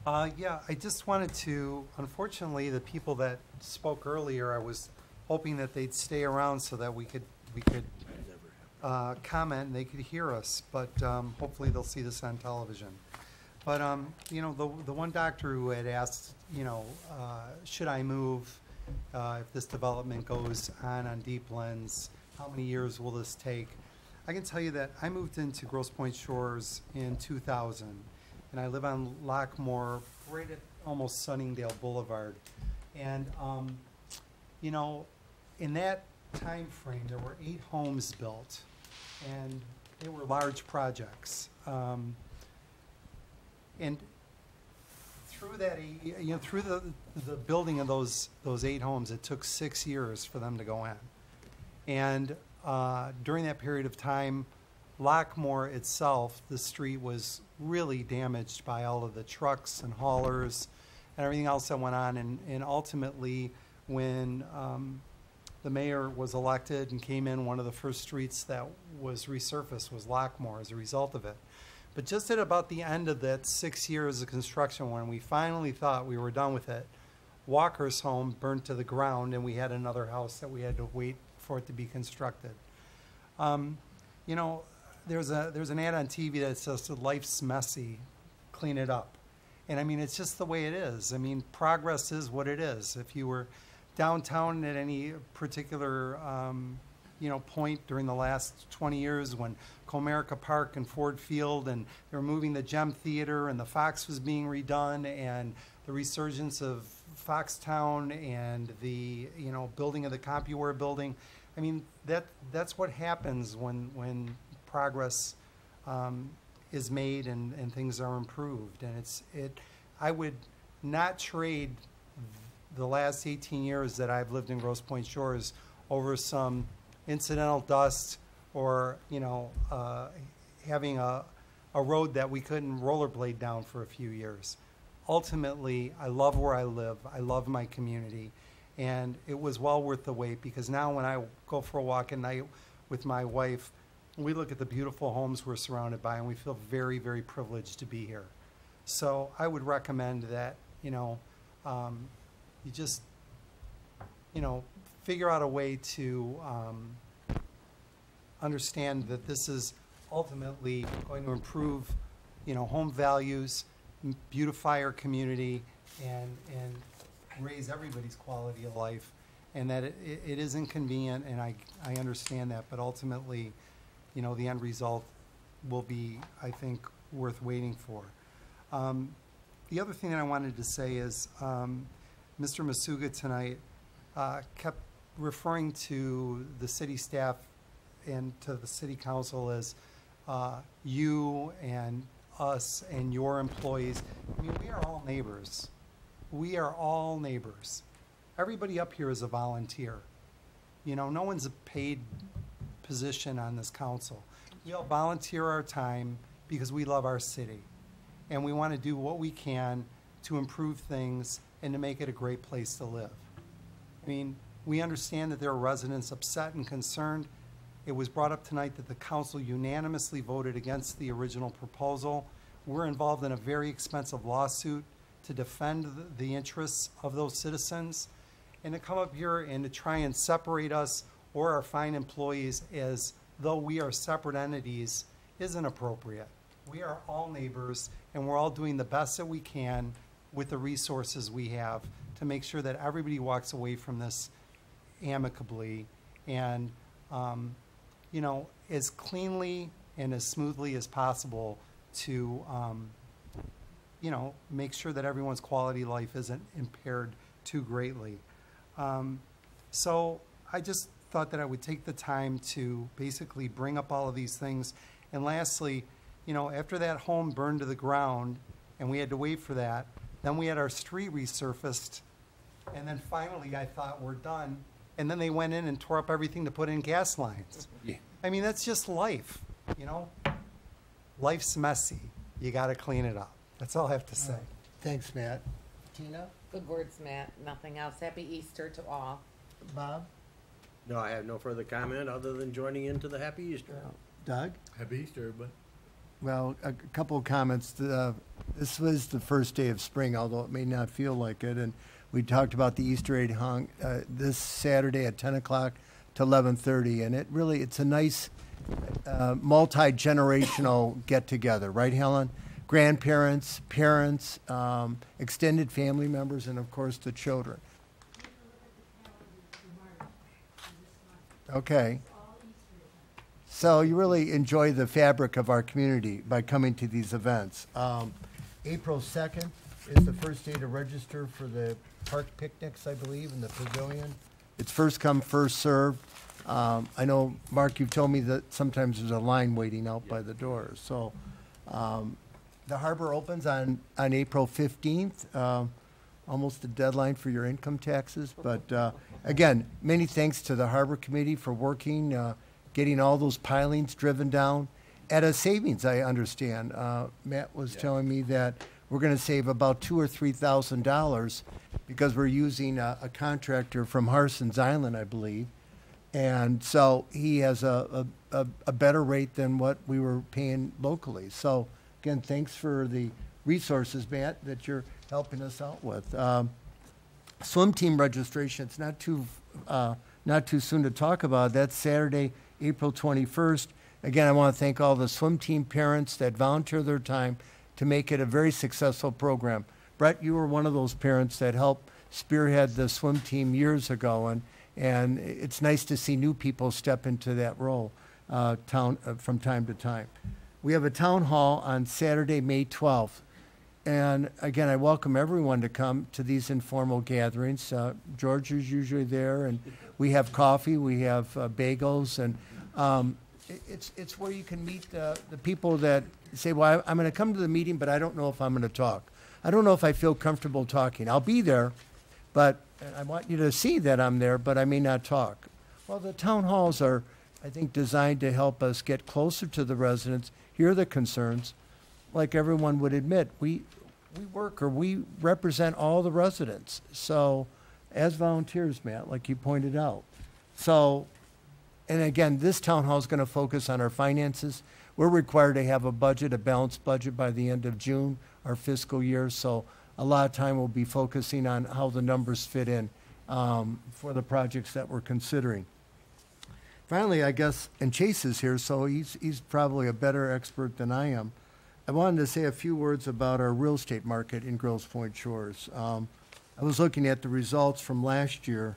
Yeah, I just wanted to, unfortunately, the people that spoke earlier, I was hoping that they'd stay around so that we could comment and they could hear us, but hopefully they'll see this on television. But, you know, the one doctor who had asked, you know, should I move if this development goes on Deeplands, how many years will this take? I can tell you that I moved into Grosse Pointe Shores in 2000, and I live on Lockmore, right at almost Sunningdale Boulevard. And, you know, in that time frame, there were 8 homes built, and they were large projects. And through that, you know, through the building of those 8 homes, it took 6 years for them to go in. And during that period of time, Lockmore itself, the street was really damaged by all of the trucks and haulers and everything else that went on. And ultimately, when the mayor was elected and came in, one of the first streets that was resurfaced was Lockmore as a result of it. But just at about the end of that 6 years of construction, when we finally thought we were done with it, Walker's home burned to the ground, and we had another house that we had to wait for it to be constructed. You know, there's an ad on TV that says, life's messy, clean it up. And I mean, it's just the way it is. I mean, progress is what it is. If you were downtown at any particular you know, point during the last 20 years when Comerica Park and Ford Field, and they were moving the Gem Theater, and the Fox was being redone, and the resurgence of Foxtown, and the, you know, building of the CompuWare building. I mean, that's what happens when progress is made and things are improved. And I would not trade the last 18 years that I've lived in Grosse Pointe Shores over some incidental dust, or, you know, having a road that we couldn't rollerblade down for a few years. Ultimately, I love where I live. I love my community. And it was well worth the wait, because now when I go for a walk at night with my wife, we look at the beautiful homes we're surrounded by, and we feel very, very privileged to be here. So I would recommend that, you know, you just, you know, figure out a way to understand that this is ultimately going to improve, you know, home values, beautify our community, and raise everybody's quality of life. And that it is inconvenient, and I understand that, but ultimately, you know, the end result will be, I think, worth waiting for. The other thing that I wanted to say is Mr. Masuga tonight kept referring to the city staff and to the city council as you and us and your employees. I mean, we are all neighbors. We are all neighbors. Everybody up here is a volunteer. You know, no one's a paid position on this council. We all volunteer our time because we love our city, and we want to do what we can to improve things and to make it a great place to live. I mean, We understand that there are residents upset and concerned. It was brought up tonight that the council unanimously voted against the original proposal. We're involved in a very expensive lawsuit to defend the interests of those citizens. And to come up here and to try and separate us or our fine employees as though we are separate entities isn't appropriate. We are all neighbors, and we're all doing the best that we can with the resources we have to make sure that everybody walks away from this amicably and, you know, as cleanly and as smoothly as possible to, you know, make sure that everyone's quality of life isn't impaired too greatly. So I just thought that I would take the time to basically bring up all of these things. And lastly, you know, after that home burned to the ground and we had to wait for that, then we had our street resurfaced. And then finally I thought we're done. And then they went in and tore up everything to put in gas lines. Yeah. I mean, that's just life, you know? Life's messy. You got to clean it up. That's all I have to say. Thanks, Matt. Tina? Good words, Matt. Nothing else. Happy Easter to all. Bob? No, I have no further comment other than joining into the Happy Easter. Doug? Happy Easter, everybody. Well, a couple of comments. This was the first day of spring, although it may not feel like it. And we talked about the Easter egg hunt this Saturday at 10 o'clock to 11:30. And it's a nice multi-generational get-together, right, Helen? Grandparents, parents, extended family members, and, of course, the children. Okay. So you really enjoy the fabric of our community by coming to these events. April 2nd is the first day to register for the park picnics, I believe, in the pavilion. It's first come, first served. I know, Mark, you've told me that sometimes there's a line waiting out by the doors. So the harbor opens on April 15th, almost the deadline for your income taxes. But again, many thanks to the Harbor Committee for working, getting all those pilings driven down at a savings, I understand. Matt was telling me that we're going to save about $2,000 or $3,000 because we're using a contractor from Harson's Island, I believe. And so he has a better rate than what we were paying locally. So again, thanks for the resources, Matt, that you're helping us out with. Swim team registration, it's not too soon to talk about. That's Saturday, April 21st. Again, I want to thank all the swim team parents that volunteer their time to make it a very successful program. Brett, you were one of those parents that helped spearhead the swim team years ago, and it's nice to see new people step into that role from time to time. We have a town hall on Saturday, May 12th. And again, I welcome everyone to come to these informal gatherings. George is usually there, and we have coffee, we have bagels, and it's where you can meet the people that say, well, I'm going to come to the meeting, but I don't know if I'm going to talk. I don't know if I feel comfortable talking. I'll be there, but I want you to see that I'm there, but I may not talk. Well, the town halls are, I think, designed to help us get closer to the residents, hear the concerns. Like everyone would admit, we represent all the residents. So, as volunteers, Matt, like you pointed out. So, and again, this town hall is going to focus on our finances. We're required to have a balanced budget by the end of June, our fiscal year. So, a lot of time we'll be focusing on how the numbers fit in for the projects that we're considering. Finally, I guess, and Chase is here, so he's probably a better expert than I am. I wanted to say a few words about our real estate market in Grosse Pointe Shores. I was looking at the results from last year,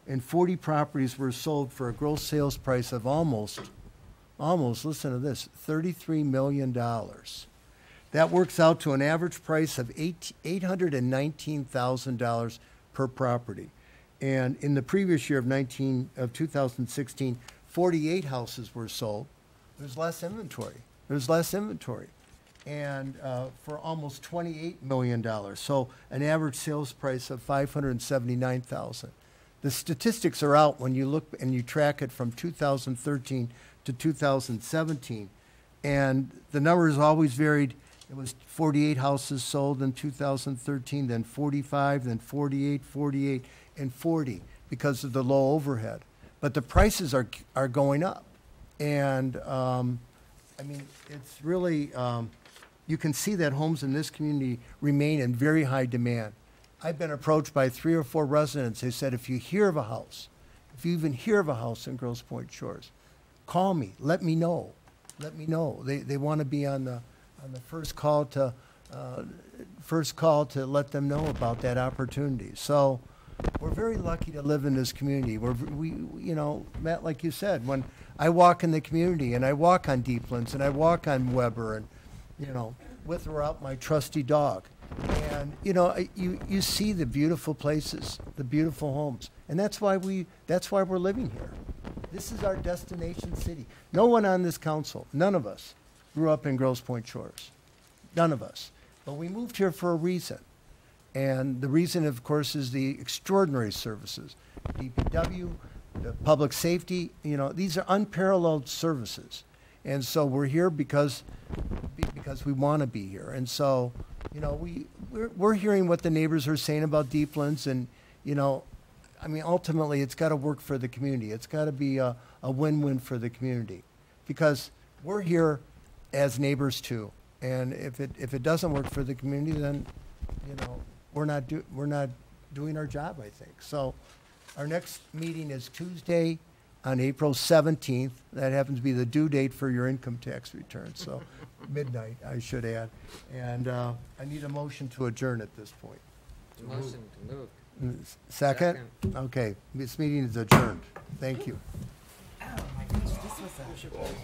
and 40 properties were sold for a gross sales price of almost, listen to this, $33 million. That works out to an average price of $819,000 per property. And in the previous year of 2016, 48 houses were sold. There's less inventory. And for almost $28 million. So an average sales price of $579,000. The statistics are out when you look and you track it from 2013 to 2017. And the numbers always varied. It was 48 houses sold in 2013, then 45, then 48, 48, and 40. because of the low overhead. But the prices are going up. And, I mean, it's really, you can see that homes in this community remain in very high demand. I've been approached by 3 or 4 residents. They said, if you hear of a house, if you even hear of a house in Grosse Pointe Shores, call me, let me know. Let me know. They want to be on the first call to let them know about that opportunity. So we're very lucky to live in this community. We you know, Matt, like you said, when I walk in the community and I walk on Deeplands and I walk on Weber and, you know, with or without my trusty dog, and, you know, you see the beautiful places, the beautiful homes, and that's why we're living here. This is our destination city. No one on this council, none of us, grew up in Grosse Pointe Shores. None of us. But we moved here for a reason. And the reason, of course, is the extraordinary services. DPW, the public safety, you know, these are unparalleled services. And so we're here because we want to be here. And so, you know, we're hearing what the neighbors are saying about Deeplands, and, you know, I mean, ultimately, it's got to work for the community. It's got to be a win-win for the community, because we're here as neighbors too. And if it doesn't work for the community, then, you know, we're not doing our job, I think. So our next meeting is Tuesday on April 17th. That happens to be the due date for your income tax return, so midnight, I should add. And I need a motion to adjourn at this point. Motion to move. Second? Okay, this meeting is adjourned. Thank you. Oh my gosh, this was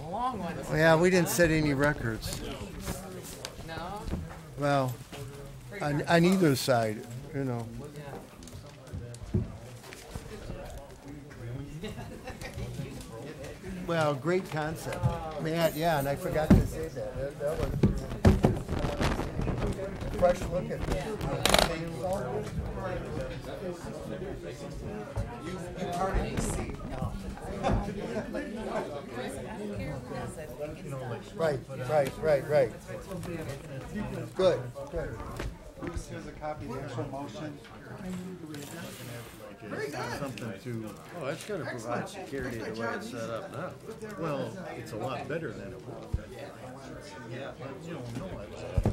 a long one. Yeah, we didn't set any records. No? Well, on either side, you know. Well, great concept. Man, yeah, and I forgot to say that. That was fresh look at this. You already see. Right. Good. Bruce, here's a copy of the actual motion. Something to, Oh, that's gonna provide security the way it's set up now. well, it's a lot better than it was. You don't know it.